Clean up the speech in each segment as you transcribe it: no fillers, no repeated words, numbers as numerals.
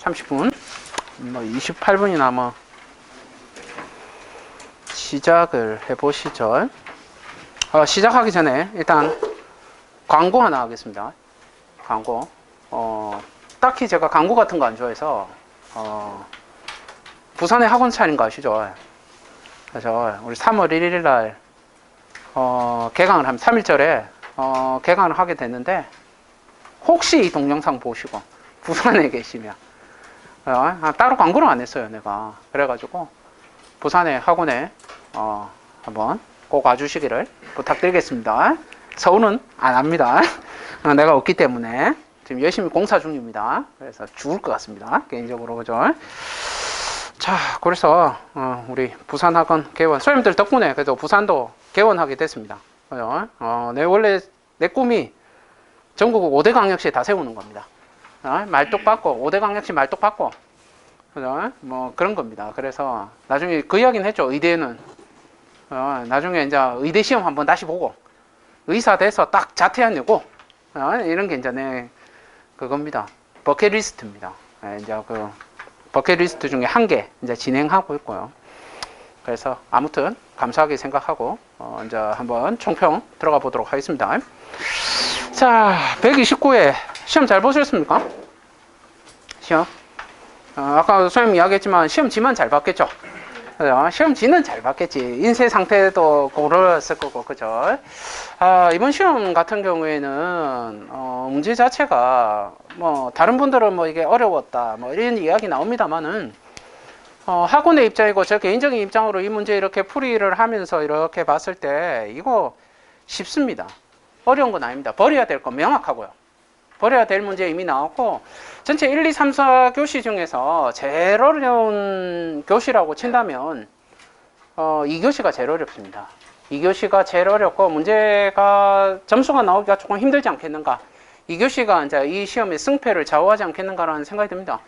30분, 뭐 28분이나 뭐 시작을 해보시죠. 시작하기 전에 일단 광고 하나 하겠습니다. 광고. 딱히 제가 광고 같은 거 안 좋아해서 부산에 학원 차린 거 아시죠? 그래서 우리 3월 1일 날 개강을 하면 3일절에 개강을 하게 됐는데, 혹시 이 동영상 보시고 부산에 계시면 따로 광고를 안 했어요, 내가. 그래가지고 부산에 학원에 한번 꼭 와주시기를 부탁드리겠습니다. 서울은 안 합니다. 내가 없기 때문에 지금 열심히 공사 중입니다. 그래서 죽을 것 같습니다, 개인적으로. 그죠? 자, 그래서 우리 부산 학원 개원, 선생님들 덕분에 그래도 부산도 개원하게 됐습니다. 그죠? 원래 내 꿈이 전국 5대 광역시에 다 세우는 겁니다. 말뚝 받고 5대 광역시 말뚝 받고, 그죠? 뭐 그런 겁니다. 그래서 나중에 그 이야기는 했죠. 의대는 나중에 이제 의대 시험 한번 다시 보고 의사 돼서 딱 자퇴한 내고 이런 게 이제 내 그겁니다. 버킷리스트입니다. 이제 그 버킷리스트 중에 한 개 이제 진행하고 있고요. 그래서 아무튼 감사하게 생각하고 이제 한번 총평 들어가 보도록 하겠습니다. 자, 129회 시험 잘 보셨습니까? 시험. 아까 선생님 이야기했지만 시험지만 잘 봤겠죠? 시험지는 잘 봤겠지. 인쇄 상태도 고르렀을 거고, 그죠? 이번 시험 같은 경우에는 문제 자체가 뭐 다른 분들은 뭐 이게 어려웠다 뭐 이런 이야기 나옵니다만은 학원의 입장이고 저 개인적인 입장으로 이 문제 이렇게 풀이를 하면서 이렇게 봤을 때 이거 쉽습니다. 어려운 건 아닙니다. 버려야 될 건 명확하고요. 버려야 될 문제 이미 나왔고, 전체 1, 2, 3, 4 교시 중에서 제일 어려운 교시라고 친다면 2교시가 제일 어렵습니다. 2교시가 제일 어렵고 문제가 점수가 나오기가 조금 힘들지 않겠는가. 2교시가 이제 이 시험의 승패를 좌우하지 않겠는가라는 생각이 듭니다.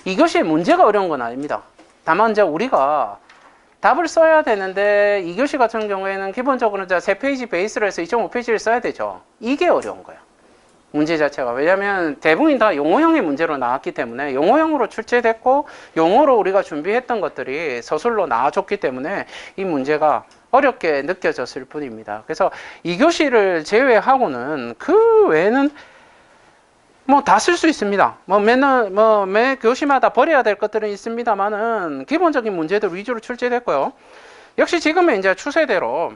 2교시의 문제가 어려운 건 아닙니다. 다만 이제 우리가 답을 써야 되는데 2교시 같은 경우에는 기본적으로 이제 3페이지 베이스로 해서 2.5페이지를 써야 되죠. 이게 어려운 거예요. 문제 자체가. 왜냐하면 대부분 다 용어형의 문제로 나왔기 때문에, 용어형으로 출제됐고 용어로 우리가 준비했던 것들이 서술로 나와줬기 때문에 이 문제가 어렵게 느껴졌을 뿐입니다. 그래서 2교시를 제외하고는 그 외에는 뭐 다 쓸 수 있습니다. 매 교시마다 버려야 될 것들은 있습니다만은 기본적인 문제들 위주로 출제됐고요. 역시 지금의 이제 추세대로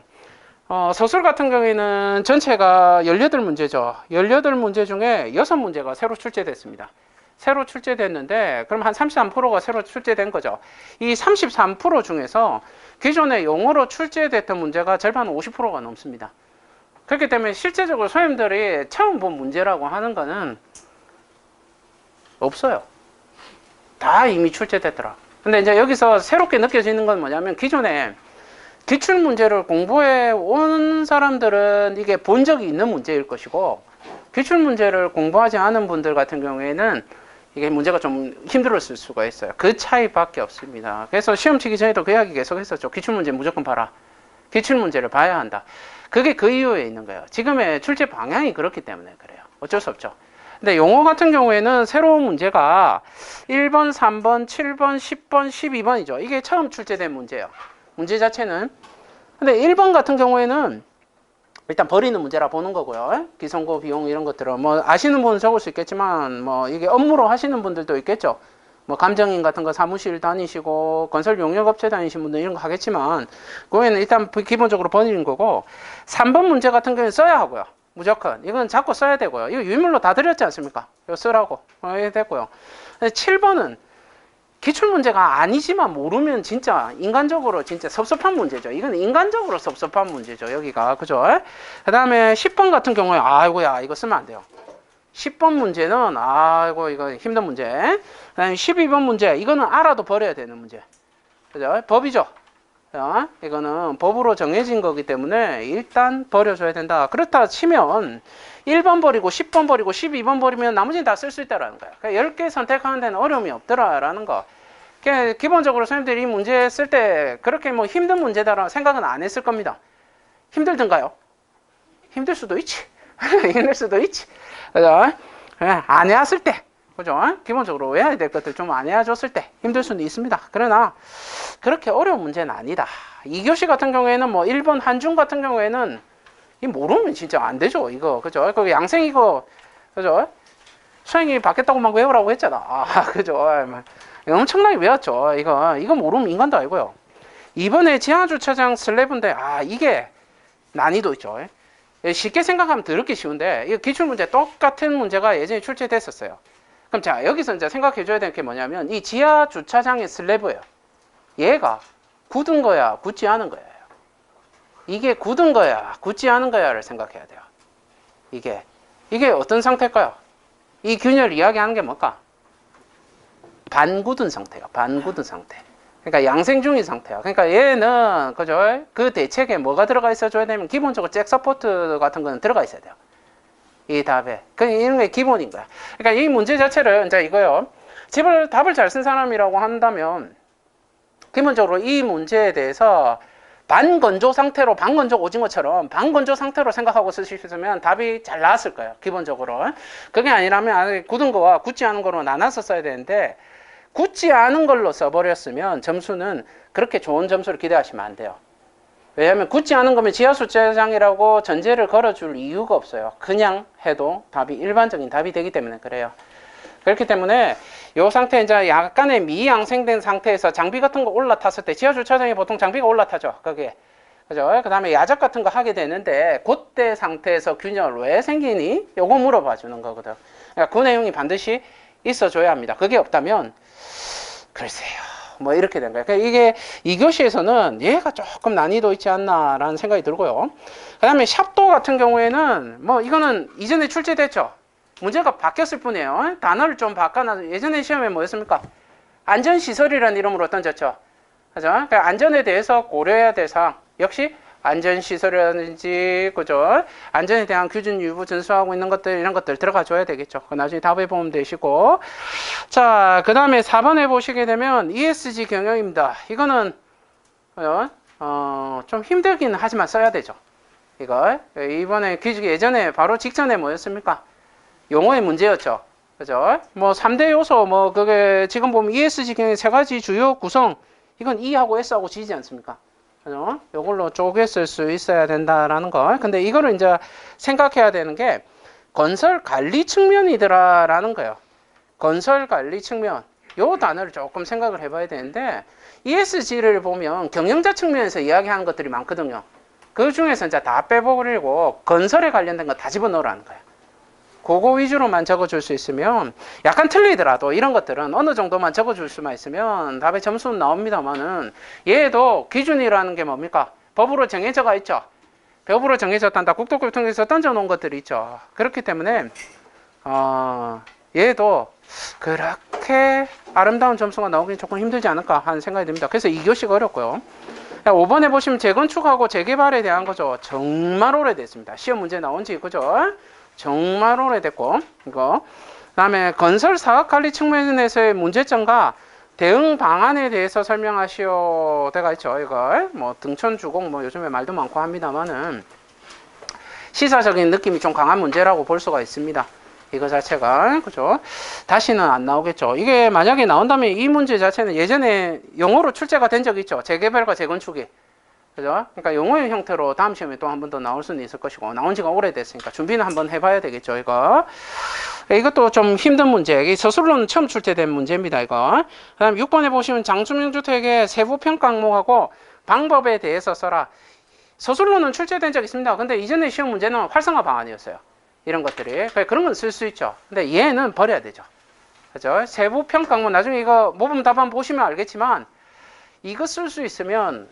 서술 같은 경우에는 전체가 18문제죠. 18문제 중에 6문제가 새로 출제됐습니다. 새로 출제됐는데, 그럼 한 33%가 새로 출제된 거죠. 이 33% 중에서 기존의 용어로 출제됐던 문제가 절반 50%가 넘습니다. 그렇기 때문에 실제적으로 선생님들이 처음 본 문제라고 하는 거는 없어요. 다 이미 출제됐더라. 근데 이제 여기서 새롭게 느껴지는 건 뭐냐면, 기존에 기출문제를 공부해 온 사람들은 이게 본 적이 있는 문제일 것이고, 기출문제를 공부하지 않은 분들 같은 경우에는 이게 문제가 좀 힘들었을 수가 있어요. 그 차이밖에 없습니다. 그래서 시험 치기 전에도 그 이야기 계속 했었죠. 기출문제 무조건 봐라. 기출문제를 봐야 한다. 그게 그 이유에 있는 거예요. 지금의 출제 방향이 그렇기 때문에 그래요. 어쩔 수 없죠. 근데 용어 같은 경우에는 새로운 문제가 1번, 3번, 7번, 10번, 12번이죠. 이게 처음 출제된 문제예요. 문제 자체는. 근데 1번 같은 경우에는 일단 버리는 문제라 보는 거고요. 기성고 비용 이런 것들은 뭐 아시는 분은 적을 수 있겠지만, 뭐 이게 업무로 하시는 분들도 있겠죠. 뭐 감정인 같은 거 사무실 다니시고 건설 용역업체 다니시는 분들 이런 거 하겠지만, 그거에는 일단 기본적으로 버리는 거고, 3번 문제 같은 경우는 써야 하고요. 무조건 이건 자꾸 써야 되고요. 이거 유인물로 다 드렸지 않습니까? 이거 쓰라고 이게 됐고요. 7번은 기출문제가 아니지만 모르면 진짜 인간적으로 진짜 섭섭한 문제죠. 이건 인간적으로 섭섭한 문제죠, 여기가. 그죠? 그 다음에 10번 같은 경우에 아이고야 이거 쓰면 안 돼요. 10번 문제는 아이고 이거 힘든 문제. 그 다음에 12번 문제, 이거는 알아도 버려야 되는 문제. 그죠? 법이죠. 이거는 법으로 정해진 거기 때문에 일단 버려줘야 된다. 그렇다 치면 1번 버리고 10번 버리고 12번 버리면 나머지는 다 쓸 수 있다라는 거야. 그러니까 10개 선택하는 데는 어려움이 없더라라는 거. 그러니까 기본적으로 선생님들이 이 문제 쓸 때 그렇게 뭐 힘든 문제다라는 생각은 안 했을 겁니다. 힘들던가요? 힘들 수도 있지. 힘들 수도 있지. 그죠? 안 해왔을 때 그죠? 기본적으로 외워야 될 것들 좀 안 해줬을 때 힘들 수는 있습니다. 그러나 그렇게 어려운 문제는 아니다. 2교시 같은 경우에는 뭐 1번 한중 같은 경우에는 이 모르면 진짜 안 되죠. 이거 그죠? 그 양생 이거 그죠? 수행이 받겠다고 막 외우라고 했잖아. 아, 그죠? 엄청나게 외웠죠. 이거 모르면 인간도 아니고요. 이번에 지하주차장 슬래브인데 이게 난이도 있죠. 쉽게 생각하면 더럽게 쉬운데 이 기출문제 똑같은 문제가 예전에 출제됐었어요. 그럼 자 여기서 이제 생각해 줘야 될 게 뭐냐면 이 지하주차장의 슬래브예요. 얘가 굳은 거야 굳지 않은 거예요. 이게 굳은 거야 굳지 않은 거야를 생각해야 돼요. 이게 어떤 상태일까요? 이 균열 이야기하는 게 뭘까? 반굳은 상태예요. 반굳은 상태. 그러니까 양생 중인 상태야. 그러니까 얘는 그죠? 그 대책에 뭐가 들어가 있어 줘야 되면 기본적으로 잭 서포트 같은 거는 들어가 있어야 돼요. 이 답에. 이런 게 기본인 거야. 그러니까 이 문제 자체를 이제 이거요. 답을 잘 쓴 사람이라고 한다면 기본적으로 이 문제에 대해서 반건조 상태로 반건조 오징어처럼 반건조 상태로 생각하고 쓰실 수 있으면 답이 잘 나왔을 거예요. 기본적으로. 그게 아니라면 굳은 거와 굳지 않은 거로 나눠서 써야 되는데 굳지 않은 걸로 써버렸으면 점수는 그렇게 좋은 점수를 기대하시면 안 돼요. 왜냐하면 굳지 않은 거면 지하주차장이라고 전제를 걸어줄 이유가 없어요. 그냥 해도 답이 일반적인 답이 되기 때문에 그래요. 그렇기 때문에 이 상태 이제 약간의 미양생된 상태에서 장비 같은 거 올라탔을 때 지하주차장에 보통 장비가 올라타죠. 거기에. 그죠? 그 다음에 야적 같은 거 하게 되는데 그때 상태에서 균열 왜 생기니? 요거 물어봐 주는 거거든. 그러니까 그 내용이 반드시 있어줘야 합니다. 그게 없다면 글쎄요. 뭐 이렇게 된 거예요. 그러니까 이게 2교시에서는 얘가 조금 난이도 있지 않나라는 생각이 들고요. 그 다음에 샵도 같은 경우에는 뭐 이거는 이전에 출제됐죠. 문제가 바뀌었을 뿐이에요. 단어를 좀 바꿔놔서 예전에 시험에 뭐였습니까? 안전시설이라는 이름으로 던졌죠. 그죠? 그러니까 안전에 대해서 고려해야 될 사항 역시 안전시설이라든지 그죠? 안전에 대한 규준 유부 준수하고 있는 것들 이런 것들 들어가 줘야 되겠죠. 나중에 답해 보면 되시고 자 그 다음에 4번에 보시게 되면 ESG 경영입니다. 이거는 좀 힘들긴 하지만 써야 되죠. 이거 이번에 예전에 바로 직전에 뭐였습니까? 용어의 문제였죠. 그죠? 뭐 3대 요소 뭐 그게 지금 보면 ESG 경영의 세 가지 주요 구성 이건 E하고 S하고 G지 않습니까? 그죠? 요걸로 쪼개 쓸 수 있어야 된다라는 거. 근데 이거를 이제 생각해야 되는 게 건설 관리 측면이더라라는 거예요. 건설 관리 측면. 요 단어를 조금 생각을 해봐야 되는데 ESG를 보면 경영자 측면에서 이야기하는 것들이 많거든요. 그 중에서 이제 다 빼버리고 건설에 관련된 거 다 집어넣으라는 거예요. 그거 위주로만 적어줄 수 있으면 약간 틀리더라도 이런 것들은 어느 정도만 적어줄 수만 있으면 답의 점수는 나옵니다만은 얘도 기준이라는 게 뭡니까? 법으로 정해져가 있죠. 법으로 정해졌단다. 국토교육 통해서 던져놓은 것들이 있죠. 그렇기 때문에 얘도 그렇게 아름다운 점수가 나오긴 조금 힘들지 않을까 하는 생각이 듭니다. 그래서 2교시가 어렵고요. 5번에 보시면 재건축하고 재개발에 대한 거죠. 정말 오래됐습니다. 시험 문제 나온 지 그죠? 정말 오래됐고 이거 그다음에 건설 사업 관리 측면에서의 문제점과 대응 방안에 대해서 설명하시오 되가 있죠. 이걸 뭐 등촌 주공 뭐 요즘에 말도 많고 합니다만은 시사적인 느낌이 좀 강한 문제라고 볼 수가 있습니다. 이거 자체가 그죠? 다시는 안 나오겠죠. 이게 만약에 나온다면 이 문제 자체는 예전에 용어로 출제가 된 적이 있죠. 재개발과 재건축이. 그죠? 그러니까 용어의 형태로 다음 시험에 또 한 번 더 나올 수는 있을 것이고 나온 지가 오래됐으니까 준비는 한번 해봐야 되겠죠. 이것도 좀 힘든 문제. 이 서술로는 처음 출제된 문제입니다. 이거. 그다음 6번에 보시면 장주민주택의 세부평가 항목하고 방법에 대해서 써라. 서술로는 출제된 적이 있습니다. 근데 이전에 시험 문제는 활성화 방안이었어요. 이런 것들이. 그런 건 쓸 수 있죠. 근데 얘는 버려야 되죠. 그죠? 세부평가 항목 나중에 이거 모범 답안 보시면 알겠지만 이거 쓸 수 있으면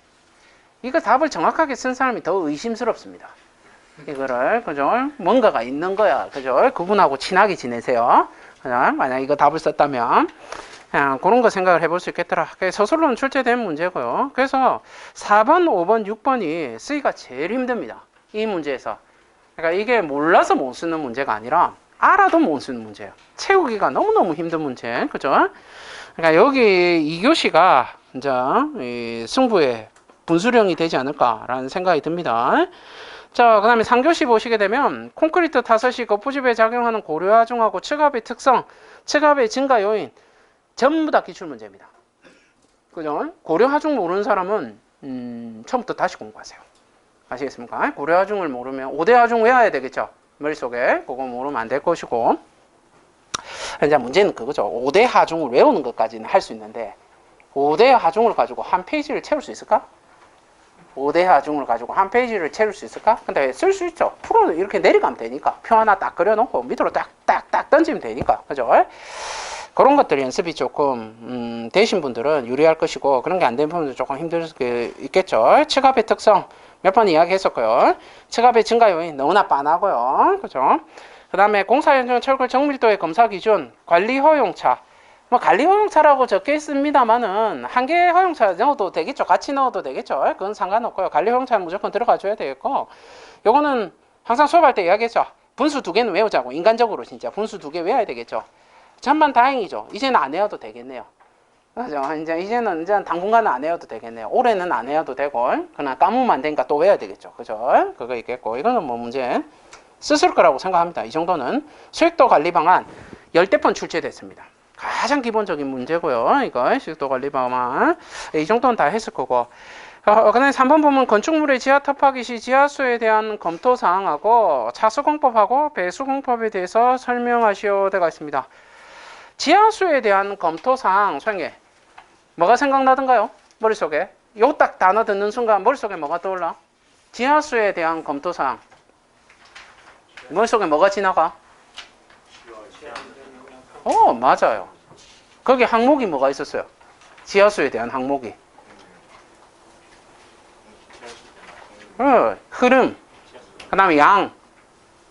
이거 답을 정확하게 쓴 사람이 더 의심스럽습니다. 이거를 그죠? 뭔가가 있는 거야. 그죠? 그분하고 친하게 지내세요. 그죠? 만약 이거 답을 썼다면 그런 거 생각을 해볼 수 있겠더라. 서술로는 출제된 문제고요. 그래서 4번, 5번, 6번이 쓰기가 제일 힘듭니다. 이 문제에서. 그러니까 이게 몰라서 못 쓰는 문제가 아니라 알아도 못 쓰는 문제예요. 채우기가 너무너무 힘든 문제. 그죠? 그러니까 여기 2교시가 이제 이 승부의 분수령이 되지 않을까라는 생각이 듭니다. 자, 그 다음에 3교시 보시게 되면 콘크리트 타설시 거푸집에 작용하는 고려화중하고 측압의 특성, 체갑의 증가 요인 전부 다 기출문제입니다. 그죠? 고려하중 모르는 사람은 처음부터 다시 공부하세요. 아시겠습니까? 고려하중을 모르면 5대 하중 외워야 되겠죠. 머릿속에 그거 모르면 안 될 것이고, 이제 문제는 그거죠. 5대 하중을 외우는 것까지는 할 수 있는데 5대 하중을 가지고 한 페이지를 채울 수 있을까? 5대 하중을 가지고 한 페이지를 채울 수 있을까? 근데 쓸 수 있죠. 풀어는 이렇게 내려가면 되니까 표 하나 딱 그려놓고 밑으로 딱딱딱 던지면 되니까. 그죠? 그런 것들 연습이 조금 되신 분들은 유리할 것이고, 그런 게 안 된 분들은 조금 힘들 수 있겠죠. 체갑의 특성 몇 번 이야기했었고요. 체갑의 증가 요인 너무나 빤하고요. 그죠? 그 다음에 공사 현장 철골 정밀도의 검사 기준, 관리 허용차. 뭐 관리 허용차라고 적혀 있습니다만은 한 개 허용차 넣어도 되겠죠. 같이 넣어도 되겠죠. 그건 상관없고요. 관리 허용차는 무조건 들어가줘야 되겠고, 요거는 항상 수업할 때 이야기했죠. 분수 2개는 외우자고. 인간적으로 진짜 분수 2개 외워야 되겠죠. 천만 다행이죠. 이제는 안 외워도 되겠네요. 그죠? 이제는 당분간은 안 외워도 되겠네요. 올해는 안 외워도 되고, 그러나 까먹으면 안 되니까 또 외워야 되겠죠. 그죠? 그거 있겠고, 이거는 뭐 문제 쓰실 거라고 생각합니다. 이 정도는 수익도 관리 방안 10대번 출제됐습니다. 가장 기본적인 문제고요. 이거 수익도 관리 방안 이 정도는 다 했을 거고, 그다음에 3번 보면 건축물의 지하 탑하기 시 지하수에 대한 검토 사항하고 차수공법하고 배수공법에 대해서 설명하시오 되가 있습니다. 지하수에 대한 검토 사항 소영이 뭐가 생각나던가요? 머릿속에 요 딱 단어 듣는 순간 머릿속에 뭐가 떠올라? 지하수에 대한 검토 사항. 머릿속에 뭐가 지나가? 맞아요. 거기 항목이 뭐가 있었어요? 지하수에 대한 항목이. 흐름. 그 다음에 양.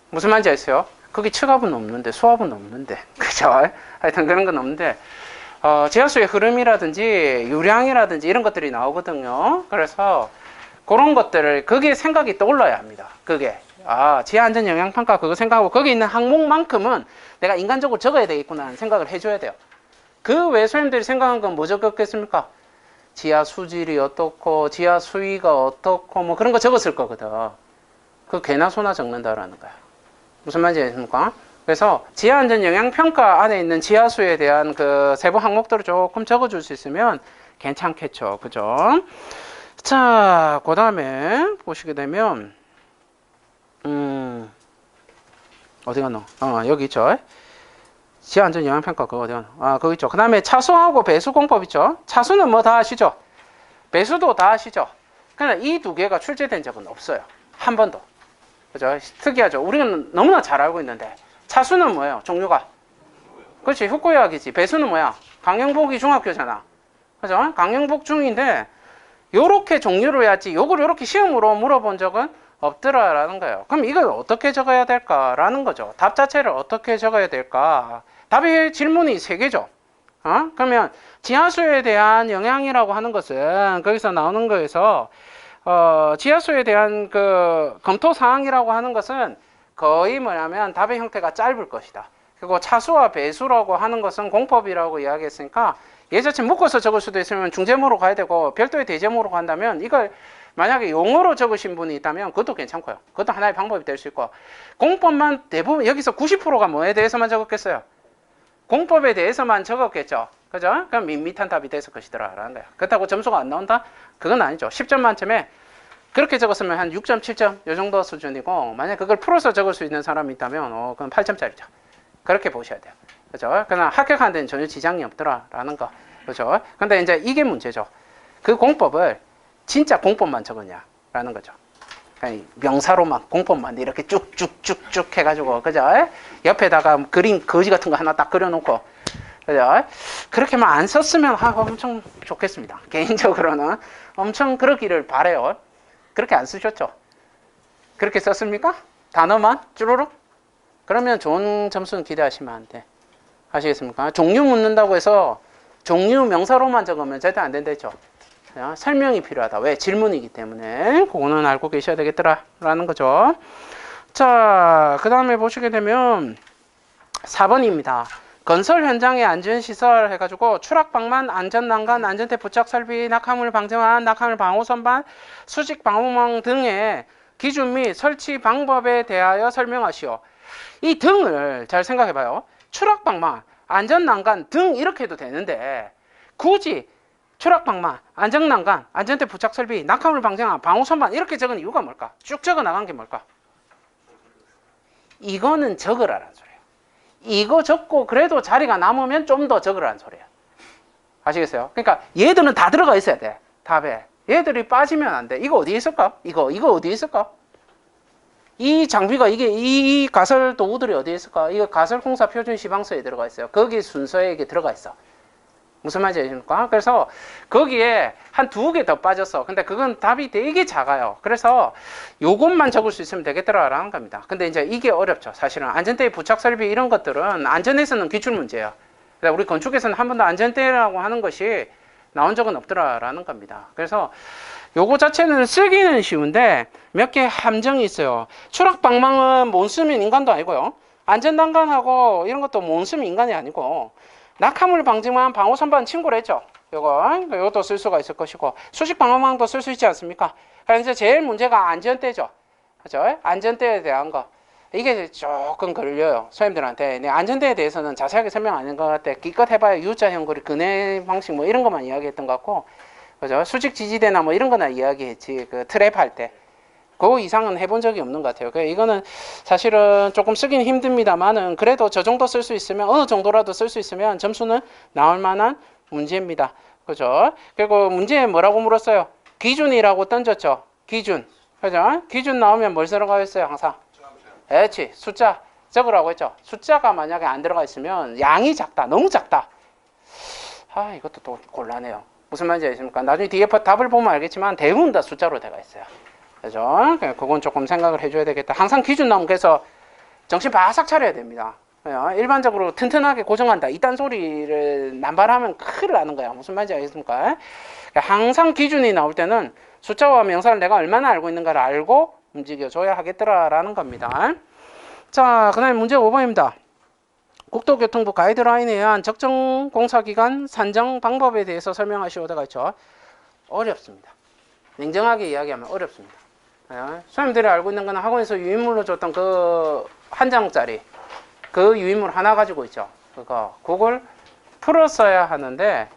무슨 말인지 아세요? 거기 측압은 없는데 수압은 없는데. 그죠? 하여튼 그런 건 없는데, 지하수의 흐름이라든지 유량이라든지 이런 것들이 나오거든요. 그래서 그런 것들을 거기에 생각이 떠올라야 합니다. 그게. 지하안전 영향평가 그거 생각하고 거기 있는 항목만큼은 내가 인간적으로 적어야 되겠구나 하는 생각을 해줘야 돼요. 그 외 선생님들이 생각한 건 뭐 적었겠습니까? 지하 수질이 어떻고 지하 수위가 어떻고 뭐 그런 거 적었을 거거든. 그 개나 소나 적는다라는 거야. 무슨 말인지 아십니까? 그래서 지하안전 영향평가 안에 있는 지하수에 대한 그 세부 항목들을 조금 적어줄 수 있으면 괜찮겠죠. 그죠? 자, 그 다음에 보시게 되면 어디 갔노? 여기 있죠. 지하안전 영향평가 그거 어디 갔노? 거기 있죠. 그 다음에 차수하고 배수공법 있죠. 차수는 뭐 다 아시죠? 배수도 다 아시죠? 그러나 이 두 개가 출제된 적은 없어요. 한 번도. 그죠? 특이하죠. 우리는 너무나 잘 알고 있는데 차수는 뭐예요? 종류가. 그렇지. 후쿠이학이지. 배수는 뭐야? 강영복이 중학교잖아. 그죠? 강영복 중인데 요렇게 종류로 해야지 요걸 요렇게 시험으로 물어본 적은 없더라라는 거예요. 그럼 이걸 어떻게 적어야 될까라는 거죠. 답 자체를 어떻게 적어야 될까? 답의 질문이 3개죠. 그러면 지하수에 대한 영향이라고 하는 것은 거기서 나오는 거에서 지하수에 대한 그 검토 사항이라고 하는 것은 거의 뭐냐면 답의 형태가 짧을 것이다. 그리고 차수와 배수라고 하는 것은 공법이라고 이야기했으니까 얘 자체 묶어서 적을 수도 있으면 중제모로 가야 되고 별도의 대제모로 간다면 이걸 만약에 용어로 적으신 분이 있다면 그것도 괜찮고요. 그것도 하나의 방법이 될 수 있고, 공법만 대부분 여기서 90%가 뭐에 대해서만 적었겠어요? 공법에 대해서만 적었겠죠. 그죠? 그럼 밋밋한 답이 됐을 것이더라 라는 거야. 그렇다고 점수가 안 나온다? 그건 아니죠. 10점 만점에 그렇게 적었으면 한 6점, 7점 이 정도 수준이고, 만약 그걸 풀어서 적을 수 있는 사람이 있다면 그건 8점짜리죠. 그렇게 보셔야 돼요. 그죠? 그러나 합격하는 데는 전혀 지장이 없더라 라는 거. 그죠? 근데 이제 이게 문제죠. 그 공법을 진짜 공법만 적었냐라는 거죠. 명사로만 공법만 이렇게 쭉쭉쭉쭉 해가지고, 그죠? 옆에다가 그림 거지 같은 거 하나 딱 그려놓고, 그죠? 그렇게만 안 썼으면 엄청 좋겠습니다. 개인적으로는 엄청 그러기를 바래요. 그렇게 안 쓰셨죠? 그렇게 썼습니까? 단어만 쭈루룩? 그러면 좋은 점수는 기대하시면 안 돼. 아시겠습니까? 종류 묻는다고 해서 종류 명사로만 적으면 절대 안 된다죠. 설명이 필요하다. 왜? 질문이기 때문에. 그거는 알고 계셔야 되겠더라라는 거죠. 자, 그 다음에 보시게 되면 4번입니다. 건설 현장의 안전시설 해가지고 추락방만, 안전난간, 안전대 부착 설비, 낙하물 방지망, 낙하물 방호 선반, 수직 방호망 등의 기준 및 설치 방법에 대하여 설명하시오. 이 등을 잘 생각해봐요. 추락방망. 안전난간 등 이렇게 해도 되는데 굳이 추락방만, 안전난간, 안전대 부착설비, 낙하물 방지망, 방호선반 이렇게 적은 이유가 뭘까? 쭉 적어 나간 게 뭘까? 이거는 적으라는 소리예요. 이거 적고 그래도 자리가 남으면 좀 더 적으라는 소리예요. 아시겠어요? 그러니까 얘들은 다 들어가 있어야 돼. 답에. 얘들이 빠지면 안 돼. 이거 어디에 있을까? 이거 어디에 있을까? 이 장비가 이 가설 도구들이 어디에 있을까? 이거 가설공사 표준 시방서에 들어가 있어요. 거기 순서에 이게 들어가 있어. 무슨 말인지 아십니까? 그래서 거기에 한 2개 더 빠졌어. 근데 그건 답이 되게 작아요. 그래서 요것만 적을 수 있으면 되겠더라라는 겁니다. 근데 이제 이게 어렵죠. 사실은 안전대 부착 설비 이런 것들은 안전에서는 기출 문제예요. 우리 건축에서는 한 번도 안전대라고 하는 것이 나온 적은 없더라라는 겁니다. 그래서 요거 자체는 쓰기는 쉬운데 몇 개 함정이 있어요. 추락 방망은 못 쓰면 인간도 아니고요. 안전난간하고 이런 것도 못 쓰면 인간이 아니고, 낙하물 방지망, 방호선반 친구를 했죠. 요것도 쓸 수가 있을 것이고, 수직 방어망도 쓸 수 있지 않습니까? 그래서 이제 제일 문제가 안전대죠. 그죠? 안전대에 대한 거. 이게 조금 걸려요. 선생님들한테. 안전대에 대해서는 자세하게 설명 안 한 것 같아. 기껏 해봐야 U자형 거리, 근해 방식 뭐 이런 것만 이야기했던 것 같고, 그죠? 수직 지지대나 뭐 이런 거나 이야기했지. 그 트랩 할 때. 그 이상은 해본 적이 없는 것 같아요. 이거는 사실은 조금 쓰긴 힘듭니다만은 그래도 저 정도 쓸 수 있으면, 어느 정도라도 쓸 수 있으면 점수는 나올 만한 문제입니다. 그죠? 그리고 문제에 뭐라고 물었어요? 기준이라고 던졌죠. 기준. 그죠? 기준 나오면 뭘 들어가 있어요? 항상. 그렇지. 숫자 적으라고 했죠. 숫자가 만약에 안 들어가 있으면 양이 작다. 너무 작다. 이것도 또 곤란해요. 무슨 말인지 아십니까? 나중에 뒤에 답을 보면 알겠지만 대부분 다 숫자로 되어 있어요. 그죠? 그건 조금 생각을 해줘야 되겠다. 항상 기준 나오면 그래서 정신 바싹 차려야 됩니다. 일반적으로 튼튼하게 고정한다. 이딴 소리를 남발하면 큰일 나는 거야. 무슨 말인지 알겠습니까? 항상 기준이 나올 때는 숫자와 명사를 내가 얼마나 알고 있는가를 알고 움직여줘야 하겠더라라는 겁니다. 자, 그 다음에 문제 5번입니다. 국토교통부 가이드라인에 의한 적정 공사기간 산정 방법에 대해서 설명하시오다가 있죠. 어렵습니다. 냉정하게 이야기하면 어렵습니다. 선생님들이 알고 있는 건 학원에서 유인물로 줬던 그 한 장짜리 그 유인물 하나 가지고 있죠. 그걸 풀었어야 하는데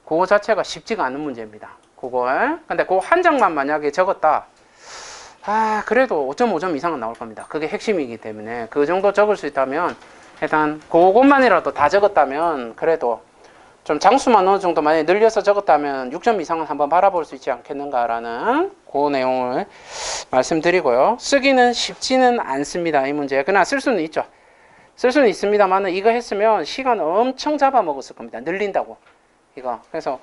그거 자체가 쉽지가 않은 문제입니다. 그걸. 근데 그 한 장만 만약에 적었다. 그래도 5.5점 이상은 나올 겁니다. 그게 핵심이기 때문에 그 정도 적을 수 있다면 일단 그것만이라도 다 적었다면 그래도 좀 장수만 어느 정도 만약에 늘려서 적었다면 6점 이상은 한번 바라볼 수 있지 않겠는가라는 그 내용을 말씀드리고요. 쓰기는 쉽지는 않습니다. 이 문제. 그러나 쓸 수는 있죠. 쓸 수는 있습니다만 이거 했으면 시간 엄청 잡아먹었을 겁니다. 늘린다고. 이거. 그래서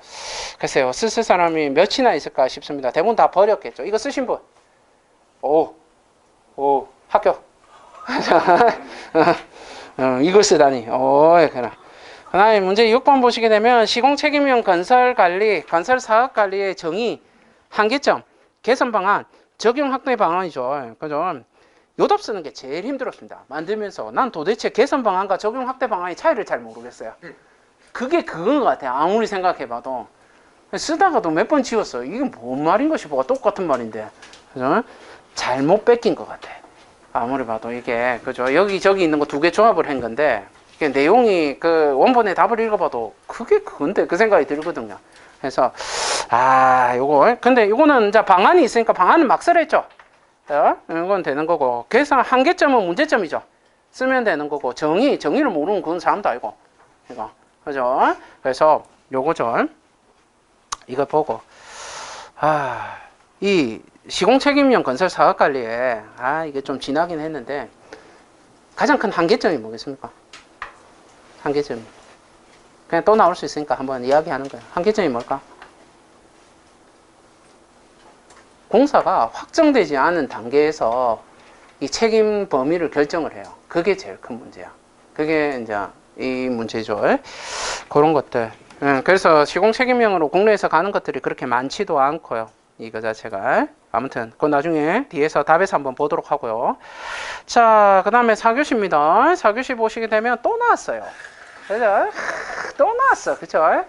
글쎄요. 쓸 사람이 몇이나 있을까 싶습니다. 대부분 다 버렸겠죠. 이거 쓰신 분? 오, 합격. 이걸 쓰다니. 그래. 그 다음에 문제 6번 보시게 되면 시공책임형 건설관리, 건설사업관리의 정의, 한계점, 개선방안, 적용확대 방안이죠. 그죠? 요답 쓰는 게 제일 힘들었습니다. 만들면서 난 도대체 개선방안과 적용확대 방안의 차이를 잘 모르겠어요. 그게 그건 것 같아요. 아무리 생각해봐도. 쓰다가도 몇 번 지웠어요. 이게 뭔 말인 것이 뭐가 똑같은 말인데. 그죠? 잘못 뺏긴 것 같아. 아무리 봐도 이게, 그죠? 여기저기 있는 거 2개 조합을 한 건데, 이게 내용이 그 원본의 답을 읽어봐도 그게 그건데, 그 생각이 들거든요. 그래서, 요거. 근데 요거는 이제 방안이 있으니까 방안은 막 쓰랬죠? 이건 되는 거고. 계산 한계점은 문제점이죠. 쓰면 되는 거고. 정의를 모르는 그건 사람도 아니고. 이거. 그죠? 그래서 요거죠. 이거 보고. 이 시공책임형 건설사업관리에 이게 좀 지나긴 했는데 가장 큰 한계점이 뭐겠습니까? 한계점이 그냥 또 나올 수 있으니까 한번 이야기하는 거예요. 한계점이 뭘까? 공사가 확정되지 않은 단계에서 이 책임 범위를 결정을 해요. 그게 제일 큰 문제야. 그게 이제 이 문제죠. 그런 것들. 그래서 시공책임형으로 국내에서 가는 것들이 그렇게 많지도 않고요. 이거 자체가. 아무튼 그건 나중에 뒤에서 답에서 한번 보도록 하고요. 자, 그 다음에 4교시입니다. 4교시 보시게 되면 또 나왔어요. 그죠? 또 나왔어. 그쵸?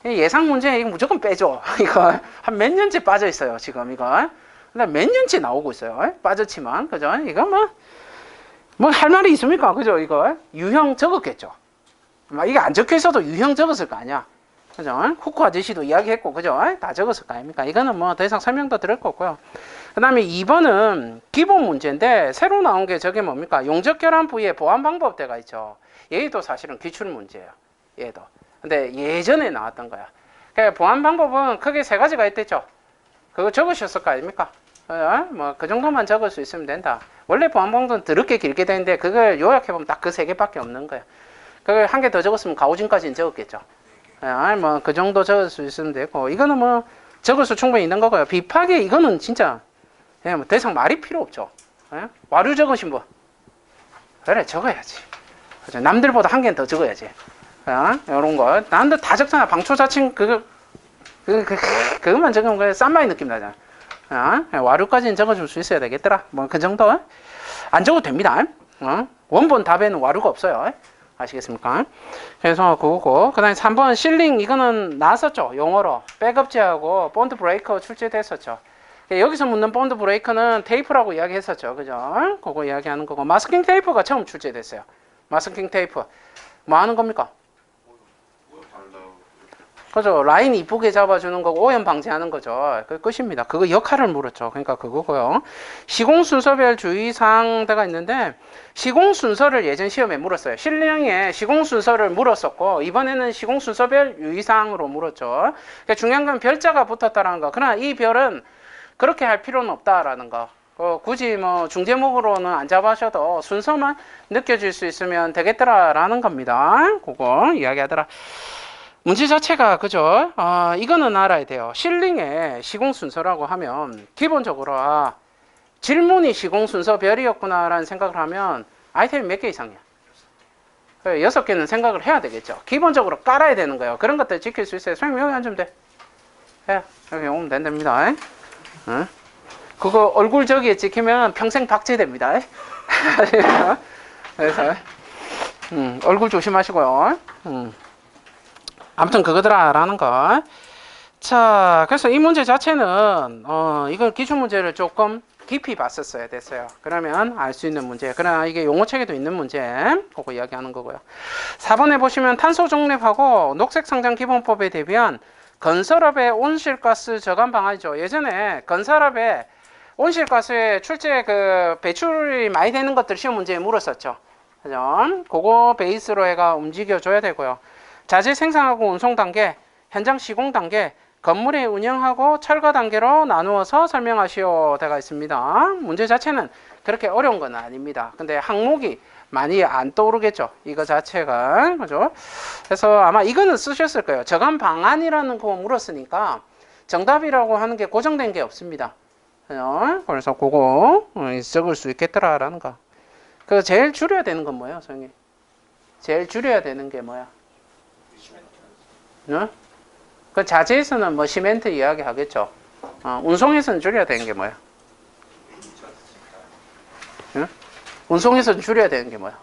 예상 문제 이거 무조건 빼줘. 이거 한 몇 년째 빠져 있어요. 지금 이거. 근데 몇 년째 나오고 있어요. 빠졌지만. 그죠? 이거 뭐 할 말이 있습니까? 그죠? 이거 유형 적었겠죠. 막 이게 안 적혀 있어도 유형 적었을 거 아니야. 그죠? 후쿠 아저씨도 이야기했고, 그죠? 다 적었을 거 아닙니까? 이거는 뭐 더 이상 설명도 드릴 거 없고요. 그 다음에 2번은 기본 문제인데, 새로 나온 게 저게 뭡니까? 용적 결함 부위의 보완 방법대가 있죠. 얘도 사실은 기출 문제예요. 얘도. 근데 예전에 나왔던 거야. 그 보완 방법은 크게 세 가지가 있댔죠. 그거 적으셨을 거 아닙니까? 뭐 그 정도만 적을 수 있으면 된다. 원래 보완 방법은 더럽게 길게 되는데, 그걸 요약해보면 딱 그 세 개밖에 없는 거예요. 그걸 한 개 더 적었으면 가오진까지는 적었겠죠. 뭐 그 정도 적을 수 있으면 되고, 이거는 뭐 적을 수 충분히 있는 거고요. 비파기 이거는 진짜 뭐 더 이상 말이 필요 없죠. 와류 적으신 분, 그래 적어야지. 그죠? 남들보다 한 개는 더 적어야지. 이런 거 남들 다 적잖아. 방초자칭 그것만 적으면 그냥 쌈마이 느낌 나잖아. 와류까지는 적어줄 수 있어야 되겠더라. 뭐 그 정도 안 적어도 됩니다. 원본 답에는 와류가 없어요. 아시겠습니까? 그래서 그거고, 그 다음에 3번 실링, 이거는 나왔었죠. 용어로 백업제하고 본드 브레이커 출제됐었죠. 여기서 묻는 본드 브레이커는 테이프라고 이야기했었죠. 그죠? 그거 이야기하는 거고, 마스킹 테이프가 처음 출제됐어요. 마스킹 테이프 뭐 하는 겁니까? 그죠? 라인 이쁘게 잡아주는 거고 오염 방지하는 거죠. 그 끝입니다. 그거 역할을 물었죠. 그러니까 그거고요. 시공 순서별 주의사항대가 있는데, 시공 순서를 예전 시험에 물었어요. 실량에 시공 순서를 물었었고, 이번에는 시공 순서별 유의사항으로 물었죠. 그러니까 중요한 건 별자가 붙었다라는 거. 그러나 이 별은 그렇게 할 필요는 없다라는 거. 굳이 뭐 중제목으로는 안 잡아셔도 순서만 느껴질 수 있으면 되겠더라라는 겁니다. 그거 이야기하더라. 문제 자체가 그죠? 이거는 알아야 돼요. 실링의 시공 순서라고 하면 기본적으로 질문이 시공 순서별이었구나라는 생각을 하면 아이템이 몇 개 이상이야? 6개는 생각을 해야 되겠죠. 기본적으로 깔아야 되는 거예요. 그런 것들 지킬 수 있어요. 선생님 여기 앉으면 돼. 여기 오면 된답니다. 그거 얼굴 저기에 찍히면 평생 박제됩니다. 그래서 얼굴 조심하시고요. 아무튼 그거더라라는 거. 자, 그래서 이 문제 자체는 이걸 기출 문제를 조금 깊이 봤었어야 됐어요. 그러면 알 수 있는 문제. 그러나 이게 용어책에도 있는 문제. 그거 이야기하는 거고요. 4번에 보시면 탄소 중립하고 녹색 상장 기본법에 대비한 건설업의 온실가스 저감 방안이죠. 예전에 건설업의 온실가스의 출제 배출이 많이 되는 것들 시험 문제에 물었었죠. 그죠? 그거 베이스로 해가 움직여줘야 되고요. 자재 생산하고 운송 단계, 현장 시공 단계, 건물의 운영하고 철거 단계로 나누어서 설명하시오 되가 있습니다. 문제 자체는 그렇게 어려운 건 아닙니다. 근데 항목이 많이 안 떠오르겠죠. 이거 자체가. 그죠? 그래서 아마 이거는 쓰셨을 거예요. 저감 방안이라는 거 물었으니까 정답이라고 하는 게 고정된 게 없습니다. 그래서 그거 적을 수 있겠더라라는 거. 그 제일 줄여야 되는 건 뭐예요, 선생님? 제일 줄여야 되는 게 뭐야? 그 자재에서는 뭐 시멘트 이야기 하겠죠. 운송에서는 줄여야 되는 게 뭐야? 운송에서는 줄여야 되는 게 뭐야?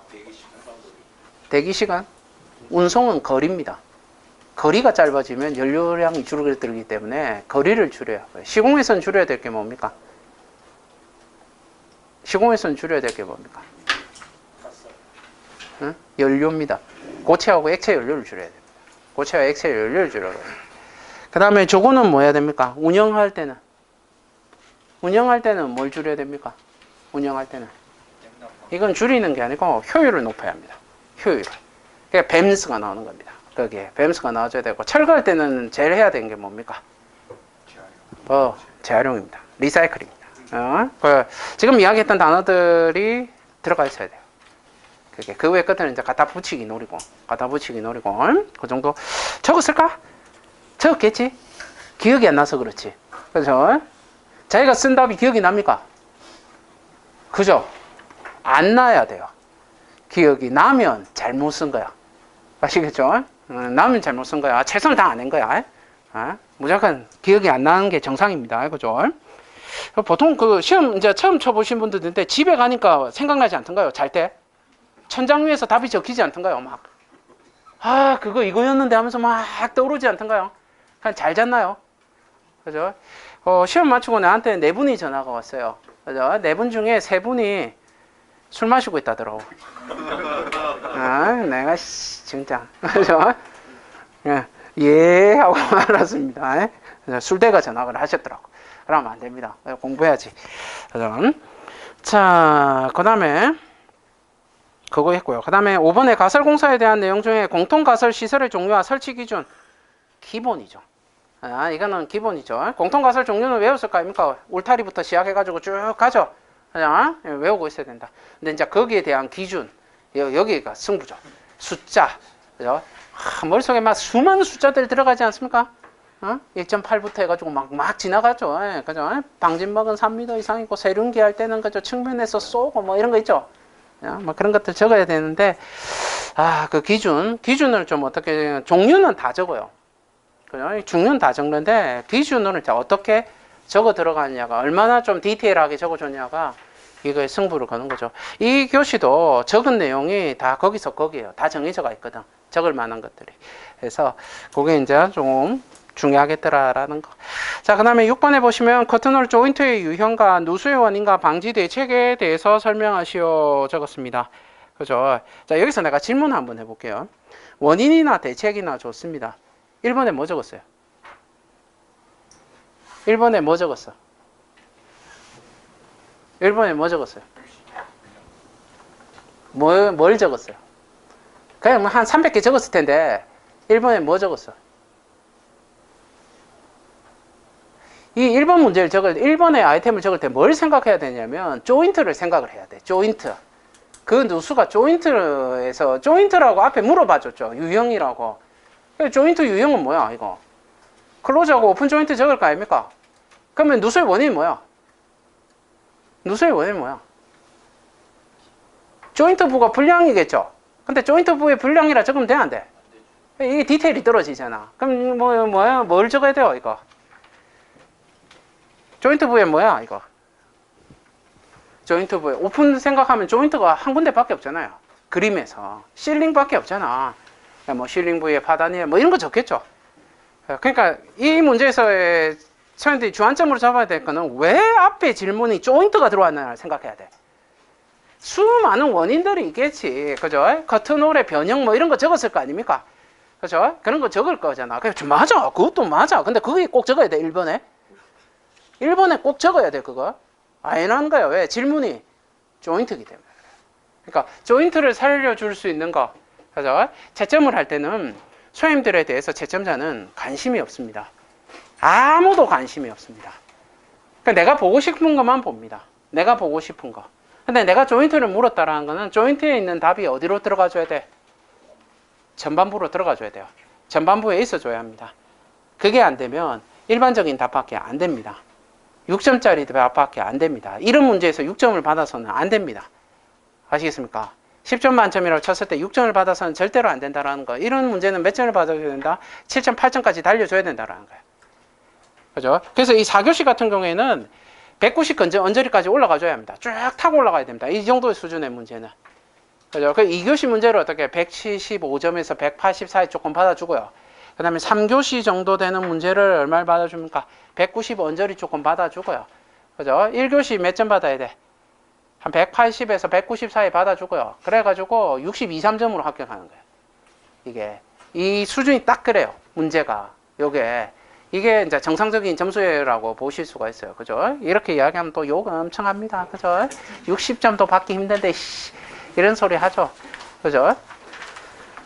대기 시간? 운송은 거리입니다. 거리가 짧아지면 연료량이 줄어들기 때문에 거리를 줄여야 해요. 시공에서는 줄여야 될 게 뭡니까? 시공에서는 줄여야 될 게 뭡니까? 연료입니다. 고체하고 액체 연료를 줄여야 돼요. 고체와 액체 연료를 줄여야 돼요. 그 다음에 저거는 뭐 해야 됩니까? 운영할 때는 뭘 줄여야 됩니까? 운영할 때는 이건 줄이는 게 아니고 효율을 높여야 합니다. 효율. 그러니까 뱀스가 나오는 겁니다. 거기에 뱀스가 나와줘야 되고, 철거할 때는 제일 해야 되는 게 뭡니까? 재활용입니다. 리사이클입니다. 지금 이야기했던 단어들이 들어가 있어야 돼요. 그 외의 것들은 이제 갖다 붙이기 노리고, 그 정도 적었을까? 적었겠지? 기억이 안 나서 그렇지. 그죠? 자기가 쓴 답이 기억이 납니까? 그죠? 안 나야 돼요. 기억이 나면 잘못 쓴 거야. 아시겠죠? 나면 잘못 쓴 거야. 최선을 다 안 한 거야. 무조건 기억이 안 나는 게 정상입니다. 그죠? 보통 그 시험 이제 처음 쳐보신 분들인데 집에 가니까 생각나지 않던가요? 잘 때? 천장 위에서 답이 적히지 않던가요? 막. 그거 이거였는데 하면서 막 떠오르지 않던가요? 그냥 잘 잤나요? 그죠? 시험 마치고 나한테 4분이 전화가 왔어요. 그죠? 4분 중에 3분이 술 마시고 있다더라고. 아, 내가 진짜 그죠? 예 하고 말았습니다. 술대가 전학을 하셨더라고. 그러면 안 됩니다. 공부해야지. 그죠? 자, 그 다음에 그거 했고요. 그 다음에 5번에 가설공사에 대한 내용 중에 공통가설 시설의 종류와 설치 기준 기본이죠. 아, 이거는 기본이죠. 공통가설 종류는 외웠을 거 아닙니까? 울타리부터 시작해가지고 쭉 가죠. 그냥 외우고 있어야 된다. 근데 이제 거기에 대한 기준, 여기가 승부죠. 숫자, 그죠? 머릿속에 막 수많은 숫자들이 들어가지 않습니까? 1.8부터 해가지고 막 지나가죠. 그죠? 방진먹은 3m 이상이고 세륜기 할 때는 그죠? 측면에서 쏘고 뭐 이런 거 있죠. 뭐 그런 것들 적어야 되는데, 그 기준을 좀 어떻게, 종류는 다 적어요. 그죠? 종류는 다 적는데, 기준을 어떻게 적어 들어가느냐가, 얼마나 좀 디테일하게 적어줬냐가, 이거에 승부를 거는 거죠. 이 교시도 적은 내용이 다 거기서 거기에요. 다 정해져가 있거든. 적을 만한 것들이. 그래서, 그게 이제 좀 중요하겠더라라는 거. 자, 그 다음에 6번에 보시면 커튼홀 조인트의 유형과 누수의 원인과 방지 대책에 대해서 설명하시오 적었습니다. 그죠? 자, 여기서 내가 질문 한번 해볼게요. 원인이나 대책이나 좋습니다. 1번에 뭐 적었어요? 1번에 뭐 적었어? 1번에 뭐 적었어요? 뭘 적었어요? 그냥 한 300개 적었을 텐데 1번에 뭐 적었어? 이 1번 문제를 1번의 아이템을 적을 때 뭘 생각해야 되냐면 조인트를 생각을 해야 돼. 조인트. 그 누수가 조인트에서 조인트라고 앞에 물어봐 줬죠. 유형이라고. 조인트 유형은 뭐야 이거? 클로즈하고 오픈 조인트 적을 거 아닙니까? 그러면 누수의 원인이 뭐야? 누수의 원인이 뭐야? 조인트 부가 불량이겠죠? 근데 조인트 부의 불량이라 적으면 돼, 안 돼? 이게 디테일이 떨어지잖아. 그럼 뭘 적어야 돼요, 이거? 조인트 부에 뭐야, 이거? 조인트 부에 오픈 생각하면 조인트가 한 군데밖에 없잖아요. 그림에서. 실링밖에 없잖아. 뭐 실링 부에 파단이에 뭐 이런 거 적겠죠. 그러니까 이 문제에서의 선생님들이 주안점으로 잡아야 될 거는 왜 앞에 질문이 조인트가 들어왔나 생각해야 돼. 수많은 원인들이 있겠지. 그죠? 커튼홀의 변형 뭐 이런 거 적었을 거 아닙니까? 그죠? 그런 거 적을 거잖아. 맞아. 그것도 맞아. 근데 그게 꼭 적어야 돼, 1번에. 1번에 꼭 적어야 돼, 그거. 아니라는 거야. 왜? 질문이 조인트이기 때문에. 그러니까 조인트를 살려줄 수 있는 거. 그죠? 채점을 할 때는 선생님들에 대해서 채점자는 관심이 없습니다. 아무도 관심이 없습니다. 그러니까 내가 보고 싶은 것만 봅니다. 내가 보고 싶은 거. 근데 내가 조인트를 물었다라는 거는 조인트에 있는 답이 어디로 들어가줘야 돼? 전반부로 들어가줘야 돼요. 전반부에 있어줘야 합니다. 그게 안 되면 일반적인 답밖에 안 됩니다. 6점짜리 답밖에 안 됩니다. 이런 문제에서 6점을 받아서는 안 됩니다. 아시겠습니까? 10점 만점이라고 쳤을 때 6점을 받아서는 절대로 안 된다라는 거. 이런 문제는 몇 점을 받아줘야 된다? 7점, 8점까지 달려줘야 된다라는 거예요. 그죠? 그래서 이 4교시 같은 경우에는 190 언저리까지 올라가줘야 합니다. 쭉 타고 올라가야 됩니다. 이 정도의 수준의 문제는. 그죠? 그 2교시 문제를 어떻게 175점에서 180 사이 조금 받아주고요. 그 다음에 3교시 정도 되는 문제를 얼마를 받아줍니까? 190 언저리 조금 받아주고요. 그죠? 1교시 몇 점 받아야 돼? 한 180에서 190 사이 받아주고요. 그래가지고 62, 3점으로 합격하는 거예요. 이게. 이 수준이 딱 그래요. 문제가. 이게 이제 정상적인 점수라고 보실 수가 있어요. 그죠? 이렇게 이야기하면 또 욕 엄청 합니다. 그죠? 60점도 받기 힘든데, 이런 소리 하죠. 그죠?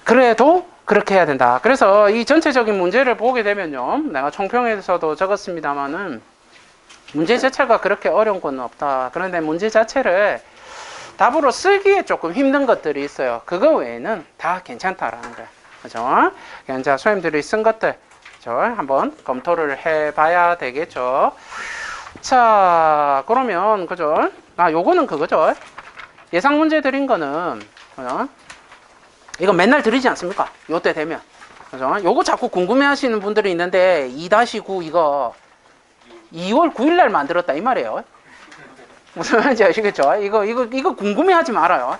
그래도 그렇게 해야 된다. 그래서 이 전체적인 문제를 보게 되면요. 내가 총평에서도 적었습니다만은, 문제 자체가 그렇게 어려운 건 없다. 그런데 문제 자체를 답으로 쓰기에 조금 힘든 것들이 있어요. 그거 외에는 다 괜찮다라는 거예요. 그죠? 이제 선생님들이 쓴 것들, 한번 검토를 해봐야 되겠죠. 자, 그러면, 그죠? 요거는 그거죠. 예상 문제 드린 거는, 이거 맨날 드리지 않습니까? 요때 되면. 그죠? 요거 자꾸 궁금해 하시는 분들이 있는데, 2-9 이거, 2월 9일날 만들었다, 이 말이에요. 무슨 말인지 아시겠죠? 이거 궁금해 하지 말아요.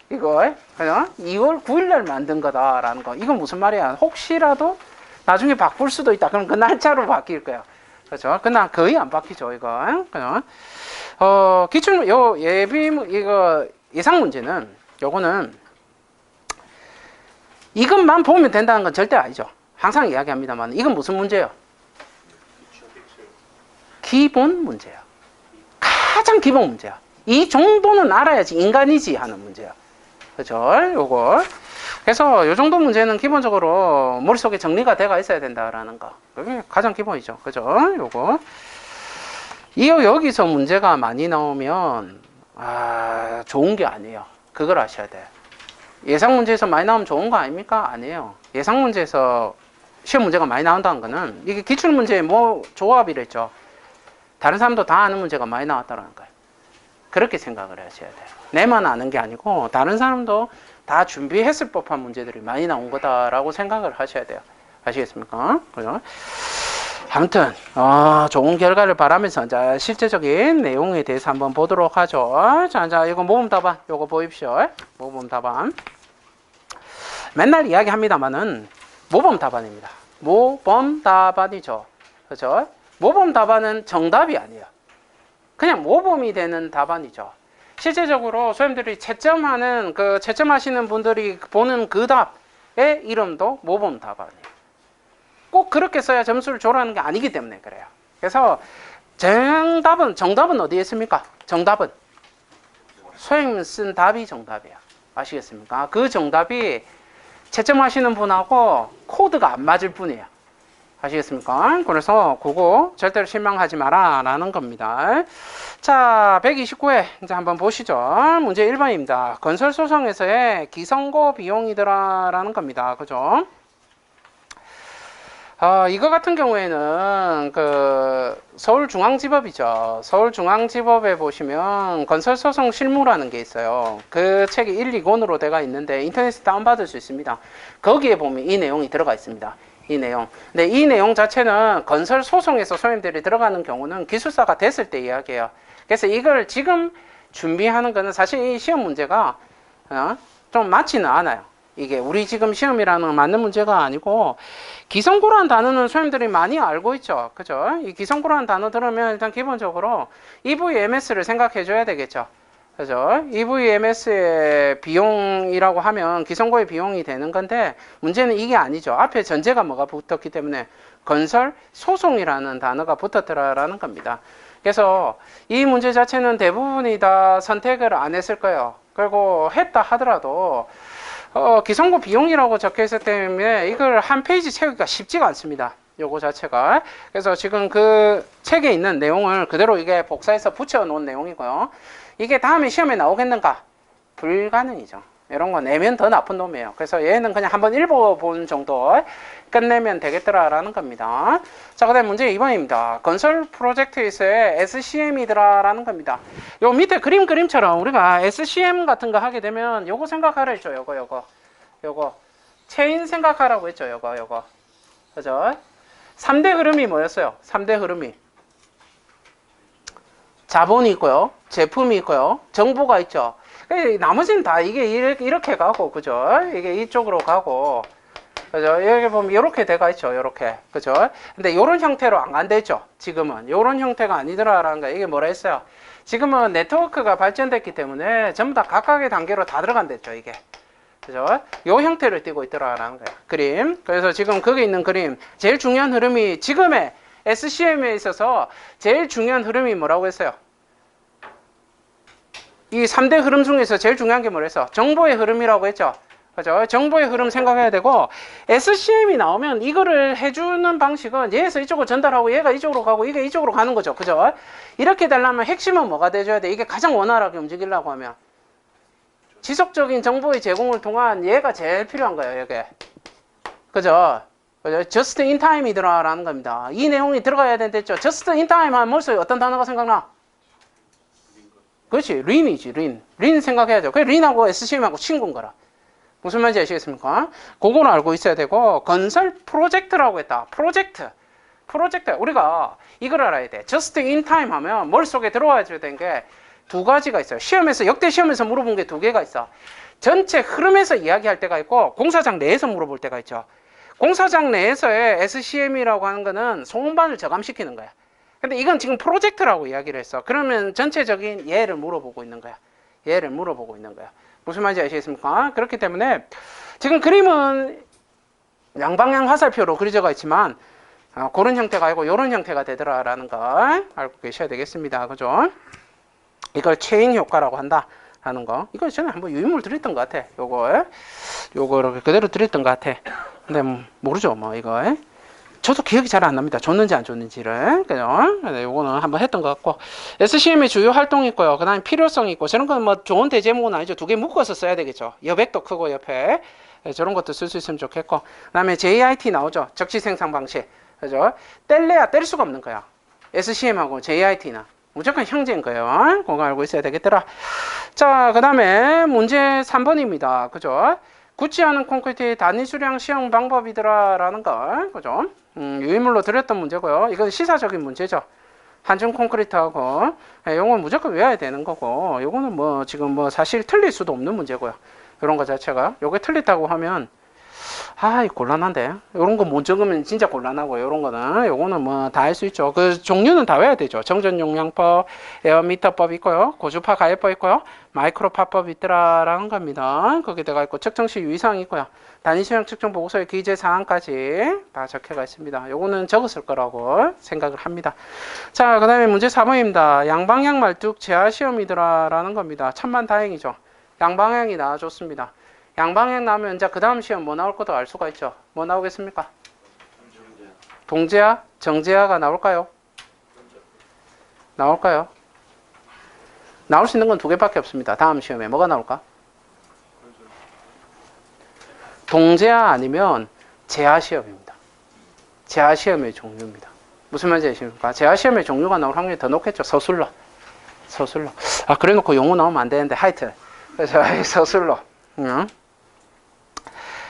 이거, 그죠? 2월 9일날 만든 거다라는 거. 이건 무슨 말이야? 혹시라도 나중에 바꿀 수도 있다. 그럼 그 날짜로 바뀔 거예요. 그렇죠? 그날 거의 안 바뀌죠, 이거. 그죠? 기출, 이거 예상 문제는 요거는 이것만 보면 된다는 건 절대 아니죠. 항상 이야기합니다만 이건 무슨 문제예요? 기본 문제야. 가장 기본 문제야. 이 정도는 알아야지 인간이지 하는 문제야. 그죠? 요거. 그래서 요 정도 문제는 기본적으로 머릿속에 정리가 돼가 있어야 된다라는 거. 그게 가장 기본이죠. 그죠? 요거. 여기서 문제가 많이 나오면 좋은 게 아니에요. 그걸 아셔야 돼. 예상 문제에서 많이 나오면 좋은 거 아닙니까? 아니에요. 예상 문제에서 시험 문제가 많이 나온다는 거는 이게 기출 문제의 조합이랬죠. 다른 사람도 다 아는 문제가 많이 나왔다는 거예요. 그렇게 생각을 하셔야 돼요. 내만 아는 게 아니고 다른 사람도 다 준비했을 법한 문제들이 많이 나온 거다라고 생각을 하셔야 돼요. 아시겠습니까? 그죠? 아무튼 좋은 결과를 바라면서 자, 실제적인 내용에 대해서 한번 보도록 하죠. 자, 이거 모범 답안 요거 보십시오. 모범 답안. 맨날 이야기합니다만은 모범 답안입니다. 모범 답안이죠. 그죠? 모범 답안은 정답이 아니에요. 그냥 모범이 되는 답안이죠. 실제적으로 소님들이 채점하시는 분들이 보는 그 답의 이름도 모범 답안이에요. 꼭 그렇게 써야 점수를 줘라는 게 아니기 때문에 그래요. 그래서 정답은 어디에 있습니까? 정답은 소님 쓴 답이 정답이야. 아시겠습니까? 그 정답이 채점하시는 분하고 코드가 안 맞을 뿐이에요. 아시겠습니까? 그래서 그거 절대로 실망하지 마라 라는 겁니다. 자, 129회 이제 한번 보시죠. 문제 1번입니다. 건설소송에서의 기성고 비용이더라 라는 겁니다. 그죠? 이거 같은 경우에는 서울중앙지법이죠. 서울중앙지법에 보시면 건설소송 실무라는 게 있어요. 그 책이 1, 2권으로 돼가 있는데 인터넷에 다운받을 수 있습니다. 거기에 보면 이 내용이 들어가 있습니다. 이 내용. 근데 이 내용 자체는 건설소송에서 소임들이 들어가는 경우는 기술사가 됐을 때 이야기해요. 그래서 이걸 지금 준비하는 거는 사실 이 시험 문제가 좀 맞지는 않아요. 이게 우리 지금 시험이라는 건 맞는 문제가 아니고 기성고라는 단어는 소임들이 많이 알고 있죠. 그죠? 이 기성고라는 단어 들으면 일단 기본적으로 EVMS를 생각해 줘야 되겠죠. 그죠? EVMS의 비용이라고 하면 기성고의 비용이 되는 건데 문제는 이게 아니죠. 앞에 전제가 뭐가 붙었기 때문에 건설 소송이라는 단어가 붙었더라라는 겁니다. 그래서 이 문제 자체는 대부분이 다 선택을 안 했을 거예요. 그리고 했다 하더라도 기성고 비용이라고 적혀 있기 때문에 이걸 한 페이지 채우기가 쉽지가 않습니다. 요거 자체가. 그래서 지금 그 책에 있는 내용을 그대로 이게 복사해서 붙여 놓은 내용이고요. 이게 다음에 시험에 나오겠는가? 불가능이죠. 이런 거 내면 더 나쁜 놈이에요. 그래서 얘는 그냥 한번 읽어본 정도 끝내면 되겠더라라는 겁니다. 자, 그 다음 문제 2번입니다. 건설 프로젝트에서의 SCM이더라라는 겁니다. 요 밑에 그림처럼 우리가 SCM 같은 거 하게 되면 요거 생각하라 했죠. 요거. 체인 생각하라고 했죠. 요거. 그죠? 3대 흐름이 뭐였어요? 3대 흐름이. 자본이 있고요. 제품이 있고요. 정보가 있죠. 나머지는 다 이게 이렇게 가고, 그죠? 이게 이쪽으로 가고, 그죠? 여기 보면 이렇게 돼가 있죠. 이렇게. 그죠? 근데 이런 형태로 안 간댔죠. 지금은. 이런 형태가 아니더라라는 거. 이게 뭐라 했어요? 지금은 네트워크가 발전됐기 때문에 전부 다 각각의 단계로 다 들어간댔죠. 이게. 그죠? 요 형태를 띠고 있더라라는 거예요. 그림. 그래서 지금 거기 있는 그림. 제일 중요한 흐름이 지금의 SCM에 있어서 제일 중요한 흐름이 뭐라고 했어요? 이 3대 흐름 중에서 제일 중요한 게 뭐랬어? 정보의 흐름이라고 했죠. 그죠? 정보의 흐름 생각해야 되고, SCM이 나오면 이거를 해주는 방식은 얘에서 이쪽으로 전달하고 얘가 이쪽으로 가고 이게 이쪽으로 가는 거죠. 그죠? 이렇게 되려면 핵심은 뭐가 돼줘야 돼? 이게 가장 원활하게 움직이려고 하면. 지속적인 정보의 제공을 통한 얘가 제일 필요한 거예요, 이게. 그죠? just in time이더라라는 겁니다. 이 내용이 들어가야 된댔죠. just in time 하면 벌써 어떤 단어가 생각나? 그렇지, 린이지, 린 생각해야죠. 그 린하고 SCM하고 친구인 거라. 무슨 말인지 아시겠습니까? 그거는 알고 있어야 되고, 건설 프로젝트라고 했다. 프로젝트. 우리가 이걸 알아야 돼. just in time 하면 머릿속에 들어와야 되는 게 두 가지가 있어요. 역대 시험에서 물어본 게 두 개가 있어. 전체 흐름에서 이야기할 때가 있고, 공사장 내에서 물어볼 때가 있죠. 공사장 내에서의 SCM이라고 하는 거는 소음반을 저감시키는 거야. 근데 이건 지금 프로젝트라고 이야기를 했어. 그러면 전체적인 예를 물어보고 있는 거야. 얘를 물어보고 있는 거야. 무슨 말인지 아시겠습니까? 그렇기 때문에 지금 그림은 양방향 화살표로 그려져가 있지만 그런 형태가 아니고 이런 형태가 되더라라는 걸 알고 계셔야 되겠습니다. 그죠? 이걸 체인 효과라고 한다라는 거. 이거 전에 한번 유인물 드렸던 것 같아. 요거 그대로 드렸던 것 같아. 근데 모르죠, 뭐 이거. 저도 기억이 잘 안 납니다. 줬는지 안 줬는지를. 그죠? 요거는 한번 했던 것 같고. SCM의 주요 활동이 있고요. 그 다음에 필요성이 있고. 저런 건 뭐 좋은 대제목은 아니죠. 두 개 묶어서 써야 되겠죠. 여백도 크고 옆에. 저런 것도 쓸 수 있으면 좋겠고. 그 다음에 JIT 나오죠. 적시 생산 방식. 그죠? 뗄래야 뗄 수가 없는 거야. SCM하고 JIT는. 무조건 형제인 거예요. 그거 알고 있어야 되겠더라. 자, 그 다음에 문제 3번입니다. 그죠? 굳지 않은 콘크리트의 단위 수량 시험 방법이더라라는 거. 그죠? 유인물로 드렸던 문제고요. 이건 시사적인 문제죠. 한중 콘크리트하고. 이건 무조건 외워야 되는 거고. 요거는 뭐 지금 뭐 사실 틀릴 수도 없는 문제고요. 이런 거 자체가. 요게 틀렸다고 하면 곤란한데. 요런 거 못 적으면 진짜 곤란하고, 요거는 뭐 다 할 수 있죠. 그 종류는 다 외워야 되죠. 정전용량법, 에어미터법 있고요. 고주파 가해법 있고요. 마이크로파법 있더라라는 겁니다. 거기다가 있고, 측정시 유의사항 있고요. 단위수량 측정 보고서의 기재 사항까지 다 적혀가 있습니다. 요거는 적었을 거라고 생각을 합니다. 자, 그 다음에 문제 4번입니다. 양방향 말뚝 재하시험이더라라는 겁니다. 천만다행이죠. 양방향이 나와줬습니다. 양방향 나오면 이제 그 다음 시험 뭐 나올 것도 알 수가 있죠. 뭐 나오겠습니까? 동제하? 정제하가 나올까요? 나올까요? 나올 수 있는 건 두 개밖에 없습니다. 다음 시험에 뭐가 나올까? 동제하 아니면 제하시험입니다. 제하시험의 종류입니다. 무슨 말인지 아십니까? 제하시험의 종류가 나올 확률이 더 높겠죠. 서술로. 그래 놓고 용어 나오면 안 되는데 하여튼 그래서 서술로.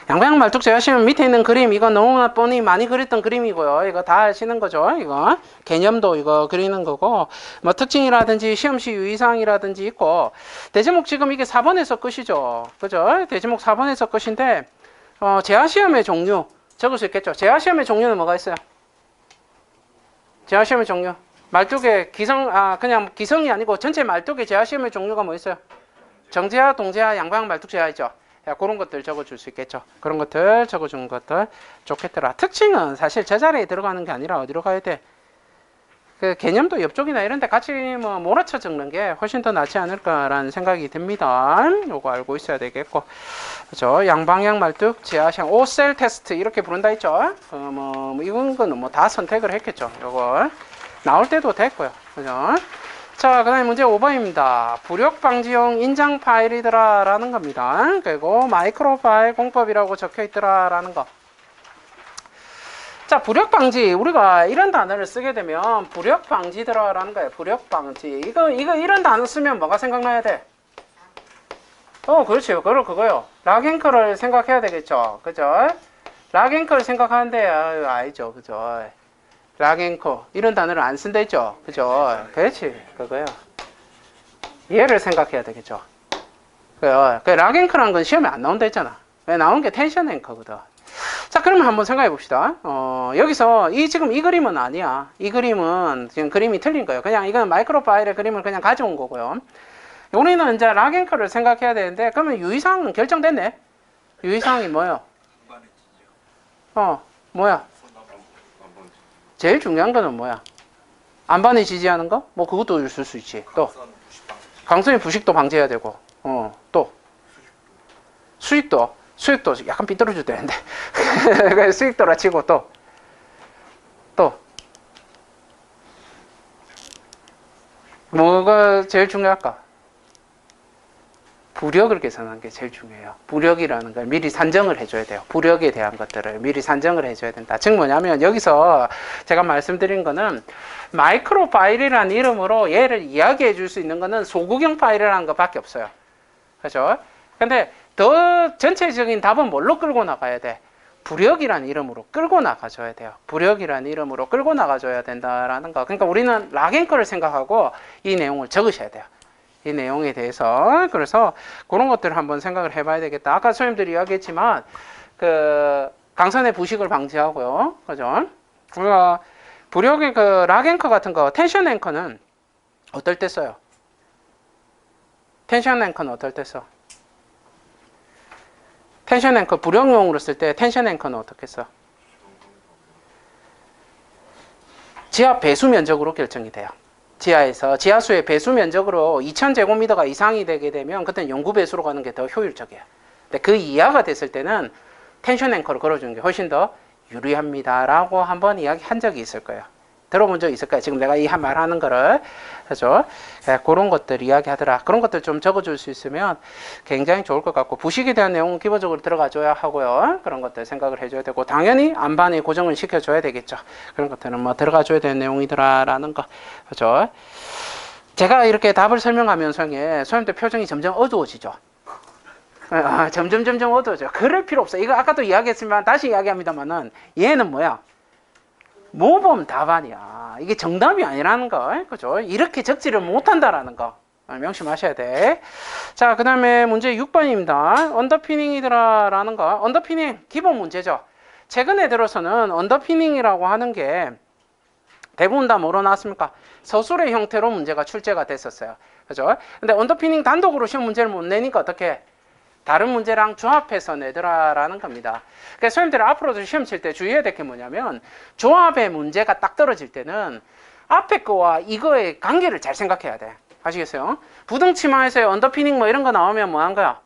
양방향 말뚝 제하시면 밑에 있는 그림 이거 너무나 뻔히 많이 그렸던 그림이고요. 이거 다 아시는 거죠. 이거 개념도 이거 그리는 거고 뭐 특징이라든지 시험시 유의사항이라든지 있고 대제목 지금 이게 4번에서 끝이죠. 그죠? 대제목 4번에서 끝인데 제하시험의 종류 적을 수 있겠죠. 제하시험의 종류는 뭐가 있어요? 제하시험의 종류 말뚝의 그냥 기성이 아니고 전체 말뚝의 제하시험의 종류가 뭐 있어요? 정제하, 동제하, 양방향 말뚝 제하 있죠. 그런 것들 적어줄 수 있겠죠. 그런 것들 적어주는 것들 좋겠더라. 특징은 사실 제자리에 들어가는 게 아니라 어디로 가야 돼? 그 개념도 옆쪽이나 이런 데 같이 뭐 몰아쳐 적는 게 훨씬 더 낫지 않을까라는 생각이 듭니다. 요거 알고 있어야 되겠고. 그죠? 양방향 말뚝, 제하시험, 오셀 테스트 이렇게 부른다 했죠. 이건 거는 뭐 다 선택을 했겠죠. 요거 나올 때도 됐고요. 그죠? 자, 그 다음에 문제 5번입니다. 부력 방지용 인장 파일이더라라는 겁니다. 그리고 마이크로 파일 공법이라고 적혀 있더라라는 거. 자, 부력 방지. 우리가 이런 단어를 쓰게 되면 부력 방지더라라는 거예요. 부력 방지. 이거 이런 단어 쓰면 뭐가 생각나야 돼? 그렇죠. 그거요. 락앵커를 생각해야 되겠죠. 그죠? 락앵커를 생각하는데 알죠. 그죠? 락앵커 이런 단어를 안 쓴다 했죠. 그죠? 그렇지. 그거요. 얘를 생각해야 되겠죠. 그 락앵커라는 건 시험에 안 나온다 했잖아. 왜 나온 게 텐션 앵커거든. 자, 그러면 한번 생각해 봅시다. 여기서 지금 이 그림은 아니야. 이 그림은 지금 그림이 틀린 거예요. 그냥 이건 마이크로 파일의 그림을 그냥 가져온 거고요. 우리는 이제 락앵커를 생각해야 되는데 그러면 유의사항은 결정됐네. 유의사항이 뭐예요? 뭐야? 제일 중요한 거는 뭐야? 안반이 지지하는 거? 뭐 그것도 있을 수 있지. 또 강선의 부식도 방지해야 되고, 또 수익도 약간 삐뚤어져도 되는데 수익도라 치고 또 뭐가 제일 중요할까? 부력을 계산하는 게 제일 중요해요. 부력이라는 걸 미리 산정을 해줘야 돼요. 부력에 대한 것들을 미리 산정을 해줘야 된다. 즉 뭐냐면 여기서 제가 말씀드린 거는 마이크로 파일이라는 이름으로 얘를 이야기해 줄 수 있는 거는 소구경 파일이라는 것밖에 없어요. 그렇죠? 근데 더 전체적인 답은 뭘로 끌고 나가야 돼? 부력이라는 이름으로 끌고 나가줘야 돼요. 부력이라는 이름으로 끌고 나가줘야 된다라는 거. 그러니까 우리는 락앵커를 생각하고 이 내용을 적으셔야 돼요. 이 내용에 대해서. 그래서 그런 것들을 한번 생각을 해봐야 되겠다. 아까 선생님들이 이야기했지만 그 강선의 부식을 방지하고요. 그죠? 우리가 부력의 그 락앵커 같은 거, 텐션 앵커는 어떨 때 써요? 텐션 앵커는 어떨 때 써? 텐션 앵커 불용용으로 쓸 때 텐션 앵커는 어떻게 써? 지하 배수 면적으로 결정이 돼요. 지하에서 지하수의 배수 면적으로 2000제곱미터가 이상이 되게 되면 그때는 영구 배수로 가는 게 더 효율적이에요. 근데 그 이하가 됐을 때는 텐션 앵커를 걸어주는 게 훨씬 더 유리합니다라고 한번 이야기한 적이 있을 거예요. 들어본 적 있을까요? 지금 내가 이 말하는 거를. 그죠? 그런 것들 이야기하더라. 그런 것들 좀 적어줄 수 있으면 굉장히 좋을 것 같고, 부식에 대한 내용은 기본적으로 들어가줘야 하고요. 그런 것들 생각을 해줘야 되고, 당연히 안반에 고정을 시켜줘야 되겠죠. 그런 것들은 뭐 들어가줘야 되는 내용이더라라는 거. 그죠? 제가 이렇게 답을 설명하면서 선생님들 표정이 점점 어두워지죠. 점점 어두워져. 그럴 필요 없어. 이거 아까도 이야기했지만 다시 이야기합니다만은 얘는 뭐야? 모범 답안이야. 이게 정답이 아니라는 거. 그죠? 이렇게 적지를 못한다라는 거. 명심하셔야 돼. 자, 그 다음에 문제 6번입니다. 언더피닝이더라라는 거. 언더피닝, 기본 문제죠. 최근에 들어서는 언더피닝이라고 하는 게 대부분 다 뭐로 나왔습니까? 서술의 형태로 문제가 출제가 됐었어요. 그죠? 근데 언더피닝 단독으로 시험 문제를 못 내니까 어떻게? 다른 문제랑 조합해서 내더라라는 겁니다. 그래서 선생님들이 앞으로도 시험 칠 때 주의해야 될 게 뭐냐면, 조합의 문제가 딱 떨어질 때는 앞에 거와 이거의 관계를 잘 생각해야 돼. 아시겠어요? 부등치마에서의 언더피닝 뭐 이런 거 나오면 뭐 한 거야?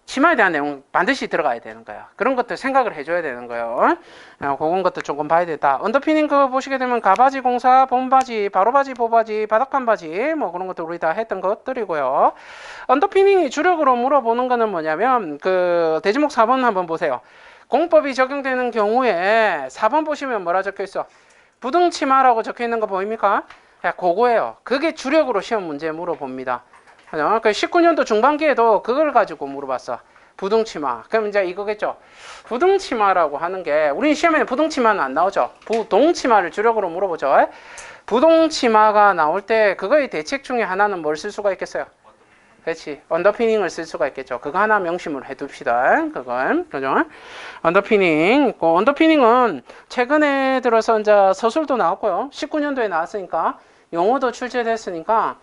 치마에 대한 내용 반드시 들어가야 되는 거야. 그런 것들 생각을 해줘야 되는 거예요. 그런 것도 조금 봐야 되다. 언더피닝 그거 보시게 되면 가바지 공사, 봄바지, 바로바지, 보바지, 바닥판 바지 뭐 그런 것도 우리 다 했던 것들이고요. 언더피닝이 주력으로 물어보는 거는 뭐냐면 그 대지목 4번 한번 보세요. 공법이 적용되는 경우에 4번 보시면 뭐라 적혀 있어? 부등치마라고 적혀 있는 거 보입니까? 그거예요. 그게 주력으로 시험 문제 물어봅니다. 그 19년도 중반기에도 그걸 가지고 물어봤어. 부등치마. 그럼 이제 이거겠죠. 부등치마라고 하는 게, 우리 시험에는 부등치마는 안 나오죠. 부동치마를 주력으로 물어보죠. 부동치마가 나올 때 그거의 대책 중에 하나는 뭘 쓸 수가 있겠어요? 그렇지. 언더피닝을 쓸 수가 있겠죠. 그거 하나 명심을 해둡시다. 그건. 그죠? 언더피닝. 언더피닝은 최근에 들어서 이제 서술도 나왔고요. 19년도에 나왔으니까, 용어도 출제됐으니까,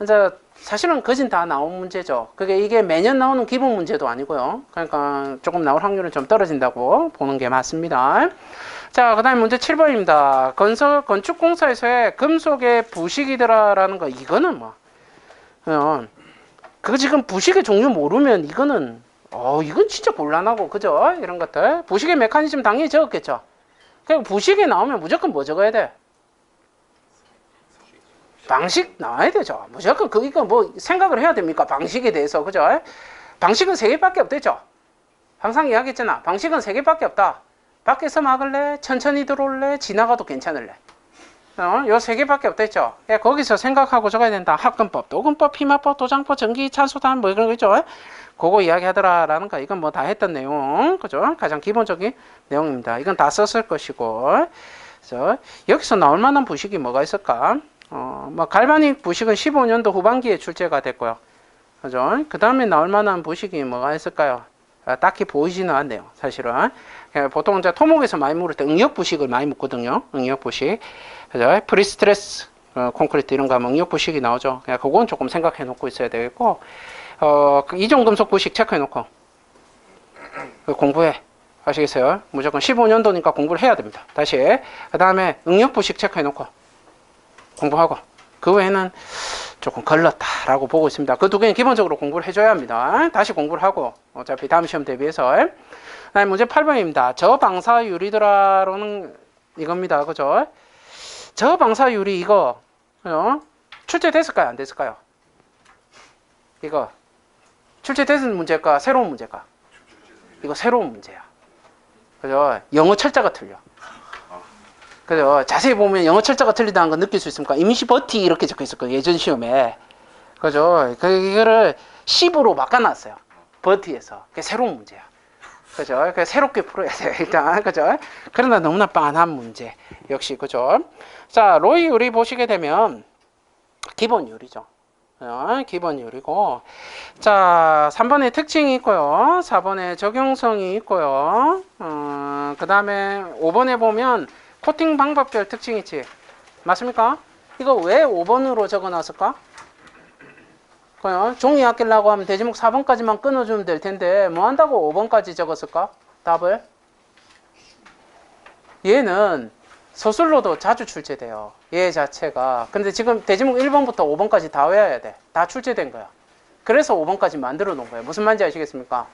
이제 사실은 거진 다 나온 문제죠. 그게 이게 매년 나오는 기본 문제도 아니고요. 그러니까 조금 나올 확률은 좀 떨어진다고 보는 게 맞습니다. 자, 그 다음에 문제 7번입니다. 건축공사에서의 금속의 부식이더라라는 거. 이거는 뭐, 그거 지금 부식의 종류 모르면 이거는, 이건 진짜 곤란하고, 그죠? 이런 것들. 부식의 메커니즘 당연히 적었겠죠. 그리고 부식이 나오면 무조건 뭐 적어야 돼? 방식 나와야 되죠. 무조건 이거 뭐 생각을 해야 됩니까? 방식에 대해서. 그죠? 방식은 3개밖에 없대죠. 항상 이야기했잖아. 방식은 3개밖에 없다. 밖에서 막을래? 천천히 들어올래? 지나가도 괜찮을래? 요 3개밖에 없댔죠. 거기서 생각하고 적어야 된다. 합금법, 도금법, 피마법, 도장법, 전기, 찬소단 뭐 이런 거 있죠. 그거 이야기하더라라는 거. 이건 뭐 다 했던 내용. 그죠? 가장 기본적인 내용입니다. 이건 다 썼을 것이고. 그래서 여기서 나올 만한 부식이 뭐가 있을까? 뭐 갈바닉 부식은 15년도 후반기에 출제가 됐고요. 그죠? 그 다음에 나올 만한 부식이 뭐가 있을까요? 딱히 보이지는 않네요. 사실은. 보통 이제 토목에서 많이 물을 때 응역 부식을 많이 묻거든요. 응역 부식. 그죠? 프리스트레스, 콘크리트 이런 거 하면 응역 부식이 나오죠. 그건 조금 생각해 놓고 있어야 되겠고, 이종금속 부식 체크해 놓고, 공부해. 아시겠어요? 무조건 15년도니까 공부를 해야 됩니다. 다시. 그 다음에 응역 부식 체크해 놓고, 공부하고, 그 외에는 조금 걸렸다라고 보고 있습니다. 그 2개는 기본적으로 공부를 해줘야 합니다. 다시 공부를 하고, 어차피 다음 시험 대비해서. 다음 문제 8번입니다. 저방사유리더라로는 이겁니다. 그죠? 저방사유리 이거, 출제됐을까요? 안 됐을까요? 이거, 출제됐은 문제일까? 새로운 문제일까? 이거 새로운 문제야. 그죠? 영어 철자가 틀려. 그죠? 자세히 보면 영어 철자가 틀리다는 거 느낄 수 있습니까? 이미시 버티 이렇게 적혀 있었거든요. 예전 시험에. 그죠? 이거를 10으로 바꿔놨어요. 버티에서. 그게 새로운 문제야. 그죠? 새롭게 풀어야 돼요. 일단. 그죠? 그러나 너무나 빤한 문제. 역시. 그죠? 자, 로이 유리 보시게 되면 기본 유리죠. 기본 유리고. 자, 3번에 특징이 있고요. 4번에 적용성이 있고요. 그 다음에 5번에 보면 코팅 방법별 특징이 있지. 맞습니까? 이거 왜 5번으로 적어놨을까? 그냥 종이 아끼려고 하면 대지목 4번까지만 끊어주면 될 텐데 뭐 한다고 5번까지 적었을까? 답을? 얘는 서술로도 자주 출제돼요. 얘 자체가. 근데 지금 대지목 1번부터 5번까지 다 외워야 돼. 다 출제된 거야. 그래서 5번까지 만들어 놓은 거예요. 무슨 말인지 아시겠습니까?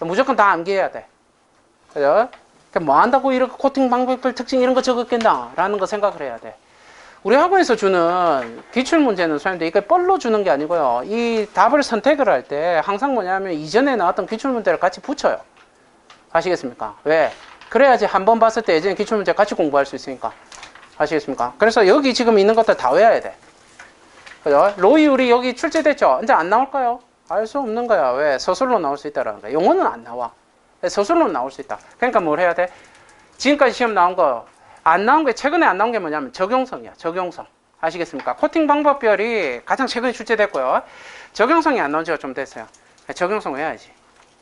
무조건 다 암기해야 돼. 그죠? 뭐 한다고 이렇게 코팅 방법별 특징 이런 거 적었겠나? 라는 거 생각을 해야 돼. 우리 학원에서 주는 기출문제는 선생님들 이게 뻘로 주는 게 아니고요. 이 답을 선택을 할 때 항상 뭐냐면 이전에 나왔던 기출문제를 같이 붙여요. 아시겠습니까? 왜? 그래야지 한 번 봤을 때 예전에 기출문제 같이 공부할 수 있으니까. 아시겠습니까? 그래서 여기 지금 있는 것들 다 외워야 돼. 그죠? 로이율이 여기 출제됐죠? 이제 안 나올까요? 알 수 없는 거야. 왜? 서술로 나올 수 있다라는 거야. 용어는 안 나와. 서술로 나올 수 있다. 그러니까 뭘 해야 돼? 지금까지 시험 나온 거, 안 나온 게, 최근에 안 나온 게 뭐냐면 적용성이야. 적용성. 아시겠습니까? 코팅 방법별이 가장 최근에 출제됐고요. 적용성이 안 나온 지가 좀 됐어요. 적용성 외워야지.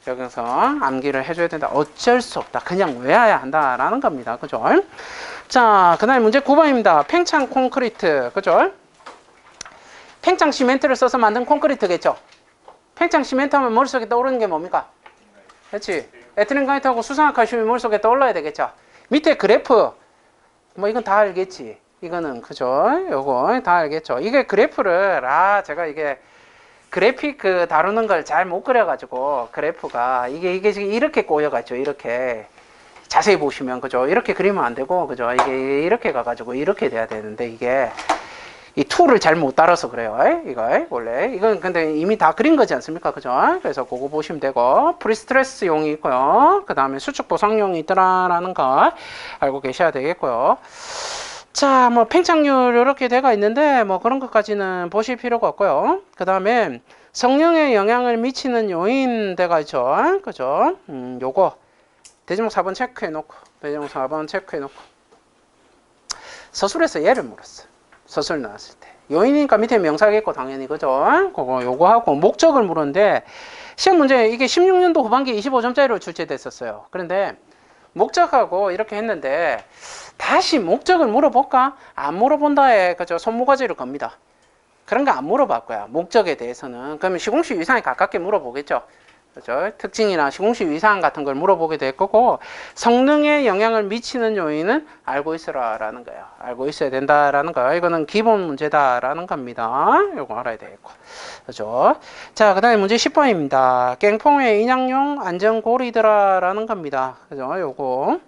적용성 암기를 해줘야 된다. 어쩔 수 없다. 그냥 외워야 한다라는 겁니다. 그죠? 자, 그 다음에 문제 9번입니다. 팽창 콘크리트. 그죠? 팽창 시멘트를 써서 만든 콘크리트겠죠? 팽창 시멘트 하면 머릿속에 떠오르는 게 뭡니까? 그렇지? 에틸렌 강이트하고 수산화칼슘이 머릿속에 떠올라야 되겠죠? 밑에 그래프, 뭐 이건 다 알겠지? 이거는, 그죠? 요거 다 알겠죠? 이게 그래프를, 제가 이게 그래픽 다루는 걸 잘 못 그려가지고, 그래프가, 이게 지금 이렇게 꼬여가지고, 이렇게. 자세히 보시면, 그죠? 이렇게 그리면 안 되고, 그죠? 이게 이렇게 가가지고, 이렇게 돼야 되는데, 이게, 이 툴을 잘 못 따라서 그래요. 이거, 원래. 이건 근데 이미 다 그린 거지 않습니까? 그죠? 그래서 그거 보시면 되고, 프리스트레스용이 있고요. 그 다음에 수축 보상용이 있더라라는 거 알고 계셔야 되겠고요. 자, 뭐 팽창률 이렇게 돼가 있는데 뭐 그런 것까지는 보실 필요가 없고요. 그 다음에 성능에 영향을 미치는 요인 돼가 있죠. 그죠? 요거 대지목 4번 체크해 놓고 대지목 4번 체크해 놓고 서술에서 얘를 물었어. 서술 나왔을 때 요인이니까 밑에 명사겠고 당연히 그죠? 그거 요거 하고 목적을 물었는데 시험 문제 이게 16년도 후반기에 25점짜리로 출제됐었어요. 그런데 목적하고 이렇게 했는데 다시 목적을 물어볼까? 안 물어본다에 그죠? 손모가지를 겁니다. 그런 거 안 물어볼 거야. 목적에 대해서는. 그러면 시공식 위상에 가깝게 물어보겠죠. 그죠? 특징이나 시공식 위상 같은 걸 물어보게 될 거고 성능에 영향을 미치는 요인은 알고 있으라라는 거예요. 알고 있어야 된다라는 거. 이거는 기본 문제다라는 겁니다. 이거 알아야 되겠고. 그죠? 자, 그 다음에 문제 10번입니다. 깽퐁의 인양용 안전고리더라라는 겁니다. 그죠? 요거.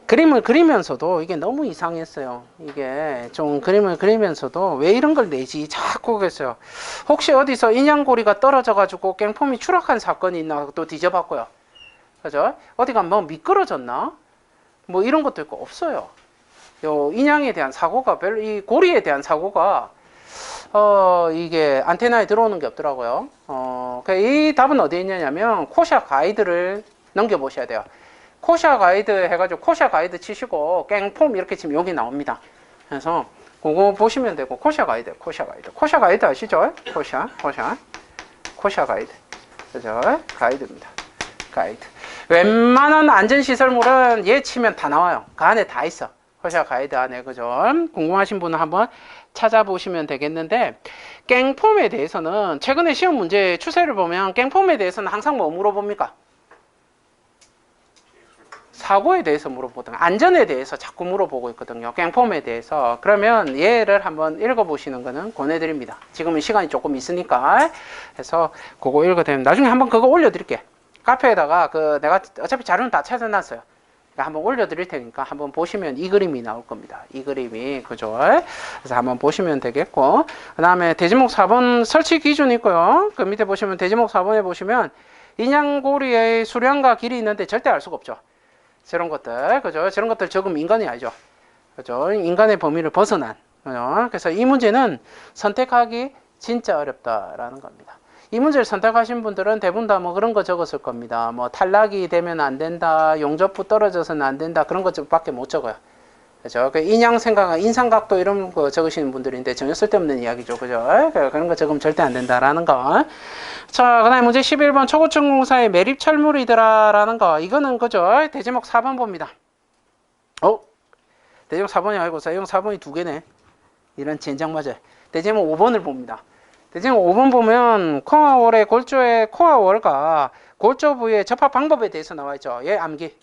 그림을 그리면서도 이게 너무 이상했어요. 이게 좀 그림을 그리면서도 왜 이런 걸 내지 자꾸 그랬어요. 혹시 어디서 인양고리가 떨어져가지고 깽폼이 추락한 사건이 있나 또 뒤져봤고요. 그죠? 어디가 뭐 미끄러졌나? 뭐 이런 것도 있고 없어요. 요 인양에 대한 사고가 별로 이 고리에 대한 사고가 이게 안테나에 들어오는 게 없더라고요. 이 답은 어디에 있냐면 코샤 가이드를 넘겨보셔야 돼요. 코샤 가이드 해가지고 코샤 가이드 치시고 깽폼 이렇게 치면 여기 나옵니다. 그래서 그거 보시면 되고 코샤 가이드 아시죠? 코샤 가이드 그죠? 가이드입니다. 가이드. 웬만한 안전시설물은 얘 치면 다 나와요. 그 안에 다 있어. 코샤 가이드 안에 그죠? 궁금하신 분은 한번 찾아보시면 되겠는데 깽폼에 대해서는 최근에 시험 문제 추세를 보면 깽폼에 대해서는 항상 뭐 물어봅니까? 사고에 대해서 물어보거든요. 안전에 대해서 자꾸 물어보고 있거든요. 깽폼에 대해서. 그러면 얘를 한번 읽어보시는 거는 권해드립니다. 지금은 시간이 조금 있으니까. 그래서 그거 읽어드리면 나중에 한번 그거 올려드릴게. 카페에다가 내가 어차피 자료는 다 찾아놨어요. 한번 올려드릴 테니까 한번 보시면 이 그림이 나올 겁니다. 이 그림이 그죠? 그래서 한번 보시면 되겠고 그 다음에 대지목 4번 설치 기준이 있고요. 그 밑에 보시면 대지목 4번에 보시면 인양고리의 수량과 길이 있는데 절대 알 수가 없죠. 저런 것들, 그죠? 저런 것들 적으면 인간이 아니죠. 그죠? 인간의 범위를 벗어난. 그죠? 그래서 이 문제는 선택하기 진짜 어렵다라는 겁니다. 이 문제를 선택하신 분들은 대부분 다 뭐 그런 거 적었을 겁니다. 뭐 탈락이 되면 안 된다, 용접부 떨어져서는 안 된다, 그런 것밖에 못 적어요. 그죠? 그 인양생각, 인상각도 이런 거 적으시는 분들인데 전혀 쓸데없는 이야기죠. 그죠? 그런 거 적으면 절대 안 된다라는 거. 자, 그 다음에 문제 11번 초고층 공사의 매립 철물이더라라는 거. 이거는 그죠? 대제목 4번 봅니다. 대제목 4번이 아니고 사용 4번이 두 개네. 이런 젠장 맞아요. 대제목 5번을 봅니다. 대진목 5번 보면 코어월의 골조의 코어월과 골조 부위의 접합 방법에 대해서 나와 있죠. 얘 암기.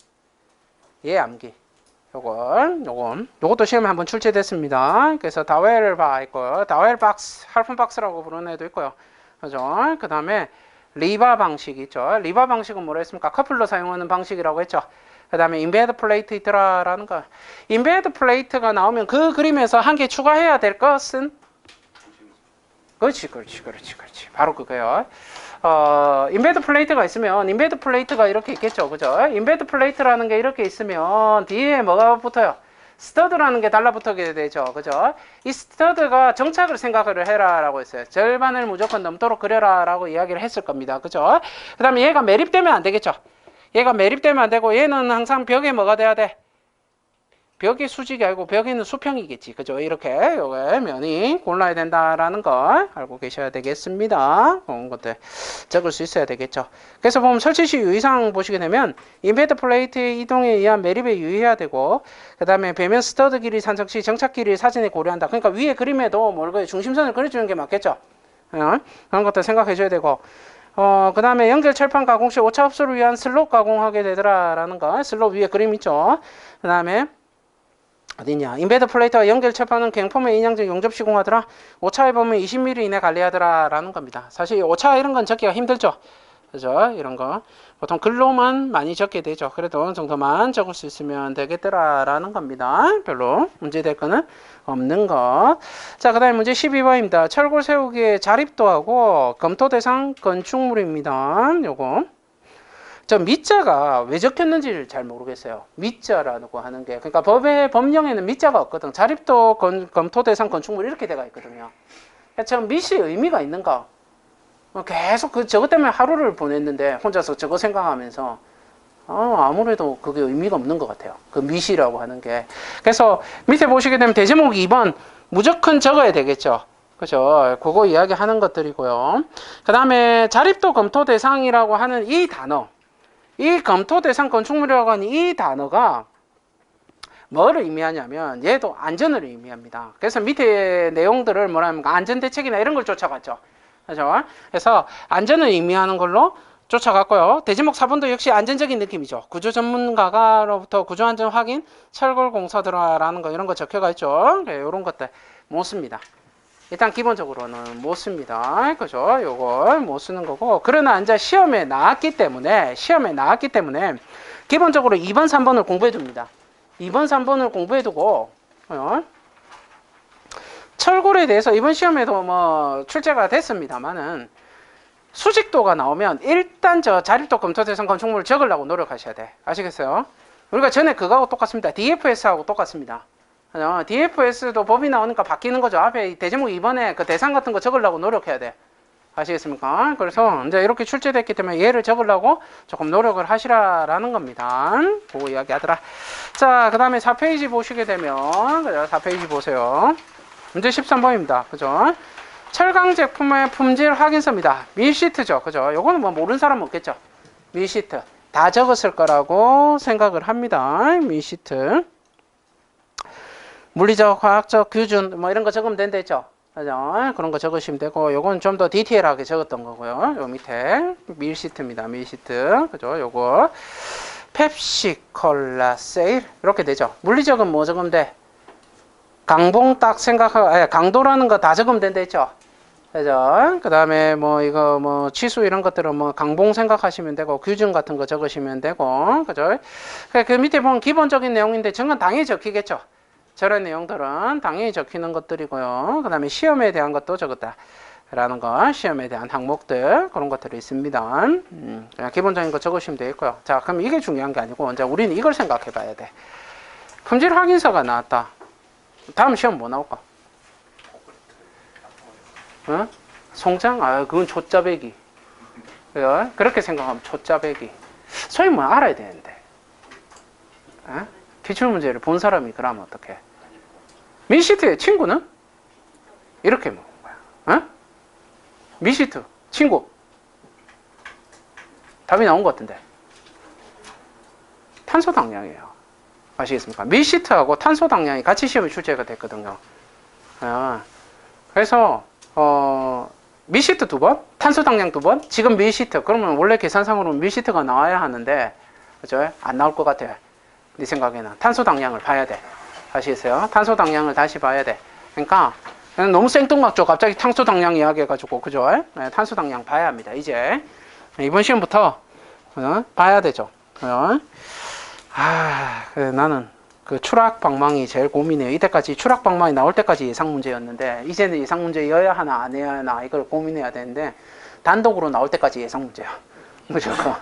요것도 시험에 한번 출제됐습니다. 그래서 다웰 바 있고, 다웰 박스, 할픈 박스라고 부르는 애도 있고요. 그죠? 그 다음에 리바 방식 있죠. 리바 방식은 뭐라 했습니까? 커플로 사용하는 방식이라고 했죠. 그 다음에 인베드 플레이트 있더라라는 거. 인베드 플레이트가 나오면 그 그림에서 한 개 추가해야 될 것은? 그렇지. 바로 그거예요. 인베드 플레이트가 있으면 인베드 플레이트가 이렇게 있겠죠. 그죠? 인베드 플레이트라는 게 이렇게 있으면 뒤에 뭐가 붙어요? 스터드라는 게 달라붙게 되죠. 그죠? 이 스터드가 정착을 생각을 해라 라고 했어요. 절반을 무조건 넘도록 그려라 라고 이야기를 했을 겁니다. 그죠? 그 다음에 얘가 매립되면 안 되겠죠. 얘가 매립되면 안 되고 얘는 항상 벽에 뭐가 돼야 돼? 벽이 수직이 아니고 벽에는 수평이겠지. 그죠? 이렇게 요게 면이 골라야 된다라는 거 알고 계셔야 되겠습니다. 그런 것들 적을 수 있어야 되겠죠. 그래서 보면 설치 시 유의사항 보시게 되면 인베드 플레이트의 이동에 의한 매립에 유의해야 되고, 그 다음에 배면 스터드 길이 산적 시 정착 길이를 사진에 고려한다. 그러니까 위에 그림에도 뭘 그래 중심선을 그려주는 게 맞겠죠. 그런 것들 생각해 줘야 되고, 그 다음에 연결 철판 가공 시 오차 흡수를 위한 슬롯 가공하게 되더라라는 거. 슬롯 위에 그림 있죠. 그 다음에 어디냐? 인베드 플레이트와 연결 철판은 갱폼의 인양적 용접 시공하더라. 오차에 보면 20mm 이내 관리하더라라는 겁니다. 사실 오차 이런 건 적기가 힘들죠. 그죠? 이런 거 보통 글로만 많이 적게 되죠. 그래도 어느 정도만 적을 수 있으면 되겠더라라는 겁니다. 별로 문제될 거는 없는 거. 자, 그 다음에 문제 12번입니다. 철골 세우기의 자립도하고 검토 대상 건축물입니다. 요거. 저 미자가 왜 적혔는지를 잘 모르겠어요. 미자라고 하는 게, 그러니까 법령에는 미자가 없거든. 자립도 검토 대상 건축물 이렇게 돼가 있거든요. 저 미시 의미가 있는가? 계속 저것 때문에 하루를 보냈는데 혼자서 저거 생각하면서 아무래도 그게 의미가 없는 것 같아요. 그 미시라고 하는 게. 그래서 밑에 보시게 되면 대제목 2번 무조건 적어야 되겠죠. 그죠? 그거 이야기하는 것들이고요. 그 다음에 자립도 검토 대상이라고 하는 이 단어, 이 검토 대상 건축물이라고 하는 이 단어가 뭐를 의미하냐면 얘도 안전을 의미합니다. 그래서 밑에 내용들을 뭐라면 안전대책이나 이런 걸 쫓아갔죠. 그죠? 그래서 안전을 의미하는 걸로 쫓아갔고요. 대지목 4번도 역시 안전적인 느낌이죠. 구조 전문가가로부터 구조 안전 확인, 철골 공사들어라는 거 이런 거 적혀가 있죠. 네, 이런 것들 못 씁니다. 일단 기본적으로는 못 씁니다. 그죠? 요걸 못 쓰는 거고. 그러나 이제 시험에 나왔기 때문에 기본적으로 2번, 3번을 공부해 둡니다. 2번, 3번을 공부해 두고 철골에 대해서 이번 시험에도 뭐 출제가 됐습니다만은 수직도가 나오면 일단 저 자립도 검토 대상 건축물을 적으려고 노력하셔야 돼. 아시겠어요? 우리가 전에 그거하고 똑같습니다. DFS하고 똑같습니다. DFS도 법이 나오니까 바뀌는 거죠. 앞에 대제목 2번에 그 대상 같은 거 적으려고 노력해야 돼. 아시겠습니까? 그래서 이제 이렇게 출제됐기 때문에 얘를 적으려고 조금 노력을 하시라라는 겁니다. 그거 이야기하더라. 자, 그 다음에 4페이지 보시게 되면, 4페이지 보세요. 문제 13번입니다. 그죠? 철강 제품의 품질 확인서입니다. 밀시트죠. 그죠? 요거는 뭐 모르는 사람 없겠죠. 밀시트. 다 적었을 거라고 생각을 합니다. 밀시트. 물리적, 과학적 기준 뭐 이런 거 적으면 된다 했죠. 그죠? 그런 거 적으시면 되고, 요건 좀 더 디테일하게 적었던 거고요. 요 밑에 밀시트입니다. 밀시트. 그죠? 요거 펩시, 콜라, 세일 이렇게 되죠. 물리적은 뭐 적으면 돼? 강봉 딱 생각하고, 강도라는 거 다 적으면 된다 했죠. 그죠? 그 다음에 뭐 이거 뭐 치수 이런 것들은 뭐 강봉 생각하시면 되고, 규준 같은 거 적으시면 되고, 그죠? 그 밑에 보면 기본적인 내용인데 정은 당연히 적히겠죠. 저런 내용들은 당연히 적히는 것들이고요. 그 다음에 시험에 대한 것도 적었다 라는 거, 시험에 대한 항목들 그런 것들이 있습니다. 그냥 기본적인 거 적으시면 되겠고요. 자, 그럼 이게 중요한 게 아니고 이제 우리는 이걸 생각해 봐야 돼. 품질 확인서가 나왔다. 다음 시험 뭐 나올까? 송장? 그건 초짜배기. 그렇게 생각하면 초짜배기. 소위 뭐 알아야 되는데. 기출문제를 본 사람이 그러면 어떡해? 밀시트의 친구는? 이렇게 먹는 거야. 밀시트, 친구. 답이 나온 것 같은데. 탄소당량이에요. 아시겠습니까? 밀시트하고 탄소당량이 같이 시험에 출제가 됐거든요. 그래서 밀시트 2번, 탄소 당량 2번, 지금 밀시트. 그러면 원래 계산상으로 밀시트가 나와야 하는데, 그죠? 안 나올 것 같아. 네 생각에는. 탄소 당량을 봐야 돼. 아시겠어요? 탄소 당량을 다시 봐야 돼. 그러니까, 너무 생뚱맞죠? 갑자기 탄소 당량 이야기 해가지고, 그죠? 네, 탄소 당량 봐야 합니다. 이제. 이번 시험부터, 봐야 되죠. 나는 그 추락 방망이 제일 고민해요. 이때까지 추락 방망이 나올 때까지 예상 문제였는데, 이제는 예상 문제여야 하나, 안 해야 하나, 이걸 고민해야 되는데, 단독으로 나올 때까지 예상 문제야. 무조건.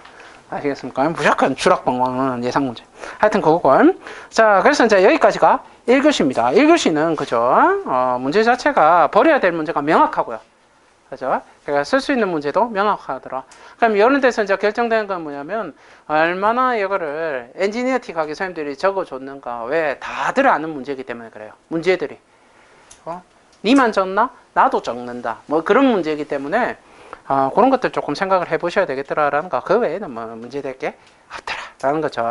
아시겠습니까? 무조건 추락 방망은 예상 문제. 하여튼 그거고. 자, 그래서 이제 여기까지가 1교시입니다. 1교시는, 그죠? 문제 자체가 버려야 될 문제가 명확하고요. 그죠? 그러니까 쓸 수 있는 문제도 명확하더라. 그럼 이런 데서 이제 결정되는 건 뭐냐면, 얼마나 이거를 엔지니어틱하게 선생님들이 적어줬는가. 왜? 다들 아는 문제이기 때문에 그래요. 문제들이. 니만 적나? 나도 적는다. 뭐 그런 문제이기 때문에, 그런 것들 조금 생각을 해보셔야 되겠더라라는 거. 그 외에는 뭐 문제될 게 없더라라는 거죠.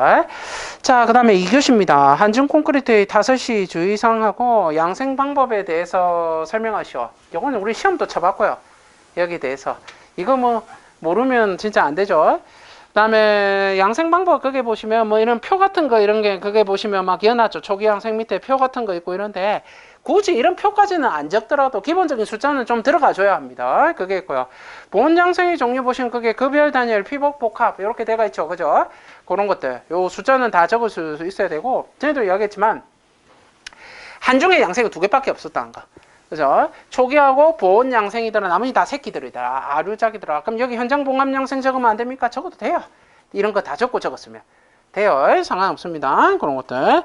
자, 그 다음에 2교시입니다. 한중 콘크리트의 5시 주의사항하고 양생 방법에 대해서 설명하시오. 요거는 우리 시험도 쳐봤고요. 여기에 대해서. 이거 뭐 모르면 진짜 안 되죠. 그 다음에 양생 방법 그게 보시면 뭐 이런 표 같은 거 이런 게 그게 보시면 막 이어놨죠. 초기 양생 밑에 표 같은 거 있고 이런데 굳이 이런 표까지는 안 적더라도 기본적인 숫자는 좀 들어가 줘야 합니다. 그게 있고요. 본 양생의 종류 보시면 그게 급열, 단열, 피복, 복합 이렇게 돼가 있죠. 그죠? 그런 것들. 요 숫자는 다 적을 수 있어야 되고 전에도 이야기했지만 한중에 양생이 2개밖에 없었다는 거. 그죠? 초기하고 보온 양생이더라. 나머지 다 새끼들이더라. 아류작이더라. 그럼 여기 현장 봉합 양생 적으면 안 됩니까? 적어도 돼요. 이런 거 다 적고 적었으면. 돼요. 상관없습니다. 그런 것들.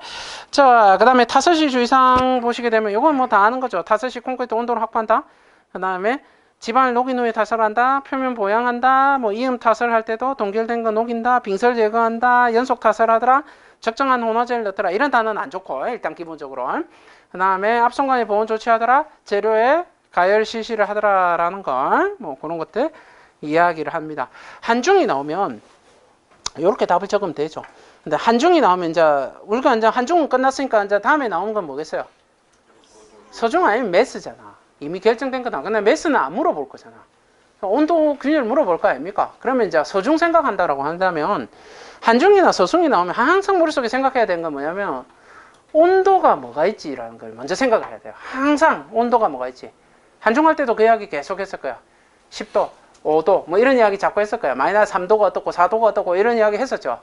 자, 그 다음에 5시 주의사항 보시게 되면 이건 뭐 다 아는 거죠. 5시 콘크리트 온도를 확보한다. 그 다음에 지방을 녹인 후에 타설한다. 표면 보양한다. 뭐 이음 타설할 때도 동결된 거 녹인다. 빙설 제거한다. 연속 타설하더라. 적정한 혼화제를 넣더라. 이런 단어는 안 좋고 일단 기본적으로. 그 다음에 앞선관의 보온 조치하더라. 재료에 가열 실시를 하더라라는 거. 뭐 그런 것들 이야기를 합니다. 한중이 나오면 이렇게 답을 적으면 되죠. 근데 한중이 나오면 이제 우리가 이제 한중은 끝났으니까 이제 다음에 나오는 건 뭐겠어요? 서중 아니면 매스잖아. 이미 결정된 거다. 근데 매스는 안 물어볼 거잖아. 온도 균열 물어볼 거 아닙니까? 그러면 이제 서중 생각한다라고 한다면 한중이나 서중이 나오면 항상 머릿속에 생각해야 되는 건 뭐냐면 온도가 뭐가 있지라는 걸 먼저 생각을 해야 돼요. 항상 온도가 뭐가 있지. 한중할 때도 그 이야기 계속 했을 거야. 10도, 5도 뭐 이런 이야기 자꾸 했을 거야. 마이너스 3도가 어떻고 4도가 어떻고 이런 이야기 했었죠.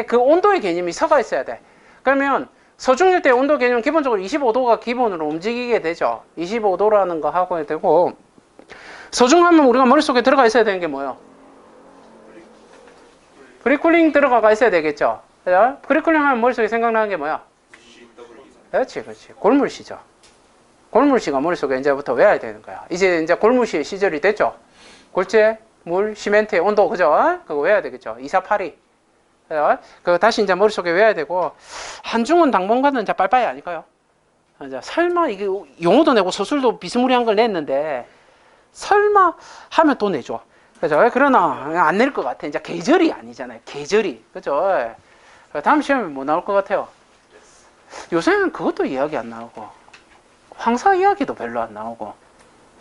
그 온도의 개념이 서가 있어야 돼. 그러면 서중일 때 온도 개념은 기본적으로 25도가 기본으로 움직이게 되죠. 25도라는 거 하고 되고 서중하면 우리가 머릿속에 들어가 있어야 되는 게 뭐예요? 프리쿨링 들어가 있어야 되겠죠. 그죠? 프리쿨링 하면 머릿속에 생각나는 게 뭐야? 그렇지. 골물시죠. 골물시가 머릿속에 이제부터 외워야 되는 거야. 이제 골물시의 시절이 됐죠. 골재, 물, 시멘트의 온도, 그죠? 그거 외워야 되겠죠. 2482. 그거 다시 이제 머릿속에 외워야 되고, 한중은 당분간은 이제 빨빠이 아닐까요? 이제 설마 이게 용어도 내고 서술도 비스무리한 걸 냈는데, 설마 하면 또 내줘. 그죠? 그러나 안 낼 것 같아. 이제 계절이 아니잖아요. 계절이. 그죠? 다음 시험에 뭐 나올 것 같아요? 요새는 그것도 이야기 안 나오고, 황사 이야기도 별로 안 나오고,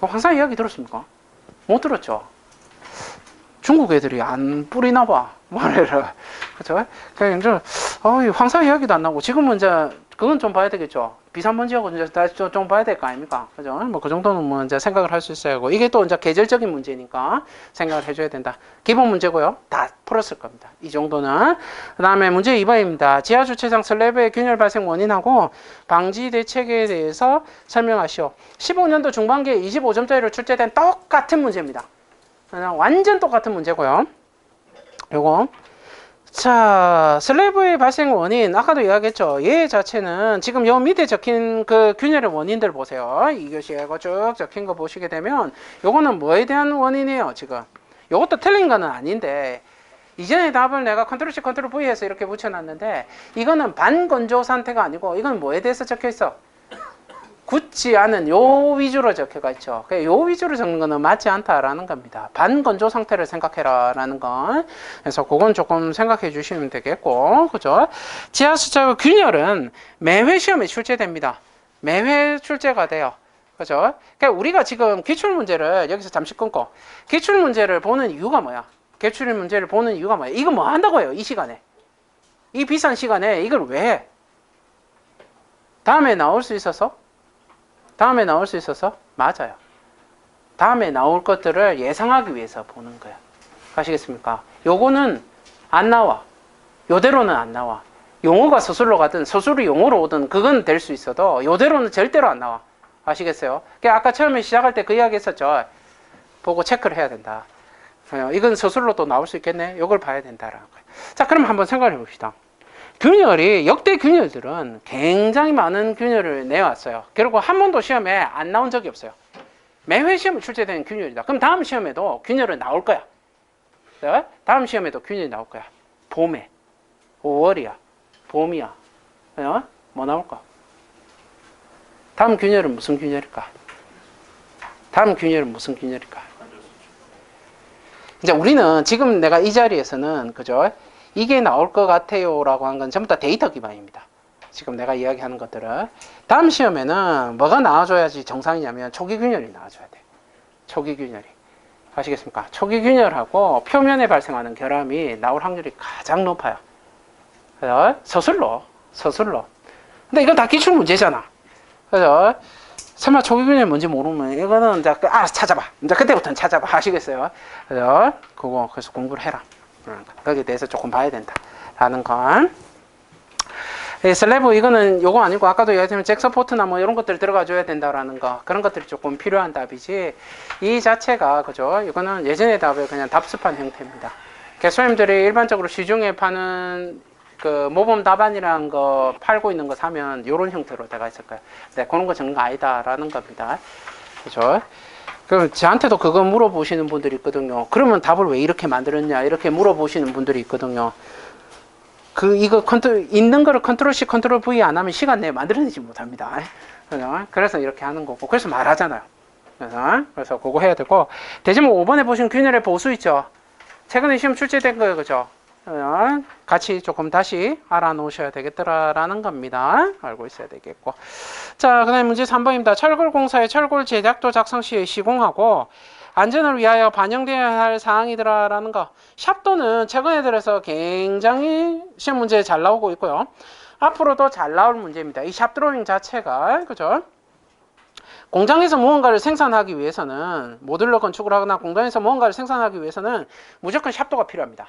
황사 이야기 들었습니까? 못 들었죠? 중국 애들이 안 뿌리나 봐. 말해라. 그죠? 그러니까 이제, 황사 이야기도 안 나오고, 지금은 이제, 그건 좀 봐야 되겠죠? 비산먼지하고 이제 다시 좀 봐야 될 거 아닙니까? 그죠? 뭐 그 정도는 뭐 이제 생각을 할 수 있어야 하고, 이게 또 이제 계절적인 문제니까 생각을 해줘야 된다. 기본 문제고요. 다 풀었을 겁니다. 이 정도는. 그 다음에 문제 2번입니다. 지하주차장 슬래브의 균열 발생 원인하고 방지 대책에 대해서 설명하시오. 15년도 중반기에 25점짜리로 출제된 똑같은 문제입니다. 그냥 완전 똑같은 문제고요. 요거. 자, 슬래브의 발생 원인, 아까도 이야기했죠. 얘 자체는 지금 요 밑에 적힌 그 균열의 원인들 보세요. 2교시에 이거 쭉 적힌 거 보시게 되면 요거는 뭐에 대한 원인이에요, 지금. 요것도 틀린 거는 아닌데, 이전의 답을 내가 컨트롤 C, 컨트롤 V 해서 이렇게 붙여놨는데, 이거는 반건조 상태가 아니고, 이건 뭐에 대해서 적혀 있어? 굳지 않은 요 위주로 적혀가 있죠. 요 위주로 적는 거는 맞지 않다라는 겁니다. 반건조 상태를 생각해라 라는 건. 그래서 그건 조금 생각해 주시면 되겠고, 그죠? 지하수차의 균열은 매회 시험에 출제됩니다. 매회 출제가 돼요. 그죠? 그러니까 우리가 지금 기출문제를 여기서 잠시 끊고 기출문제를 보는 이유가 뭐야? 기출문제를 보는 이유가 뭐야? 이거 뭐 한다고요? 이 시간에. 이 비싼 시간에 이걸 왜 해? 다음에 나올 수 있어서? 다음에 나올 수 있어서? 맞아요. 다음에 나올 것들을 예상하기 위해서 보는 거야. 아시겠습니까? 요거는 안 나와. 요대로는 안 나와. 용어가 서술로 가든 서술이 용어로 오든 그건 될 수 있어도 요대로는 절대로 안 나와. 아시겠어요? 그러니까 아까 처음에 시작할 때 그 이야기 했었죠. 보고 체크를 해야 된다. 이건 서술로 또 나올 수 있겠네. 이걸 봐야 된다라는 거예요. 자, 그럼 한번 생각해 봅시다. 균열이 역대 균열들은 굉장히 많은 균열을 내왔어요. 결국 한 번도 시험에 안 나온 적이 없어요. 매회 시험에 출제되는 균열이다. 그럼 다음 시험에도 균열은 나올 거야. 네? 다음 시험에도 균열이 나올 거야. 봄에 5월이야. 봄이야. 뭐 나올까? 다음 균열은 무슨 균열일까? 다음 균열은 무슨 균열일까? 이제 우리는 지금 내가 이 자리에서는 그죠? 이게 나올 것 같아요 라고 한 건 전부 다 데이터 기반입니다. 지금 내가 이야기하는 것들은 다음 시험에는 뭐가 나와줘야지 정상이냐면 초기 균열이 나와줘야 돼. 초기 균열이. 아시겠습니까? 초기 균열하고 표면에 발생하는 결함이 나올 확률이 가장 높아요. 서술로. 근데 이건 다 기출 문제잖아. 그래서 설마 초기 균열이 뭔지 모르면 이거는 이제 찾아봐. 이제 그때부터는 찾아봐. 아시겠어요? 그래서 공부를 해라. 거기에 대해서 조금 봐야 된다라는 건. 슬래브 이거는 요거 아니고 아까도 얘기했지만 잭 서포트나 뭐 이런 것들 들어가 줘야 된다라는 거, 그런 것들이 조금 필요한 답이지 이 자체가 그죠? 이거는 예전의 답의 그냥 답습한 형태입니다. 선생님들이 일반적으로 시중에 파는 그 모범 답안이라는 거 팔고 있는 거 사면 이런 형태로 돼가 있을 거예요. 네, 그런 거 적는 거 아니다라는 겁니다. 그죠? 그럼 저한테도 그거 물어보시는 분들이 있거든요. 그러면 답을 왜 이렇게 만들었냐 이렇게 물어보시는 분들이 있거든요. 이거 있는 거를 컨트롤 C, 컨트롤 V 안 하면 시간 내에 만들어내지 못합니다. 그래서 이렇게 하는 거고. 그래서 말하잖아요. 그래서 그거 해야 되고. 대지목 5번에 보신 균열의 보수 있죠? 최근에 시험 출제된 거예요. 그죠? 같이 조금 다시 알아놓으셔야 되겠더라라는 겁니다. 알고 있어야 되겠고. 자, 그 다음에 문제 3번입니다. 철골공사의 철골 제작도 작성 시에 시공하고 안전을 위하여 반영되어야 할 사항이더라라는 거. 샵도는 최근에 들어서 굉장히 시험 문제에 잘 나오고 있고요. 앞으로도 잘 나올 문제입니다. 이 샵 드로잉 자체가 그죠? 공장에서 무언가를 생산하기 위해서는 모듈러 건축을 하거나 공장에서 무언가를 생산하기 위해서는 무조건 샵도가 필요합니다.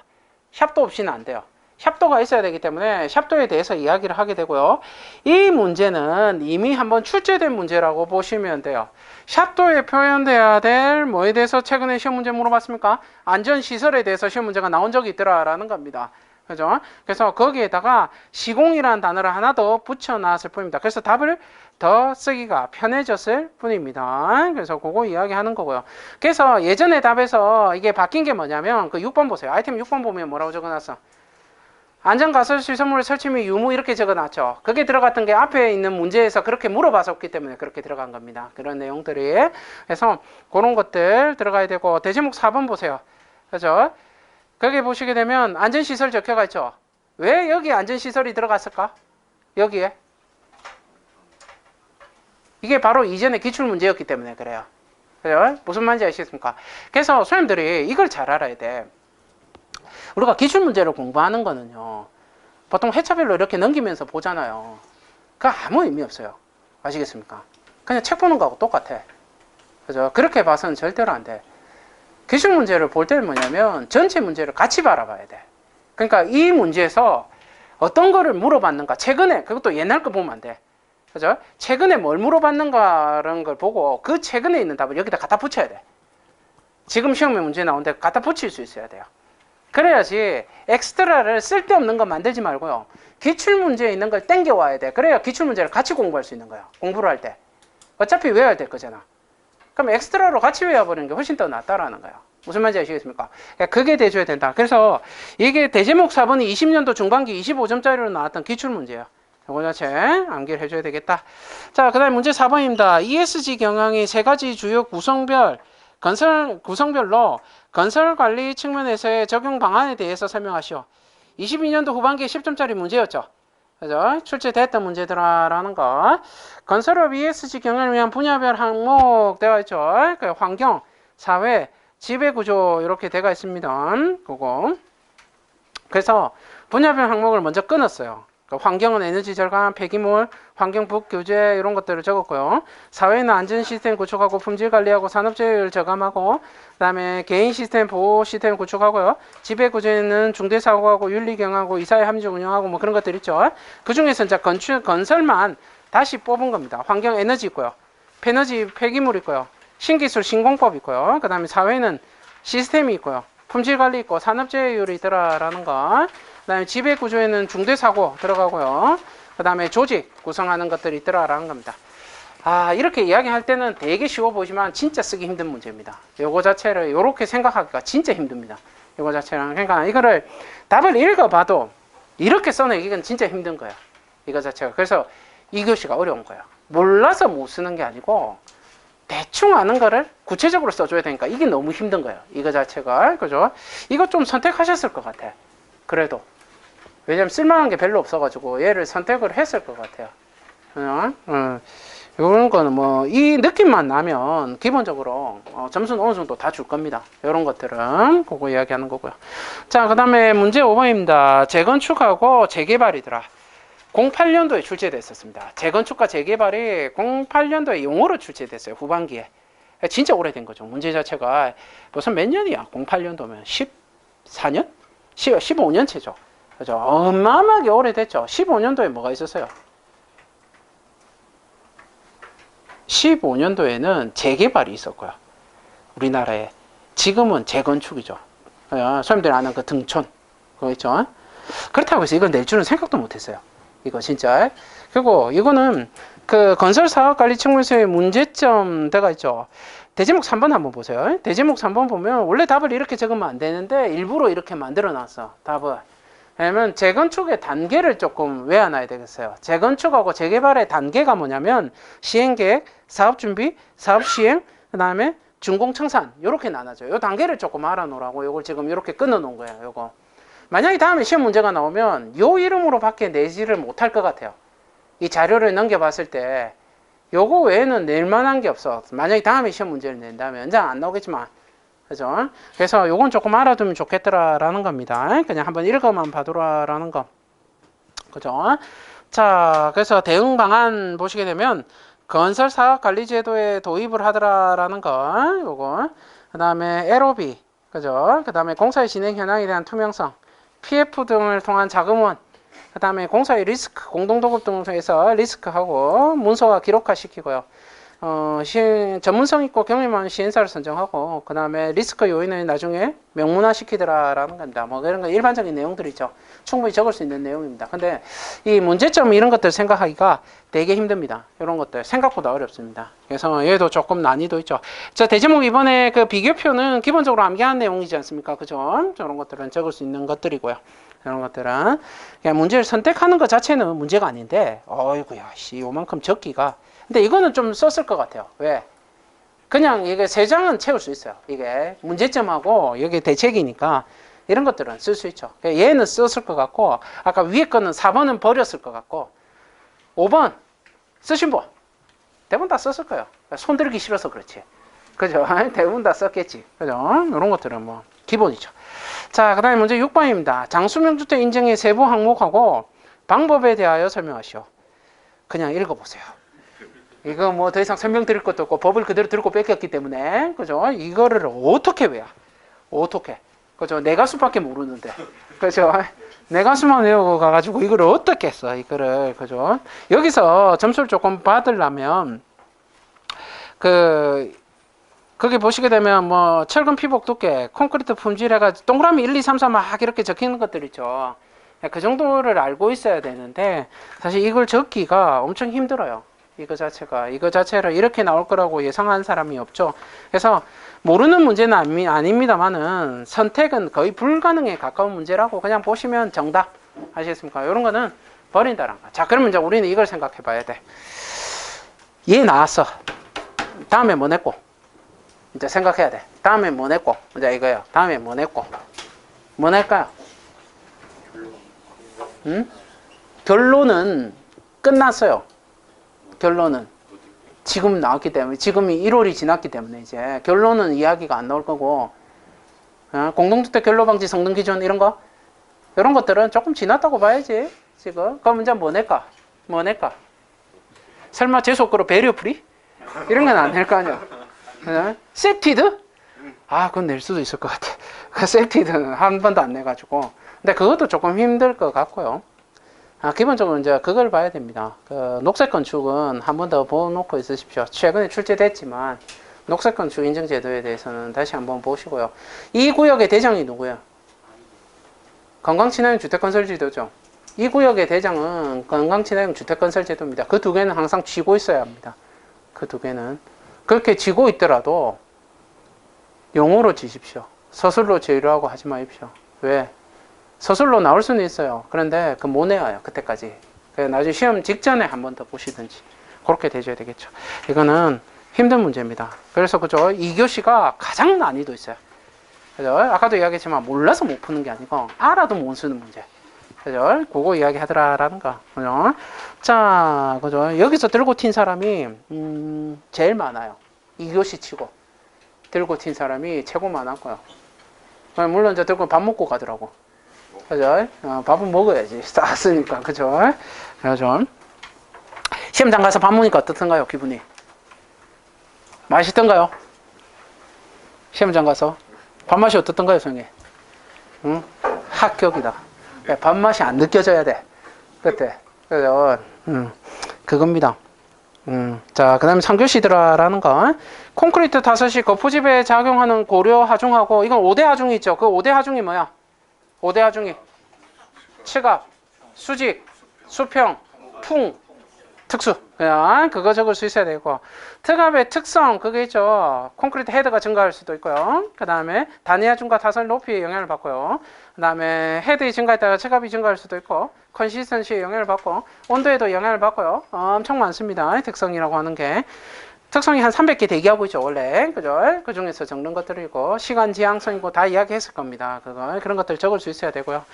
샵도 없이는 안 돼요. 샵도가 있어야 되기 때문에 샵도에 대해서 이야기를 하게 되고요. 이 문제는 이미 한번 출제된 문제라고 보시면 돼요. 샵도에 표현돼야 될 뭐에 대해서 최근에 시험 문제 물어봤습니까? 안전시설에 대해서 시험 문제가 나온 적이 있더라라는 겁니다. 그죠? 그래서 거기에다가 시공이라는 단어를 하나 더 붙여놨을 뿐입니다. 그래서 답을 더 쓰기가 편해졌을 뿐입니다. 그래서 그거 이야기하는 거고요. 그래서 예전에 답에서 이게 바뀐 게 뭐냐면 그 6번 보세요. 아이템 6번 보면 뭐라고 적어놨어? 안전가설시설물의 설치 및 유무 이렇게 적어놨죠. 그게 들어갔던 게 앞에 있는 문제에서 그렇게 물어봤었기 때문에 그렇게 들어간 겁니다. 그런 내용들이. 그래서 그런 것들 들어가야 되고 대지목 4번 보세요. 그죠? 거기 보시게 되면 안전시설 적혀가 있죠. 왜 여기 안전시설이 들어갔을까? 여기에. 이게 바로 이전의 기출문제였기 때문에 그래요. 그죠? 무슨 말인지 아시겠습니까? 그래서 선생님들이 이걸 잘 알아야 돼. 우리가 기출문제를 공부하는 거는요. 보통 회차별로 이렇게 넘기면서 보잖아요. 그거 아무 의미 없어요. 아시겠습니까? 그냥 책 보는 거하고 똑같아. 그죠? 그렇게 봐서는 절대로 안 돼. 기출문제를 볼 때는 뭐냐면 전체 문제를 같이 바라봐야 돼. 그러니까 이 문제에서 어떤 거를 물어봤는가, 최근에, 그것도 옛날 거 보면 안 돼. 그죠? 최근에 뭘 물어봤는가라는 걸 보고 그 최근에 있는 답을 여기다 갖다 붙여야 돼. 지금 시험에 문제 나오는데 갖다 붙일 수 있어야 돼요. 그래야지 엑스트라를 쓸데없는 거 만들지 말고요. 기출문제에 있는 걸 땡겨와야 돼. 그래야 기출문제를 같이 공부할 수 있는 거야. 공부를 할 때. 어차피 외워야 될 거잖아. 그럼 엑스트라로 같이 외워버리는 게 훨씬 더 낫다라는 거예요. 무슨 말인지 아시겠습니까? 그게 돼줘야 된다. 그래서 이게 대제목 4번이 20년도 중반기 25점짜리로 나왔던 기출문제예요. 이거 자체 암기를 해줘야 되겠다. 자, 그 다음에 문제 4번입니다. ESG 경영이 세 가지 주요 구성별로 건설관리 측면에서의 적용 방안에 대해서 설명하시오. 22년도 후반기에 10점짜리 문제였죠. 그죠? 출제됐던 문제들아라는 거. 건설업 ESG 경영을 위한 분야별 항목 되어 있죠. 그 환경, 사회, 지배구조 이렇게 되어 있습니다. 그거. 그래서 분야별 항목을 먼저 끊었어요. 그 환경은 에너지 절감, 폐기물, 환경부 규제 이런 것들을 적었고요. 사회는 안전 시스템 구축하고 품질 관리하고 산업재해를 저감하고 그다음에 개인 시스템 보호 시스템 구축하고요. 지배 구조는 중대 사고하고 윤리 경하고 이사회 함정 운영하고 뭐 그런 것들 있죠. 그 중에서 이제 건설만 다시 뽑은 겁니다. 환경 에너지 있고요. 에너지 폐기물 있고요. 신기술 신공법 있고요. 그다음에 사회는 시스템이 있고요. 품질 관리 있고 산업재해율이 있더라라는 거. 그다음에 지배 구조에는 중대 사고 들어가고요. 그다음에 조직 구성하는 것들이 있더라라는 겁니다. 아, 이렇게 이야기할 때는 되게 쉬워 보이지만 진짜 쓰기 힘든 문제입니다. 요거 자체를 이렇게 생각하기가 진짜 힘듭니다. 요거 자체랑 그러니까 이거를 답을 읽어봐도 이렇게 써내기는 진짜 힘든 거예요. 이거 자체가. 그래서 이 교시가 어려운 거예요. 몰라서 못 쓰는 게 아니고 대충 아는 거를 구체적으로 써줘야 되니까 이게 너무 힘든 거예요. 이거 자체가. 그죠? 이거 좀 선택하셨을 것 같아. 그래도. 왜냐면 쓸만한 게 별로 없어가지고 얘를 선택을 했을 것 같아요. 이런 거는 뭐 이 느낌만 나면 기본적으로 점수는 어느 정도 다 줄 겁니다. 이런 것들은 그거 이야기하는 거고요. 자, 그 다음에 문제 5번입니다. 재건축하고 재개발이더라. 08년도에 출제됐었습니다. 재건축과 재개발이 08년도에 용어로 출제됐어요. 후반기에. 진짜 오래된 거죠. 문제 자체가 무슨 몇 년이야? 08년도면 14년? 15년 채죠. 그죠? 어마어마하게 오래됐죠. 15년도에 뭐가 있었어요? 15년도에는 재개발이 있었고요. 우리나라에. 지금은 재건축이죠. 소님들이 아는 그 등촌. 그거 있죠. 그렇다고 해서 이걸 낼 줄은 생각도 못 했어요. 이거 진짜. 그리고 이거는 그 건설사업관리 측면에서의 문제점대가 있죠. 대제목 3번 한번 보세요. 대제목 3번 보면 원래 답을 이렇게 적으면 안 되는데 일부러 이렇게 만들어 놨어. 답을. 왜냐면 재건축의 단계를 조금 외워놔야 되겠어요. 재건축하고 재개발의 단계가 뭐냐면 시행계획, 사업준비, 사업시행, 그 다음에 준공청산 이렇게 나눠져요. 이 단계를 조금 알아놓으라고 이걸 지금 이렇게 끊어놓은 거예요. 요거. 만약에 다음에 시험 문제가 나오면 요 이름으로밖에 내지를 못할 것 같아요. 이 자료를 넘겨봤을 때 요거 외에는 낼 만한 게 없어. 만약에 다음에 시험 문제를 낸다면 연장 안 나오겠지만 그죠? 그래서 요건 조금 알아두면 좋겠더라라는 겁니다. 그냥 한번 읽어만 봐두라라는 거. 그죠? 자, 그래서 대응 방안 보시게 되면 건설사업관리제도에 도입을 하더라라는 거. 요거. 그 다음에 LOB. 그죠? 그 다음에 공사의 진행 현황에 대한 투명성. PF 등을 통한 자금원. 그 다음에 공사의 리스크, 공동도급 등을 통해서 리스크하고 문서화 기록화시키고요. 전문성 있고 경험 많은 시행사를 선정하고 그 다음에 리스크 요인을 나중에 명문화시키더라라는 겁니다. 뭐 이런 거 일반적인 내용들이죠. 충분히 적을 수 있는 내용입니다. 근데 이 문제점 이런 것들 생각하기가 되게 힘듭니다. 이런 것들 생각보다 어렵습니다. 그래서 얘도 조금 난이도 있죠. 자, 대제목 이번에 그 비교표는 기본적으로 암기한 내용이지 않습니까? 그죠? 저런 것들은 적을 수 있는 것들이고요. 이런 것들은 그냥 문제를 선택하는 것 자체는 문제가 아닌데 어이구야 씨 요만큼 적기가 근데 이거는 좀 썼을 것 같아요. 왜? 그냥 이게 3장은 채울 수 있어요. 이게 문제점하고 여기 대책이니까 이런 것들은 쓸 수 있죠. 얘는 썼을 것 같고 아까 위에 거는 4번은 버렸을 것 같고 5번 쓰신 분 대부분 다 썼을 거예요. 손들기 싫어서 그렇지. 그죠? 대부분 다 썼겠지. 그죠? 이런 것들은 뭐 기본이죠. 자, 그 다음에 문제 6번입니다. 장수명주택 인증의 세부 항목하고 방법에 대하여 설명하시오. 그냥 읽어보세요. 이거 뭐 더 이상 설명드릴 것도 없고 법을 그대로 들고 뺏겼기 때문에 그죠? 이거를 어떻게 외워? 어떻게? 그죠? 내 가수밖에 모르는데 그죠? 내 가수만 외우고 가가지고 이거를 어떻게 했어? 이거를 그죠? 여기서 점수를 조금 받으려면 거기 보시게 되면 뭐 철근 피복 두께, 콘크리트 품질 해가지고 동그라미 1, 2, 3, 4 막 이렇게 적히는 것들 있죠. 그 정도를 알고 있어야 되는데 사실 이걸 적기가 엄청 힘들어요. 이거 자체를 이렇게 나올 거라고 예상한 사람이 없죠. 그래서 모르는 문제는 아닙니다만은 선택은 거의 불가능에 가까운 문제라고 그냥 보시면 정답 아시겠습니까? 이런 거는 버린다는 거. 자, 그러면 이제 우리는 이걸 생각해 봐야 돼. 얘 나왔어. 다음에 뭐 냈고? 이제 생각해야 돼. 다음에 뭐 냈고? 이제 이거예요. 다음에 뭐 냈고? 뭐 낼까요? 응? 결론은 끝났어요. 결론은 지금 나왔기 때문에, 지금이 1월이 지났기 때문에 이제 결론은 이야기가 안 나올 거고, 공동주택 결로방지 성능 기준 이런 거, 이런 것들은 조금 지났다고 봐야지. 지금 그럼 이제 뭐 낼까? 뭐 낼까? 설마 재수없고 배려 프리? 이런 건 안 낼 거 아니야. 세티드? 아, 그건 낼 수도 있을 것 같아. 세티드는 한 번도 안 내가지고. 근데 그것도 조금 힘들 것 같고요. 기본적으로 이제 그걸 봐야 됩니다. 그 녹색 건축은 한 번 더 보놓고 있으십시오. 최근에 출제됐지만 녹색 건축 인증 제도에 대해서는 다시 한번 보시고요. 이 구역의 대장이 누구예요? 관광친화형 주택건설제도죠. 이 구역의 대장은 관광친화형 주택건설제도입니다. 그 두 개는 항상 쥐고 있어야 합니다. 그 두 개는 그렇게 쥐고 있더라도 용어로 지십시오. 서술로 제외하고 하지 마십시오. 왜? 서술로 나올 수는 있어요. 그런데 그 못 내와요. 그때까지. 나중에 시험 직전에 한 번 더 보시든지 그렇게 되셔야 되겠죠. 이거는 힘든 문제입니다. 그래서 그죠? 2교시가 가장 난이도 있어요. 그죠? 아까도 이야기했지만 몰라서 못 푸는 게 아니고 알아도 못 쓰는 문제. 그죠? 그거 이야기하더라라는 거. 그죠? 자, 그죠? 여기서 들고 튄 사람이 제일 많아요. 2교시 치고 들고 튄 사람이 최고 많았고요. 물론 이제 들고 밥 먹고 가더라고. 그죠? 밥은 먹어야지. 쌌으니까. 그죠? 그죠? 시험장 가서 밥 먹으니까 어떻던가요? 기분이? 맛있던가요? 시험장 가서 밥맛이 어떻던가요, 성이? 응? 합격이다. 밥맛이 안 느껴져야 돼. 그때. 그죠? 그겁니다. 자, 그 다음에 3교시들아라는 거. 콘크리트 5시 거푸집에 작용하는 고려 하중하고, 이건 5대 하중이 있죠. 그 5대 하중이 뭐야? 5대 하중이 층압, 수직, 수평, 풍, 특수. 그냥 그거 적을 수 있어야 되고, 특압의 특성 그게 있죠. 콘크리트 헤드가 증가할 수도 있고요. 그 다음에 단위 하중과 타설 높이에 영향을 받고요. 그 다음에 헤드의 증가에 따라 측압이 증가할 수도 있고, 컨시스턴시에 영향을 받고, 온도에도 영향을 받고요. 엄청 많습니다. 특성이라고 하는 게. 특성이 한 300개 대기하고 있죠, 원래. 그죠? 그 중에서 적는 것들이고, 시간 지향성이고 다 이야기했을 겁니다. 그런 것들 적을 수 있어야 되고요.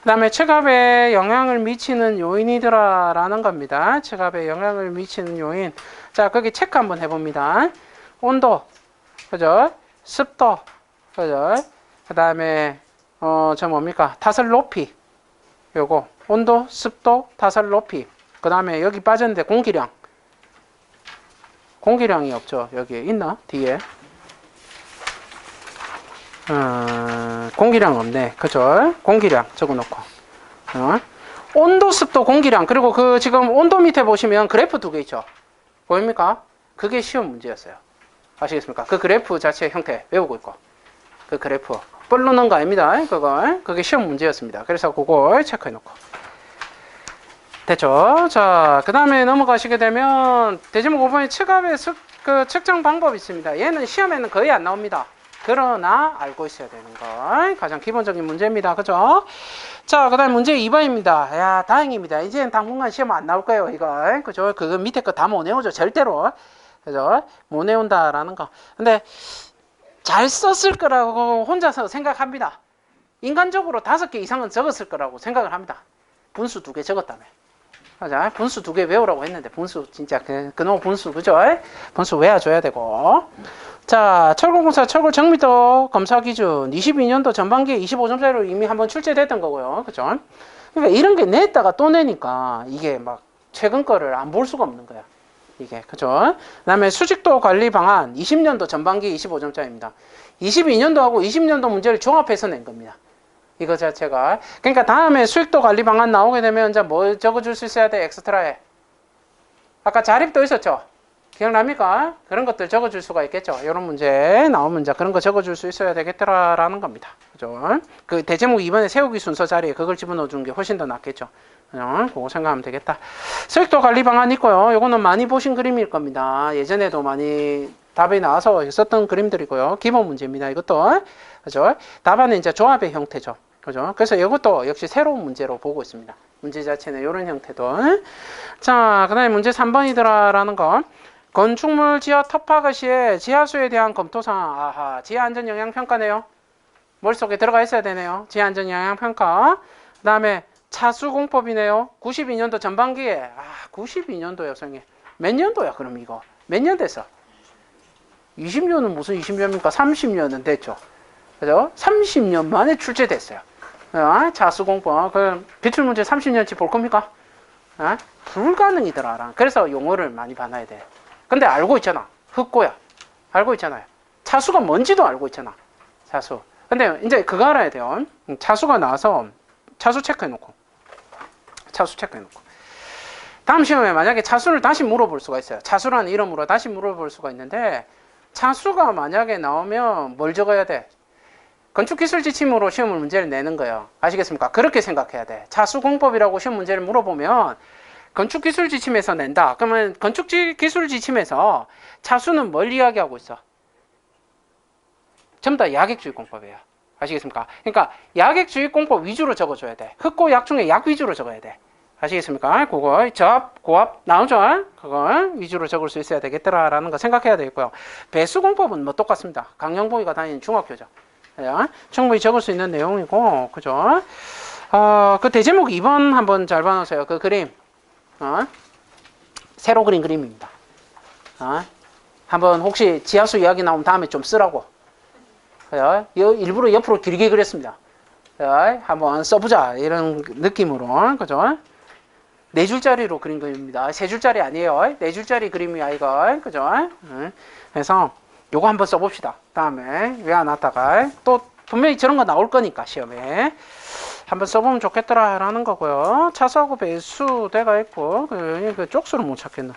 그 다음에 측압에 영향을 미치는 요인이더라라는 겁니다. 측압에 영향을 미치는 요인. 자, 거기 체크 한번 해봅니다. 온도, 그죠? 습도, 그죠? 그 다음에, 저 뭡니까? 타설 높이. 요거. 온도, 습도, 타설 높이. 그 다음에 여기 빠졌는데 공기량. 공기량이 없죠. 여기에 있나? 뒤에. 공기량 없네. 그죠? 공기량 적어놓고. 온도, 습도, 공기량. 그리고 그 지금 온도 밑에 보시면 그래프 2개 있죠. 보입니까? 그게 시험 문제였어요. 아시겠습니까? 그 그래프 자체의 형태 외우고 있고. 그 그래프. 뻘로 넣은 거 아닙니다. 그게 시험 문제였습니다. 그래서 그걸 체크해놓고. 됐죠? 자, 그 다음에 넘어가시게 되면 대지목 5번의 측압의 그 측정 방법이 있습니다. 얘는 시험에는 거의 안 나옵니다. 그러나 알고 있어야 되는 거 가장 기본적인 문제입니다. 그죠? 자, 그 다음 문제 2번입니다. 야, 다행입니다. 이제는 당분간 시험 안 나올 거예요. 이거. 그죠? 그거 밑에 거 다 못 외우죠. 절대로. 그죠? 못 외운다라는 거. 근데 잘 썼을 거라고 혼자서 생각합니다. 인간적으로 5개 이상은 적었을 거라고 생각을 합니다. 분수 2개 적었다며. 맞아. 분수 2개 외우라고 했는데 분수 진짜 그놈 분수 그죠? 분수 외워줘야 되고. 자, 철골공사 철골 정밀도 검사 기준 22년도 전반기에 25점짜리로 이미 한번 출제됐던 거고요. 그죠? 그러니까 이런 게 냈다가 또 내니까 이게 막 최근 거를 안 볼 수가 없는 거야. 이게 그죠? 그다음에 수직도 관리 방안 20년도 전반기 25점짜리입니다. 22년도하고 20년도 문제를 종합해서 낸 겁니다. 이거 자체가. 그러니까 다음에 수익도 관리 방안 나오게 되면 이제 뭐 적어줄 수 있어야 돼? 엑스트라에. 아까 자립도 있었죠? 기억납니까? 그런 것들 적어줄 수가 있겠죠. 이런 문제 나오면 이제 그런 거 적어줄 수 있어야 되겠더라라는 겁니다. 그죠? 그 대제목 2번에 세우기 순서 자리에 그걸 집어넣어 주는 게 훨씬 더 낫겠죠. 그거 생각하면 되겠다. 수익도 관리 방안 있고요. 이거는 많이 보신 그림일 겁니다. 예전에도 많이 답이 나와서 있었던 그림들이고요. 기본 문제입니다. 이것도. 그죠? 답안은 이제 조합의 형태죠. 그죠? 그래서 이것도 역시 새로운 문제로 보고 있습니다. 문제 자체는 이런 형태도. 자, 그 다음에 문제 3번이더라라는 거. 건축물 지하 터파그 시에 지하수에 대한 검토사항. 아하, 지하안전영향평가네요. 머릿속에 들어가 있어야 되네요. 지하안전영향평가. 그 다음에 차수공법이네요. 92년도 전반기에. 92년도요, 선생님. 몇 년도야, 그럼 이거? 몇 년 됐어? 20년은 무슨 20년입니까? 30년은 됐죠. 그죠? 30년 만에 출제됐어요. 차수공법. 그럼 기출문제 30년치 볼 겁니까? 불가능이더라. 그래서 용어를 많이 봐놔야 돼. 근데 알고 있잖아. 흑고야. 알고 있잖아요. 차수가 뭔지도 알고 있잖아. 차수. 근데 이제 그거 알아야 돼요. 차수가 나와서 차수 체크해놓고. 다음 시험에 만약에 차수를 다시 물어볼 수가 있어요. 차수라는 이름으로 다시 물어볼 수가 있는데, 차수가 만약에 나오면 뭘 적어야 돼? 건축기술 지침으로 시험 문제를 내는 거예요. 아시겠습니까? 그렇게 생각해야 돼. 차수공법이라고 시험 문제를 물어보면 건축기술 지침에서 낸다. 그러면 건축기술 지침에서 차수는 뭘 이야기하고 있어? 전부 다 야객주의 공법이에요. 아시겠습니까? 그러니까 야객주의 공법 위주로 적어줘야 돼. 흑고 약 중에 약 위주로 적어야 돼. 아시겠습니까? 그거 저압, 고압 나오죠? 그거 위주로 적을 수 있어야 되겠더라라는 거 생각해야 되겠고요. 배수공법은 뭐 똑같습니다. 강영복이가 다니는 중학교죠. 충분히 적을 수 있는 내용이고, 그죠? 그 대제목 2번 한번 잘 봐놓으세요. 그 그림. 새로 그린 그림입니다. 한번 혹시 지하수 이야기 나오면 다음에 좀 쓰라고. 일부러 옆으로 길게 그렸습니다. 한번 써보자. 이런 느낌으로. 그죠? 4줄짜리로 그린 그림입니다. 3줄짜리 아니에요. 4줄짜리 그림이야, 이거. 그죠? 그래서 요거 한번 써봅시다. 다음에 외워놨다가 또 분명히 저런 거 나올 거니까 시험에 한번 써보면 좋겠더라 라는 거고요. 차수하고 배수 대가 있고 그 쪽수를 못 찾겠네.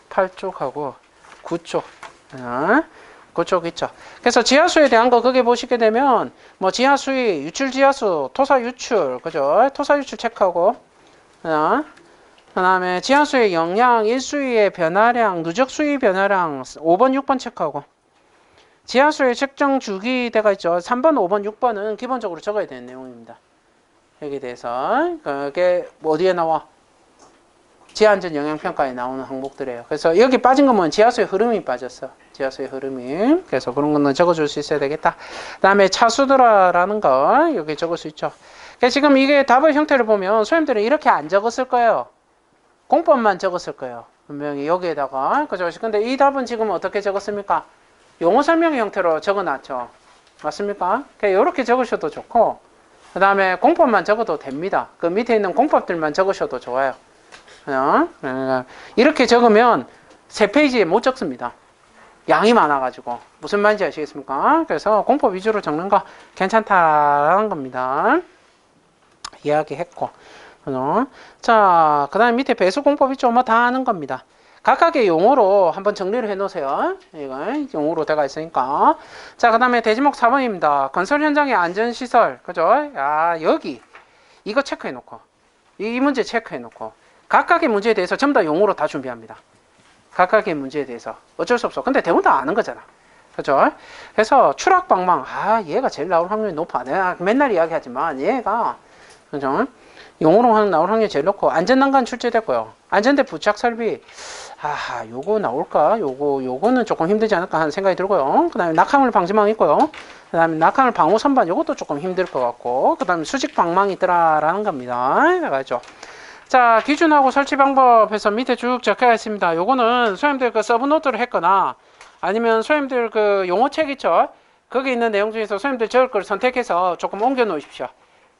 8쪽하고 9쪽. 그쪽 있죠. 그래서 지하수에 대한 거 거기 보시게 되면 뭐 지하수위, 유출 지하수, 토사 유출, 그죠? 토사 유출 체크하고, 그다음에 지하수의 영양, 일수위의 변화량, 누적 수위 변화량 5번, 6번 체크하고, 지하수의 측정 주기대가 있죠. 3번, 5번, 6번은 기본적으로 적어야 되는 내용입니다. 여기에 대해서 그게 어디에 나와? 지하안전 영향평가에 나오는 항목들이에요. 그래서 여기 빠진 거면 지하수의 흐름이 빠졌어. 지하수의 흐름이. 그래서 그런 거는 적어줄 수 있어야 되겠다. 그 다음에 차수드라라는 거 여기 적을 수 있죠. 그러니까 지금 이게 답의 형태를 보면 소님들은 이렇게 안 적었을 거예요. 공법만 적었을 거예요. 분명히 여기에다가. 그죠? 근데 이 답은 지금 어떻게 적었습니까? 용어 설명 형태로 적어놨죠. 맞습니까? 그러니까 이렇게 적으셔도 좋고, 그 다음에 공법만 적어도 됩니다. 그 밑에 있는 공법들만 적으셔도 좋아요. 이렇게 적으면 3페이지에 못 적습니다. 양이 많아가지고. 무슨 말인지 아시겠습니까? 그래서 공법 위주로 적는 거 괜찮다라는 겁니다. 이야기했고. 자, 그 다음에 밑에 배수공법 있죠? 뭐 다 아는 겁니다. 각각의 용어로 한번 정리를 해 놓으세요. 이거 용어로 되어 있으니까. 자, 그 다음에 대지목 4번입니다. 건설 현장의 안전시설. 그죠? 여기. 이거 체크해 놓고. 이 문제 체크해 놓고. 각각의 문제에 대해서 전부 다 용어로 다 준비합니다. 각각의 문제에 대해서. 어쩔 수 없어. 근데 대부분 다 아는 거잖아. 그죠? 그래서 추락방망. 얘가 제일 나올 확률이 높아. 내가 맨날 이야기하지만 얘가. 그죠? 용어로 나올 확률이 제일 높고. 안전난간 출제됐고요. 안전대 부착 설비. 요거 나올까? 요거는 조금 힘들지 않을까 하는 생각이 들고요. 그 다음에 낙하물 방지망 있고요. 그 다음에 낙하물 방호 선반. 요것도 조금 힘들 것 같고. 그 다음에 수직 방망이 있더라라는 겁니다. 알죠? 자, 기준하고 설치 방법에서 밑에 쭉 적혀 있습니다. 요거는 소님들 그 서브노트를 했거나 아니면 소님들 그 용어책 있죠? 거기 있는 내용 중에서 소님들 적을 걸 선택해서 조금 옮겨 놓으십시오.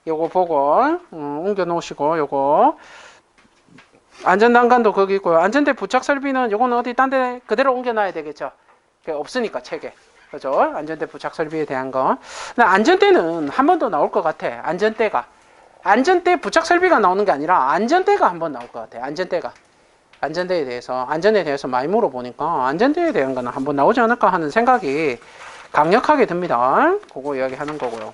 요거 보고 옮겨 놓으시고 요거 안전난간도 거기 있고요. 안전대 부착 설비는 요거는 어디 딴 데 그대로 옮겨 놔야 되겠죠? 없으니까 책에. 그죠? 안전대 부착 설비에 대한 거. 근데 안전대는 한 번 더 나올 것 같아. 안전대가. 안전대 부착 설비가 나오는 게 아니라 안전대가 한번 나올 것 같아요. 안전대에 대해서 많이 물어보니까 안전대에 대한 거는 한번 나오지 않을까 하는 생각이 강력하게 듭니다. 그거 이야기하는 거고요.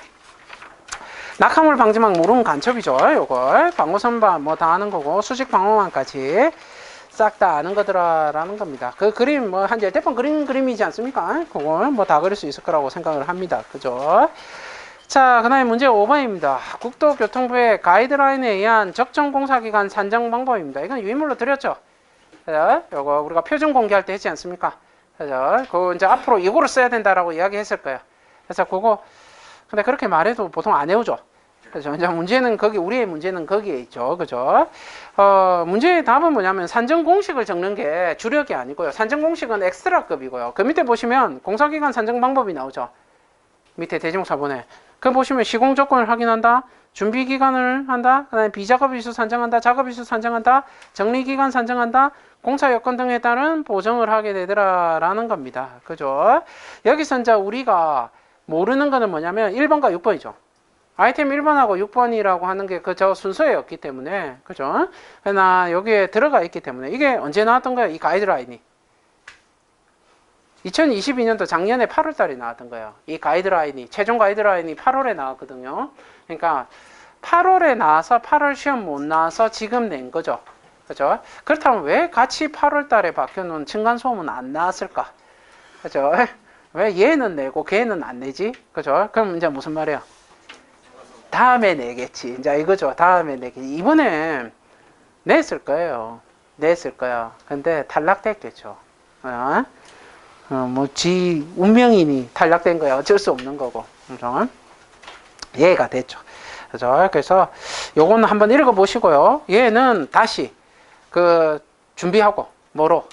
낙하물 방지망 모름 간첩이죠. 요거 방호선반 뭐 다 아는 거고 수직 방어망까지 싹 다 아는 거더라라는 겁니다. 그 그림 뭐 한 열댓번 그린 그림이지 않습니까? 그거 뭐 다 그릴 수 있을 거라고 생각을 합니다. 그죠? 자, 그 다음에 문제 5번입니다. 국토교통부의 가이드라인에 의한 적정공사기간 산정 방법입니다. 이건 유인물로 드렸죠? 그죠? 요거 우리가 표준 공개할 때 했지 않습니까? 그죠? 그거 이제 앞으로 이거를 써야 된다라고 이야기 했을 거예요. 그래서 그거, 근데 그렇게 말해도 보통 안 외우죠? 그죠? 이제 문제는 거기, 우리의 문제는 거기에 있죠. 그죠? 문제의 답은 뭐냐면 산정 공식을 적는 게 주력이 아니고요. 산정 공식은 엑스트라급이고요. 그 밑에 보시면 공사기간 산정 방법이 나오죠. 밑에 대지목 4번에. 그 보시면 시공 조건을 확인한다. 준비 기간을 한다. 그다음에 비작업 일수 산정한다. 작업 일수 산정한다. 정리 기간 산정한다. 공사 여건 등에 따른 보정을 하게 되더라라는 겁니다. 그죠? 여기서 이제 우리가 모르는 거는 뭐냐면 1번과 6번이죠. 아이템 1번하고 6번이라고 하는 게 저 순서였기 때문에, 그죠? 그러나 여기에 들어가 있기 때문에 이게 언제 나왔던 거예요? 이 가이드라인이 2022년도 작년에 8월 달에 나왔던 거예요. 이 가이드라인이, 최종 가이드라인이 8월에 나왔거든요. 그러니까 8월에 나와서 8월 시험 못 나와서 지금 낸 거죠. 그죠? 그렇다면 왜 같이 8월 달에 바뀌어놓은 층간소음은 안 나왔을까? 그죠? 왜 얘는 내고 걔는 안 내지? 그죠? 그럼 이제 무슨 말이야? 다음에 내겠지. 이제 이거죠. 다음에 내겠지. 이번에 냈을 거예요. 냈을 거야. 근데 탈락됐겠죠. 지 운명이니 탈락된 거야. 어쩔 수 없는 거고. 그죠? 이해가 됐죠. 그죠? 그래서 요거는 한번 읽어보시고요. 얘는 다시 준비하고 뭐로?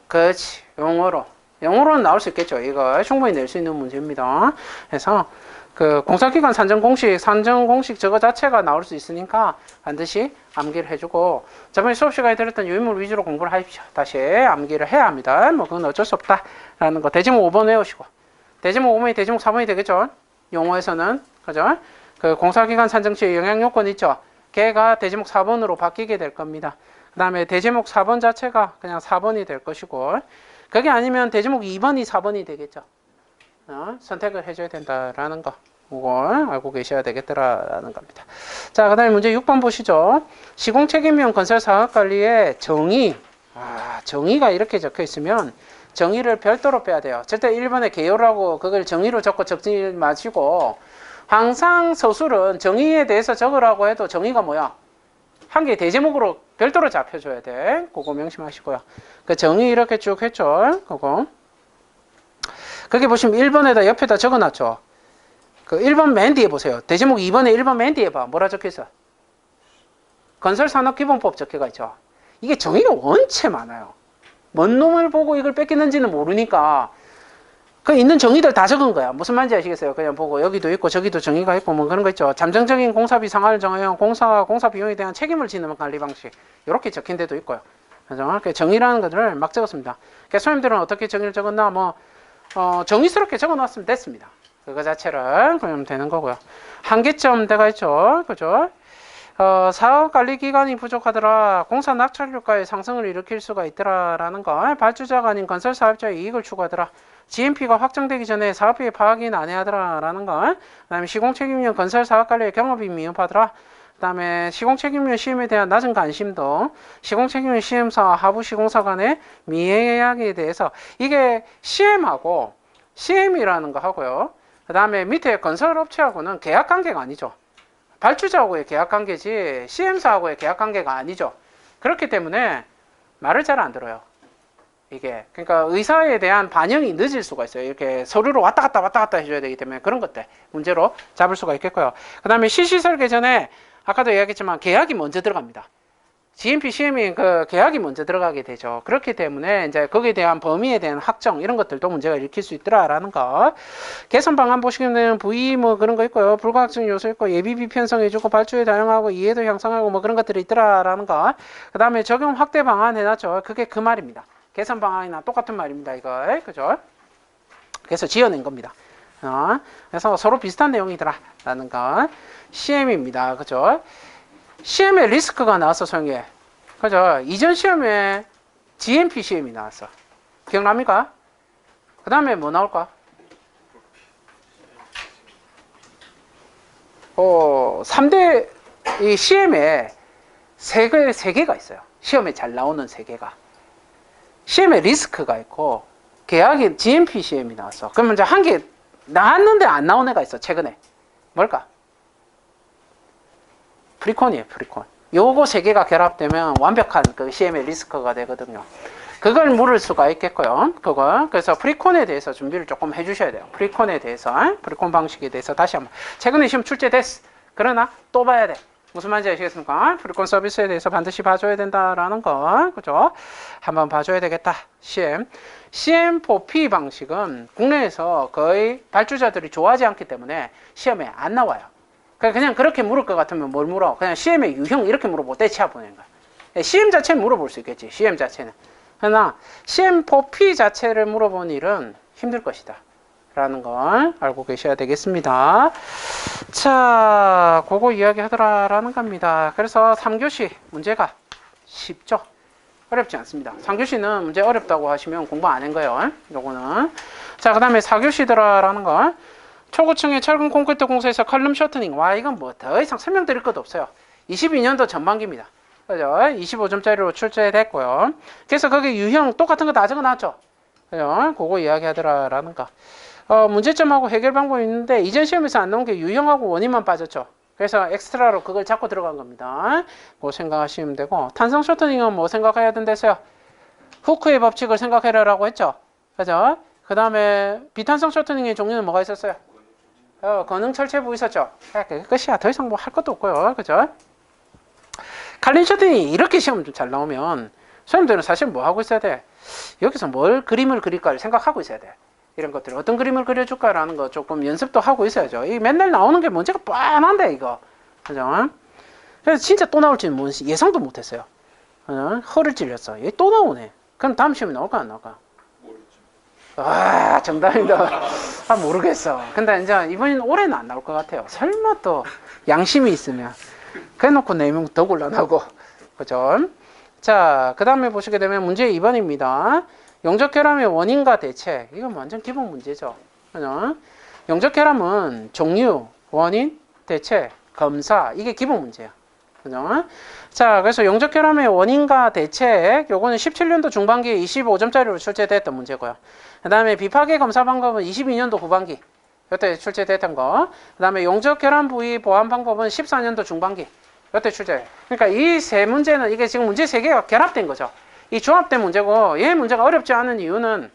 그렇지. 영어로는 나올 수 있겠죠. 이거 충분히 낼 수 있는 문제입니다. 그래서 공사기간 산정 공식 저거 자체가 나올 수 있으니까 반드시 암기를 해주고, 저번에 수업 시간에 들었던 유인물 위주로 공부를 하십시오. 다시 암기를 해야 합니다. 뭐 그건 어쩔 수 없다라는 거. 대지목 5번 외우시고, 대지목 5번이 대지목 4번이 되겠죠. 용어에서는. 그죠? 공사기간 산정 시의 영향 요건 있죠. 걔가 대지목 4번으로 바뀌게 될 겁니다. 그 다음에 대지목 4번 자체가 그냥 4번이 될 것이고, 그게 아니면 대지목 2번이 4번이 되겠죠. 선택을 해줘야 된다라는 거, 그걸 알고 계셔야 되겠더라라는 겁니다. 자, 그 다음에 문제 6번 보시죠. 시공책임형 건설사업관리의 정의. 정의가 이렇게 적혀 있으면 정의를 별도로 빼야 돼요. 절대 1번에 개요라고 그걸 정의로 적지 마시고, 항상 서술은 정의에 대해서 적으라고 해도 정의가 뭐야? 한 개 대제목으로 별도로 잡혀줘야 돼. 그거 명심하시고요. 그 정의 이렇게 쭉 했죠. 그거. 거기 보시면 1번에다 옆에다 적어놨죠. 1번 맨 뒤에 보세요. 대제목 2번에 1번 맨 뒤에 봐. 뭐라 적혀있어? 건설산업기본법 적혀가 있죠. 이게 정의가 원체 많아요. 뭔 놈을 보고 이걸 뺏기는지는 모르니까 있는 정의들 다 적은 거야. 무슨 말인지 아시겠어요? 그냥 보고 여기도 있고 저기도 정의가 있고 뭐 그런 거 있죠. 잠정적인 공사비 상한을 정하여 공사 비용에 대한 책임을 지는 관리 방식, 이렇게 적힌 데도 있고요. 그래서 정의라는 것들을 막 적었습니다. 그러니까 선생님들은 어떻게 정의를 적었나, 정의스럽게 적어놨으면 됐습니다. 그거 자체를 그러면 되는 거고요. 한계점 대가 있죠. 그죠? 사업 관리 기간이 부족하더라. 공사 낙찰료가의 상승을 일으킬 수가 있더라라는 거. 발주자가 아닌 건설 사업자의 이익을 추구하더라. GMP가 확정되기 전에 사업비의 파악이 난해하더라라는 거. 그다음에 시공책임형 건설 사업 관리의 경험이 미흡하더라. 그다음에 시공책임형 시험에 대한 낮은 관심도, 시공책임형 시험사와 하부 시공사 간의 미해약에 대해서, 이게 CM하고 CM이라는 거 하고요. 그다음에 밑에 건설업체하고는 계약관계가 아니죠. 발주자하고의 계약관계지 CM사하고의 계약관계가 아니죠. 그렇기 때문에 말을 잘 안 들어요. 이게 그러니까 의사에 대한 반영이 늦을 수가 있어요. 이렇게 서류로 왔다 갔다 해줘야 되기 때문에 그런 것들 문제로 잡을 수가 있겠고요. 그 다음에 시시설계 전에 아까도 이야기했지만 계약이 먼저 들어갑니다. GMP, CM이 계약이 먼저 들어가게 되죠. 그렇기 때문에 이제 거기에 대한 범위에 대한 확정, 이런 것들도 문제가 일으킬 수 있더라라는 거. 개선 방안 보시게 되면 부의 그런 거 있고요. 불가항성 요소 있고, 예비비 편성해주고, 발주에 다양하고, 이해도 향상하고 그런 것들이 있더라라는 거. 그 다음에 적용 확대 방안 해놨죠. 그게 그 말입니다. 개선 방안이나 똑같은 말입니다. 이거. 그죠? 그래서 지어낸 겁니다. 그래서 서로 비슷한 내용이더라라는 거. CM입니다. 그죠? 시험에 리스크가 나왔어, 소영이. 그죠? 이전 시험에 GMP 시험이 나왔어. 기억납니까? 그 다음에 뭐 나올까? 3대 이 시험에 세 개가 있어요. 시험에 잘 나오는 3개가. 시험에 리스크가 있고, 계약이 GMP 시험이 나왔어. 그러면 이제 한 개 나왔는데 안 나온 애가 있어, 최근에. 뭘까? 프리콘이에요, 프리콘. 요거 3개가 결합되면 완벽한 CM의 리스크가 되거든요. 그걸 물을 수가 있겠고요. 그래서 프리콘에 대해서 준비를 조금 해주셔야 돼요. 프리콘에 대해서, 프리콘 방식에 대해서 다시 한번. 최근에 시험 출제됐어. 그러나 또 봐야 돼. 무슨 말인지 아시겠습니까? 프리콘 서비스에 대해서 반드시 봐줘야 된다라는 거, 그죠? 한번 봐줘야 되겠다. CM4P 방식은 국내에서 거의 발주자들이 좋아하지 않기 때문에 시험에 안 나와요. 그냥 그렇게 물을 것 같으면 뭘 물어? 그냥 CM의 유형 이렇게 물어보고 대치해 보는 거야. CM 자체는 물어볼 수 있겠지. CM 자체는. 그러나 CM4P 자체를 물어본 일은 힘들 것이다. 라는 걸 알고 계셔야 되겠습니다. 자, 그거 이야기하더라라는 겁니다. 그래서 3교시 문제가 쉽죠? 어렵지 않습니다. 3교시는 문제 어렵다고 하시면 공부 안 한 거예요. 요거는. 자, 그 다음에 4교시더라라는 거. 초고층의 철근 콘크리트 공사에서 컬럼 쇼트닝. 와, 이건 뭐 더 이상 설명드릴 것도 없어요. 22년도 전반기입니다. 그죠? 25점짜리로 출제됐고요. 그래서 거기 유형 똑같은 거 다 적어놨죠? 그죠? 그거 이야기하더라라는 거. 문제점하고 해결 방법이 있는데 이전 시험에서 안 나온 게 유형하고 원인만 빠졌죠. 그래서 엑스트라로 그걸 잡고 들어간 겁니다. 뭐 생각하시면 되고, 탄성 쇼트닝은 뭐 생각해야 된다서요? 후크의 법칙을 생각해라라고 했죠. 그죠? 그 다음에 비탄성 쇼트닝의 종류는 뭐가 있었어요? 건능 철제부 있었죠. 끝이야. 더 이상 뭐 할 것도 없고요. 그죠? 칼린 쇼트닝이 이렇게 시험 좀 잘 나오면 선생님들은 사실 뭐 하고 있어야 돼? 여기서 뭘 그림을 그릴까를 생각하고 있어야 돼. 이런 것들 어떤 그림을 그려줄까라는 거 조금 연습도 하고 있어야죠. 이 맨날 나오는 게 문제가 뻔한데 이거, 그죠? 그래서 진짜 또 나올지는 뭐 예상도 못했어요. 허를 찔렸어. 얘 또 나오네. 그럼 다음 시험에 나올까 안 나올까? 아, 정답입니다. 아, 모르겠어. 근데 이제 이번엔 올해는 안 나올 것 같아요. 설마 또 양심이 있으면. 그래놓고 4명 더 곤란하고, 그죠? 자, 그 다음에 보시게 되면 문제 2번입니다. 영적결함의 원인과 대체. 이건 완전 기본 문제죠. 그죠? 영적결함은 종류, 원인, 대체, 검사. 이게 기본 문제야. 그죠? 자, 그래서 영적결함의 원인과 대체. 요거는 17년도 중반기에 25점짜리로 출제됐던 문제고요. 그 다음에 비파괴 검사 방법은 22년도 후반기. 이때 출제됐던 거. 그 다음에 영적결함 부위 보완 방법은 14년도 중반기. 이때 출제. 그러니까 이 세 문제는 이게 지금 문제 3개가 결합된 거죠. 이 조합된 문제고, 얘 문제가 어렵지 않은 이유는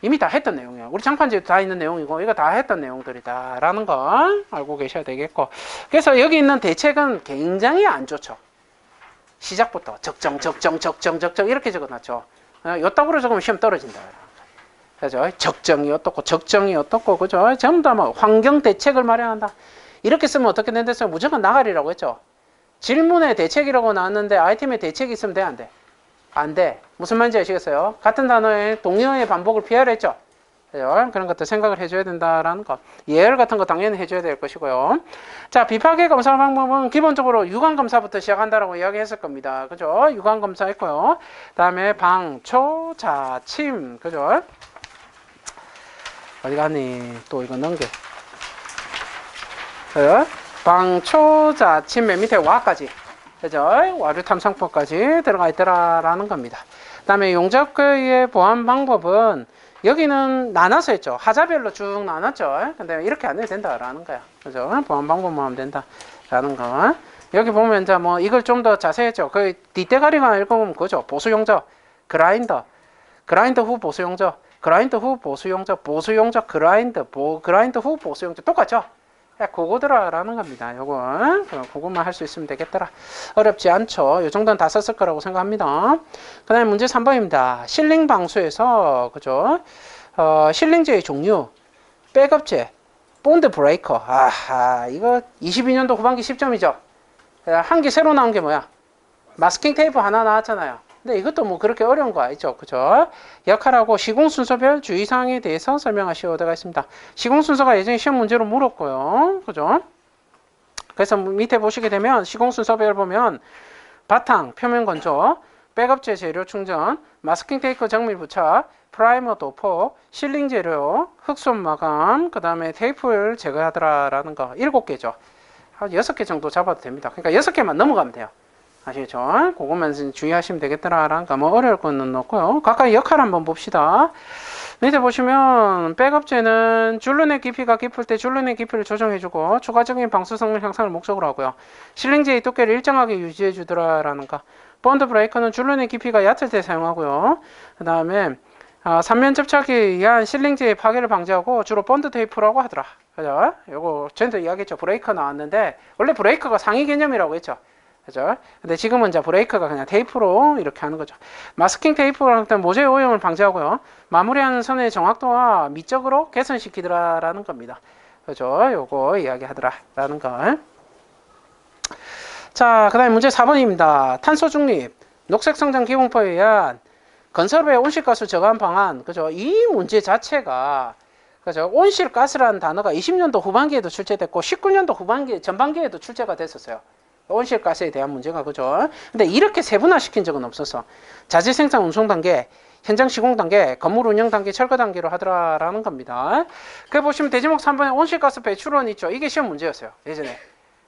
이미 다 했던 내용이야. 우리 장판지에도 다 있는 내용이고, 이거 다 했던 내용들이다. 라는 거 알고 계셔야 되겠고. 그래서 여기 있는 대책은 굉장히 안 좋죠. 시작부터 적정 이렇게 적어놨죠. 요따구로 적으면 시험 떨어진다. 그죠? 적정이 어떻고, 그죠? 전부 다 뭐 환경 대책을 마련한다. 이렇게 쓰면 어떻게 된댔어요? 무조건 나가리라고 했죠. 질문에 대책이라고 나왔는데 아이템에 대책이 있으면 돼, 안 돼? 안 돼. 무슨 말인지 아시겠어요? 같은 단어의 동의어의 반복을 피하려 했죠. 그런 것도 생각을 해줘야 된다라는 것. 예열 같은 거 당연히 해줘야 될 것이고요. 자, 비파괴 검사 방법은 기본적으로 유관 검사부터 시작한다라고 이야기했을 겁니다. 그죠? 유관 검사 있고요. 다음에 방, 초, 자, 침. 그죠? 어디 갔니? 또 이거 넘겨. 방, 초, 자, 침 맨 밑에 와까지. 그죠? 와류 탐상법까지 들어가 있더라라는 겁니다. 그 다음에 용접의 보안 방법은 여기는 나눠서 했죠. 하자별로 쭉 나눴죠. 근데 이렇게 안 해도 된다라는 거야. 그죠? 보안 방법만 하면 된다라는 거. 여기 보면 이제 뭐 이걸 좀 더 자세히 했죠. 그 뒷대가리만 읽어보면 그죠? 보수 용접, 그라인더 후 보수 용접, 그라인더 후 보수 용접, 보수 용접, 그라인더 후 보수 용접 똑같죠? 그거더라라는 겁니다. 요거 그것만 할 수 있으면 되겠더라. 어렵지 않죠. 요 정도는 다 썼을 거라고 생각합니다. 그 다음에 문제 3번입니다. 실링 방수에서 그죠? 실링제의 종류, 백업제, 본드 브레이커. 아하, 이거 22년도 후반기 10점이죠. 한 개 새로 나온 게 뭐야? 마스킹 테이프 하나 나왔잖아요. 근데 이것도 뭐 그렇게 어려운 거 아니죠. 그죠? 역할하고 시공 순서별 주의사항에 대해서 설명하실 오더가 있습니다. 시공 순서가 예전에 시험 문제로 물었고요. 그죠? 그래서 밑에 보시게 되면 시공 순서별 보면 바탕, 표면 건조, 백업재 재료 충전, 마스킹 테이프 정밀 부착, 프라이머 도포, 실링 재료, 흑손 마감, 그 다음에 테이프를 제거하더라라는 거 7개죠. 한 6개 정도 잡아도 됩니다. 그러니까 6개만 넘어가면 돼요. 아시겠죠? 그것만 주의하시면 되겠더라라니까 뭐 어려울 거는 없고요. 각각 역할 한번 봅시다. 밑에 보시면 백업제는 줄눈의 깊이가 깊을 때 줄눈의 깊이를 조정해주고 추가적인 방수 성능 향상을 목적으로 하고요. 실링제의 두께를 일정하게 유지해 주더라라는 거. 본드 브레이커는 줄눈의 깊이가 얕을 때 사용하고요. 그 다음에 삼면 접착에 의한 실링제의 파괴를 방지하고 주로 본드 테이프라고 하더라. 그죠? 요거 전에도 이야기했죠. 브레이커 나왔는데 원래 브레이커가 상위 개념이라고 했죠. 그죠? 근데 지금은 이제 브레이커가 그냥 테이프로 이렇게 하는 거죠. 마스킹 테이프랑 모재 오염을 방지하고요. 마무리하는 선의 정확도와 미적으로 개선시키더라라는 겁니다. 그죠? 요거 이야기하더라라는 거. 자, 그 다음에 문제 4번입니다. 탄소 중립, 녹색 성장 기공포에 의한 건설업의 온실가스 저감 방안. 그죠? 이 문제 자체가 그죠? 온실가스라는 단어가 20년도 후반기에도 출제됐고 19년도 후반기 전반기에도 출제가 됐었어요. 온실가스에 대한 문제가 그죠? 근데 이렇게 세분화시킨 적은 없었어. 자재 생산 운송 단계, 현장 시공 단계, 건물 운영 단계, 철거 단계로 하더라라는 겁니다. 그 보시면 대지목 3번에 온실가스 배출원 있죠. 이게 시험 문제였어요. 예전에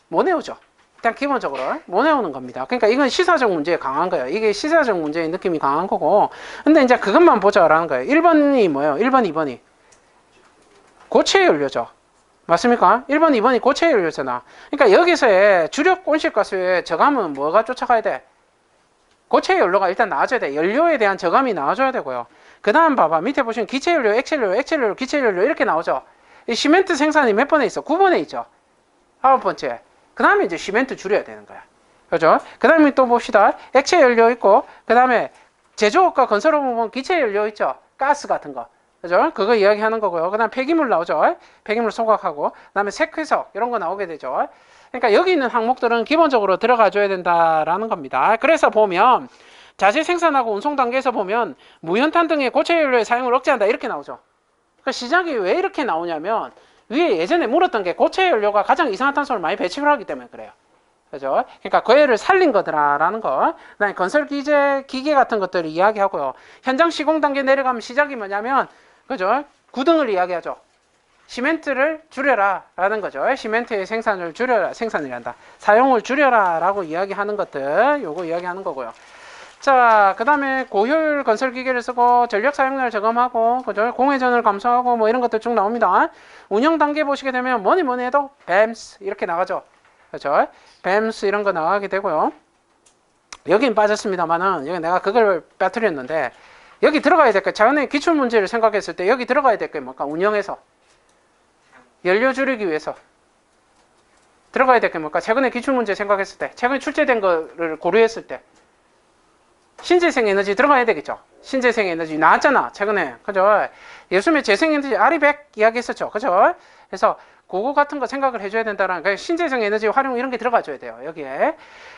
못 내오죠. 일단 기본적으로 못 내오는 겁니다. 그러니까 이건 시사적 문제에 강한 거예요. 이게 시사적 문제의 느낌이 강한 거고. 근데 이제 그것만 보자라는 거예요. 1번이 뭐예요? 1번, 2번이 고체 연료죠. 맞습니까? 1번, 2번이 고체 연료잖아. 그러니까 여기서의 주력 온실가스의 저감은 뭐가 쫓아가야 돼? 고체 연료가 일단 나와줘야 돼. 연료에 대한 저감이 나와줘야 되고요. 그 다음 봐봐. 밑에 보시면 기체 연료, 액체 연료, 액체 연료, 기체 연료 이렇게 나오죠. 이 시멘트 생산이 몇 번에 있어? 9번에 있죠. 9번째. 그 다음에 이제 시멘트 줄여야 되는 거야. 그죠? 그 다음에 또 봅시다. 액체 연료 있고, 그 다음에 제조업과 건설업 보면 기체 연료 있죠. 가스 같은 거. 그죠? 그거 이야기하는 거고요. 그 다음 폐기물 나오죠. 폐기물 소각하고. 그 다음에 색회석 이런 거 나오게 되죠. 그러니까 여기 있는 항목들은 기본적으로 들어가 줘야 된다라는 겁니다. 그래서 보면 자재 생산하고 운송 단계에서 보면 무연탄 등의 고체 연료의 사용을 억제한다 이렇게 나오죠. 그 시작이 왜 이렇게 나오냐면 위에 예전에 물었던 게 고체 연료가 가장 이산화탄소를 많이 배출을 하기 때문에 그래요. 그죠? 그러니까 그 애를 살린 거더라라는 거. 그다음에 건설 기계 같은 것들을 이야기하고요. 현장 시공 단계 내려가면 시작이 뭐냐면 그죠? 구등을 이야기하죠. 시멘트를 줄여라 라는 거죠. 시멘트의 생산을 줄여라, 생산을 한다. 사용을 줄여라 라고 이야기하는 것들, 요거 이야기하는 거고요. 자, 그 다음에 고효율 건설 기계를 쓰고 전력 사용량을 저감하고, 그죠? 공회전을 감소하고 뭐 이런 것들 쭉 나옵니다. 운영 단계 보시게 되면 뭐니 해도 BAMS 이렇게 나가죠. 그죠? BAMS 이런 거 나가게 되고요. 여긴 빠졌습니다만은, 여기 내가 그걸 빠뜨렸는데, 여기 들어가야 될 거, 자연의 기출 문제를 생각했을 때 여기 들어가야 될 게 뭘까? 운영에서 연료 줄이기 위해서 들어가야 될 게 뭘까? 최근에 기출 문제 생각했을 때, 최근에 출제된 거를 고려했을 때 신재생 에너지 들어가야 되겠죠. 신재생 에너지 나왔잖아 최근에. 그죠? 예수의 재생 에너지 RE100 이야기했었죠. 그죠? 그래서 그거 같은 거 생각을 해줘야 된다라는 거예요. 신재생 에너지 활용 이런 게 들어가줘야 돼요. 여기에.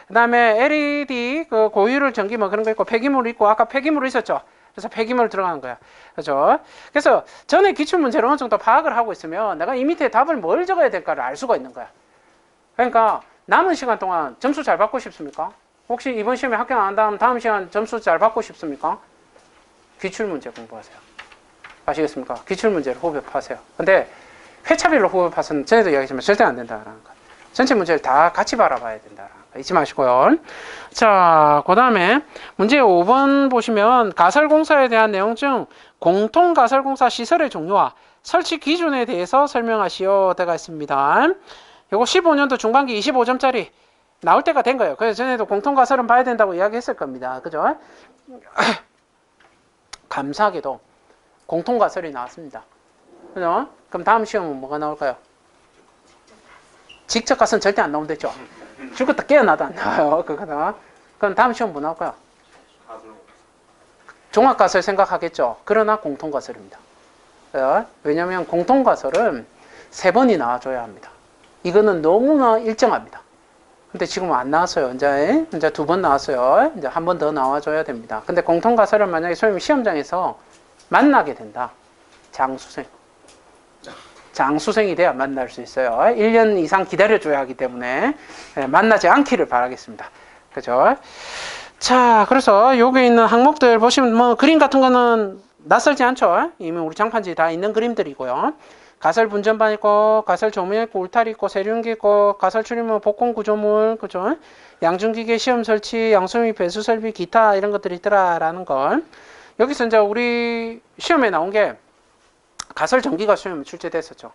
그 다음에 LED 그 고효율 전기 뭐 그런 거 있고 폐기물 있고 아까 폐기물 있었죠. 그래서 폐기물 들어가는 거야. 그죠? 그래서 전에 기출 문제를 어느 정도 파악을 하고 있으면 내가 이 밑에 답을 뭘 적어야 될까를 알 수가 있는 거야. 그러니까 남은 시간 동안 점수 잘 받고 싶습니까? 혹시 이번 시험에 합격 안 한다면 다음 시간 점수 잘 받고 싶습니까? 기출 문제 공부하세요. 아시겠습니까? 기출 문제를 호흡하세요. 근데 회차별로 호흡하서는 전에도 이야기했지만 절대 안 된다는 거. 전체 문제를 다 같이 바라봐야 된다는 거 잊지 마시고요. 자, 그 다음에 문제 5번 보시면 가설공사에 대한 내용 중 공통가설공사 시설의 종류와 설치 기준에 대해서 설명하시오 되가 있습니다. 이거 15년도 중반기 25점짜리 나올 때가 된 거예요. 그래서 전에도 공통가설은 봐야 된다고 이야기했을 겁니다. 그죠? 감사하게도 공통가설이 나왔습니다. 그죠? 그럼 다음 시험은 뭐가 나올까요? 직접가설은 절대 안 나온댔죠? 죽었다 깨어나도 안 나와요. 그거는. 그럼 다음 시험 뭐 나올까요? 종합가설 생각하겠죠? 그러나 공통가설입니다. 왜냐하면 공통가설은 3번이 나와줘야 합니다. 이거는 너무나 일정합니다. 근데 지금 안 나왔어요. 이제 2번 나왔어요. 이제 한 번 더 나와줘야 됩니다. 근데 공통가설을 만약에 소위 시험장에서 만나게 된다. 장수생이 돼야 만날 수 있어요. 1년 이상 기다려줘야 하기 때문에 만나지 않기를 바라겠습니다. 그죠? 자, 그래서 여기 있는 항목들 보시면 뭐 그림 같은 거는 낯설지 않죠? 이미 우리 장판지에 다 있는 그림들이고요. 가설 분전반 있고, 가설 조명 있고, 울타리 있고, 세륜기 있고, 가설 출입문 복공 구조물, 그죠? 양중기계 시험 설치, 양수미 배수 설비, 기타 이런 것들이 있더라라는 걸. 여기서 이제 우리 시험에 나온 게 가설 전기가 시험에 출제됐었죠.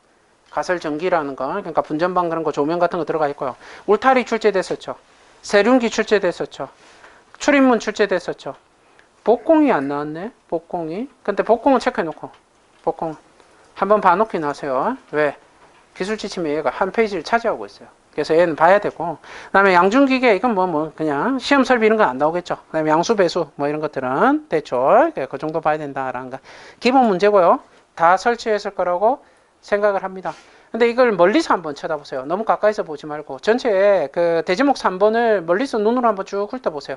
가설 전기라는 거, 그러니까 분전반 그런 거 조명 같은 거 들어가 있고요. 울타리 출제됐었죠. 세륜기 출제됐었죠. 출입문 출제됐었죠. 복공이 안 나왔네. 복공이. 근데 복공은 체크해놓고. 복공 한번 봐놓긴 하세요. 왜? 기술지침에 얘가 한 페이지를 차지하고 있어요. 그래서 얘는 봐야 되고. 그 다음에 양중기계, 이건 그냥 시험 설비 이런 거 안 나오겠죠. 그 다음에 양수, 배수, 뭐 이런 것들은 대출, 그 정도 봐야 된다라는 거. 기본 문제고요. 다 설치했을 거라고 생각을 합니다. 근데 이걸 멀리서 한번 쳐다보세요. 너무 가까이서 보지 말고. 전체 그 대지목 3번을 멀리서 눈으로 한번 쭉 훑어보세요.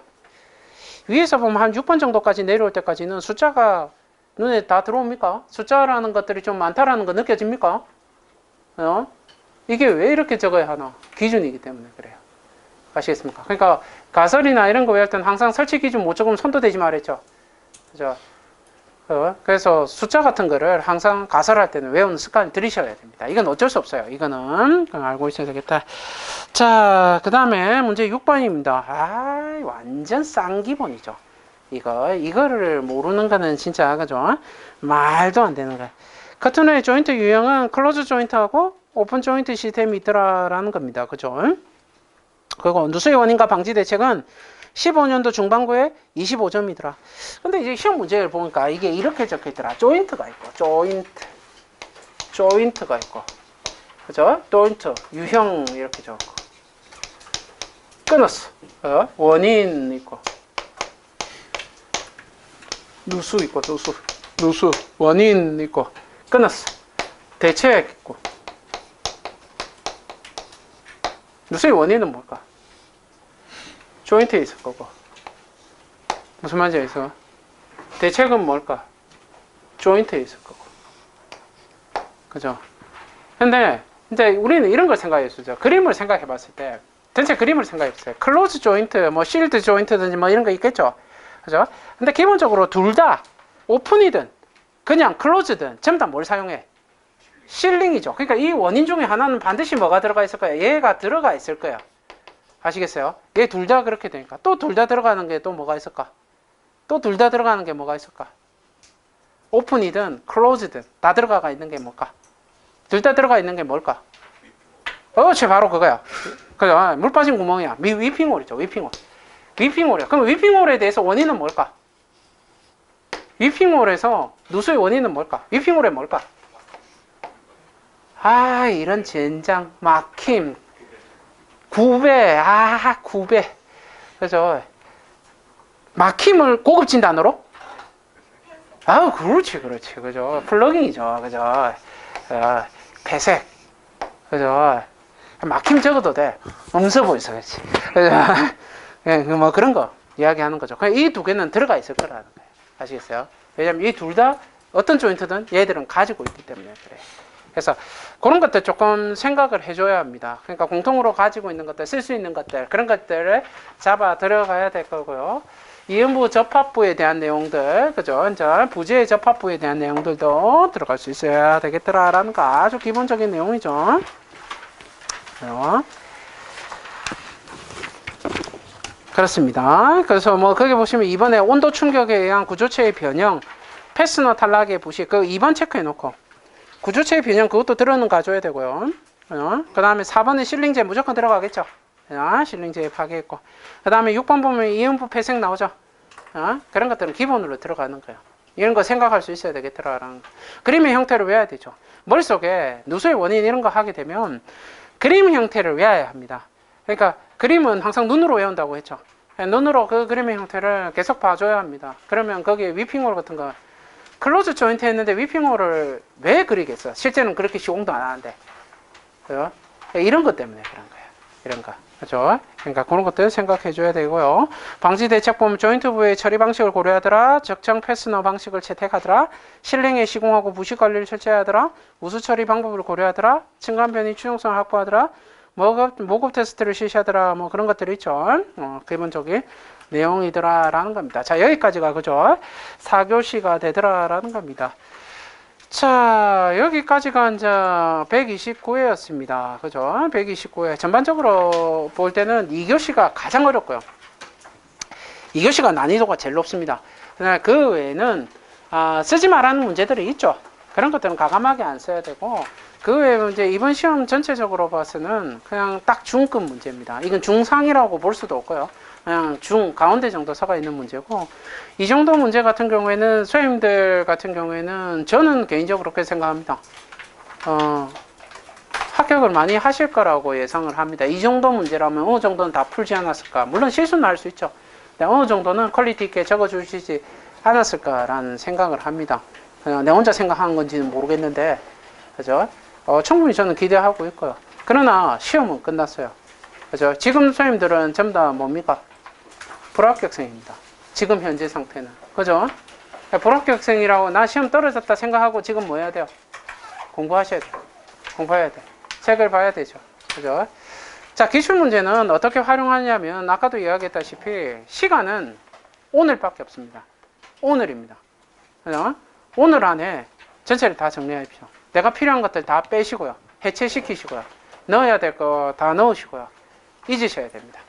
위에서 보면 한 6번 정도까지 내려올 때까지는 숫자가 눈에 다 들어옵니까? 숫자라는 것들이 좀 많다라는 거 느껴집니까? 이게 왜 이렇게 적어야 하나? 기준이기 때문에 그래요. 아시겠습니까? 그러니까 가설이나 이런 거 외울 때는 항상 설치 기준 못 적으면 손도 대지 말했죠. 그죠? 그래서 숫자 같은 거를 항상 가설할 때는 외우는 습관을 들이셔야 됩니다. 이건 어쩔 수 없어요. 이거는 알고 있어야 되겠다. 자, 그 다음에 문제 6번입니다. 완전 싼 기본이죠. 이거를 모르는 거는 진짜, 그죠? 말도 안 되는 거야. 커튼의 조인트 유형은 클로즈 조인트하고 오픈 조인트 시스템이 있더라라는 겁니다. 그죠? 그리고 누수의 원인과 방지 대책은 15년도 중반고에 25점이더라. 근데 이제 시험 문제를 보니까 이게 이렇게 적혀 있더라. 조인트가 있고, 조인트가 있고, 그죠? 조인트, 유형 이렇게 적고, 끊었어. 원인 있고, 누수 있고, 누수, 원인 있고, 끊었어. 대책 있고. 누수의 원인은 뭘까? 조인트에 있을 거고. 무슨 말인지 알겠어? 대책은 뭘까? 조인트에 있을 거고. 그죠? 근데 이제 우리는 이런 걸 생각했었죠. 그림을 생각해 봤을 때, 전체 그림을 생각해 봤어요. 클로즈 조인트, 뭐 실드 조인트든지 뭐 이런 거 있겠죠. 그죠? 근데 기본적으로 둘 다 오픈이든 그냥 클로즈든 전부 다 뭘 사용해? 실링이죠. 그러니까 이 원인 중에 하나는 반드시 뭐가 들어가 있을 거야? 얘가 들어가 있을 거야. 아시겠어요? 얘 둘 다 그렇게 되니까. 또 둘 다 들어가는 게 또 뭐가 있을까? 또 둘 다 들어가는 게 뭐가 있을까? 오픈이든 클로즈든 다 들어가 있는 게 뭘까? 둘 다 들어가 있는 게 뭘까? 그렇지, 바로 그거야. 그죠? 물 빠진 구멍이야. 위핑홀이죠. 위핑홀이야. 그럼 위핑홀에 대해서 원인은 뭘까? 위핑홀에서 누수의 원인은 뭘까? 위핑홀에 뭘까? 이런 젠장, 막힘, 구배, 구배. 그죠? 막힘을 고급진 단어로? 그렇지. 그죠? 플러깅이죠. 그죠? 배색. 그죠? 막힘 적어도 돼. 없어 보이서 그렇지. 그죠? 뭐 그런 거 이야기하는 거죠. 이 두 개는 들어가 있을 거라는 거예요. 아시겠어요? 왜냐면 이 둘 다 어떤 조인트든 얘들은 가지고 있기 때문에 그래요. 그래서 그런 것들 조금 생각을 해줘야 합니다. 그러니까 공통으로 가지고 있는 것들, 쓸 수 있는 것들, 그런 것들을 잡아 들어가야 될 거고요. 이음부 접합부에 대한 내용들, 그죠? 이제 부재의 접합부에 대한 내용들도 들어갈 수 있어야 되겠더라라는 거 아주 기본적인 내용이죠. 그렇습니다. 그래서 뭐 거기 보시면 이번에 온도 충격에 의한 구조체의 변형, 패스너 탈락의 부식, 그 2번 체크해놓고 구조체의 변형 그것도 들어는 가줘야 되고요. 그 다음에 4번에 실링제 무조건 들어가겠죠. 실링제 파괴했고. 그 다음에 6번 보면 이음부 폐색 나오죠. 그런 것들은 기본으로 들어가는 거예요. 이런 거 생각할 수 있어야 되겠더라라는 거. 그림의 형태를 외워야 되죠. 머릿속에 누수의 원인 이런 거 하게 되면 그림 형태를 외워야 합니다. 그러니까 그림은 항상 눈으로 외운다고 했죠. 눈으로 그 그림의 형태를 계속 봐줘야 합니다. 그러면 거기에 위핑홀 같은 거 클로즈 조인트 했는데 위핑홀을 왜 그리겠어? 실제는 그렇게 시공도 안 하는데. 그죠? 이런 것 때문에 그런 거예요. 이런 거. 그죠? 그러니까 그런 것들 생각해 줘야 되고요. 방지 대책 보면 조인트 부의 처리 방식을 고려하더라. 적정 패스너 방식을 채택하더라. 실링에 시공하고 부식 관리를 철저하더라. 우수 처리 방법을 고려하더라. 층간 변이 추정성을 확보하더라. 모급 테스트를 실시하더라. 뭐 그런 것들이 있죠. 기본적인 내용이더라라는 겁니다. 자, 여기까지가 그죠? 4교시가 되더라라는 겁니다. 자, 여기까지가 이제 129회였습니다. 그죠? 129회. 전반적으로 볼 때는 2교시가 가장 어렵고요. 2교시가 난이도가 제일 높습니다. 그 외에는 쓰지 말라는 문제들이 있죠. 그런 것들은 과감하게 안 써야 되고, 그 외에 문제 이번 시험 전체적으로 봐서는 그냥 딱 중급 문제입니다. 이건 중상이라고 볼 수도 없고요. 그냥 가운데 정도 서가 있는 문제고, 이 정도 문제 같은 경우에는 선생님들 같은 경우에는 저는 개인적으로 그렇게 생각합니다. 합격을 많이 하실 거라고 예상을 합니다. 이 정도 문제라면 어느 정도는 다 풀지 않았을까. 물론 실수는 할 수 있죠. 근데 어느 정도는 퀄리티 있게 적어주시지 않았을까라는 생각을 합니다. 내 혼자 생각한 건지는 모르겠는데, 그죠? 충분히 저는 기대하고 있고요. 그러나 시험은 끝났어요. 그죠? 지금 선생님들은 전부 다 뭡니까? 불합격생입니다. 지금 현재 상태는. 그죠? 불합격생이라고 나 시험 떨어졌다 생각하고 지금 뭐 해야 돼요? 공부하셔야 돼요. 공부해야 돼. 책을 봐야 되죠. 그죠? 자, 기출문제는 어떻게 활용하냐면, 아까도 이야기했다시피, 시간은 오늘밖에 없습니다. 오늘입니다. 그죠? 오늘 안에 전체를 다 정리하십시오. 내가 필요한 것들 다 빼시고요. 해체시키시고요. 넣어야 될 거 다 넣으시고요. 잊으셔야 됩니다.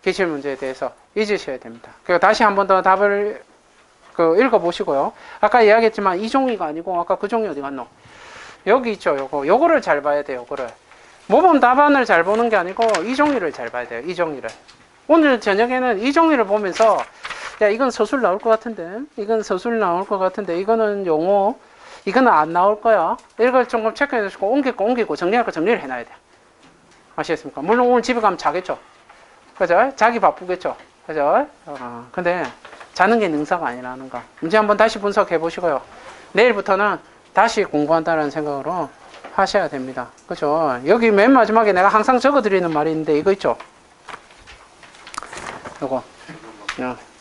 기출문제에 대해서 잊으셔야 됩니다. 그리고 다시 한 번 더 답을 읽어보시고요. 아까 이야기했지만 이 종이가 아니고, 아까 그 종이 어디 갔노? 여기 있죠. 요거를 잘 봐야 돼요. 요거를. 모범 답안을 잘 보는 게 아니고 이 종이를 잘 봐야 돼요. 이 종이를. 오늘 저녁에는 이 종이를 보면서, 야, 이건 서술 나올 것 같은데, 이건 서술 나올 것 같은데, 이거는 용어, 이거는 안 나올 거야. 이걸 조금 체크해 주시고 옮기고 정리할 거 정리를 해놔야 돼요. 아시겠습니까? 물론 오늘 집에 가면 자겠죠. 그죠? 자기 바쁘겠죠. 그죠? 근데 자는 게 능사가 아니라는 거. 문제 한번 다시 분석해 보시고요. 내일부터는 다시 공부한다는 생각으로 하셔야 됩니다. 그죠? 여기 맨 마지막에 내가 항상 적어드리는 말이 있는데, 이거 있죠? 요거.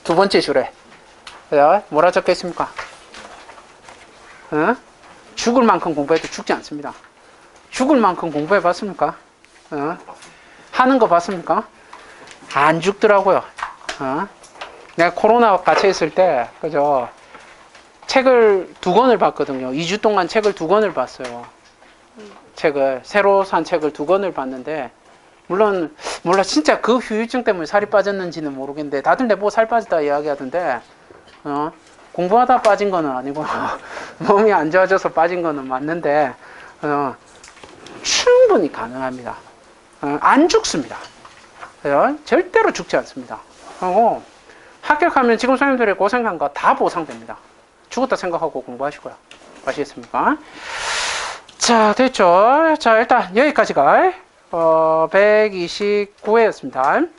두 번째 줄에. 그죠? 뭐라 적혀 있습니까? 죽을 만큼 공부해도 죽지 않습니다. 죽을 만큼 공부해 봤습니까? 하는 거 봤습니까? 안 죽더라고요. 내가 코로나 갇혀 있을 때, 그죠? 책을 2권을 봤거든요. 2주 동안 책을 2권을 봤어요. 새로 산 책을 2권을 봤는데, 몰라, 진짜 그 후유증 때문에 살이 빠졌는지는 모르겠는데, 다들 내보고 살 빠졌다 이야기하던데, 공부하다 빠진 거는 아니고, 몸이 안 좋아져서 빠진 거는 맞는데, 충분히 가능합니다. 안 죽습니다. 절대로 죽지 않습니다. 그리고 합격하면 지금 선생님들이 고생한 거 다 보상됩니다. 죽었다 생각하고 공부하시고요. 아시겠습니까? 자, 됐죠? 자, 일단 여기까지가 129회였습니다.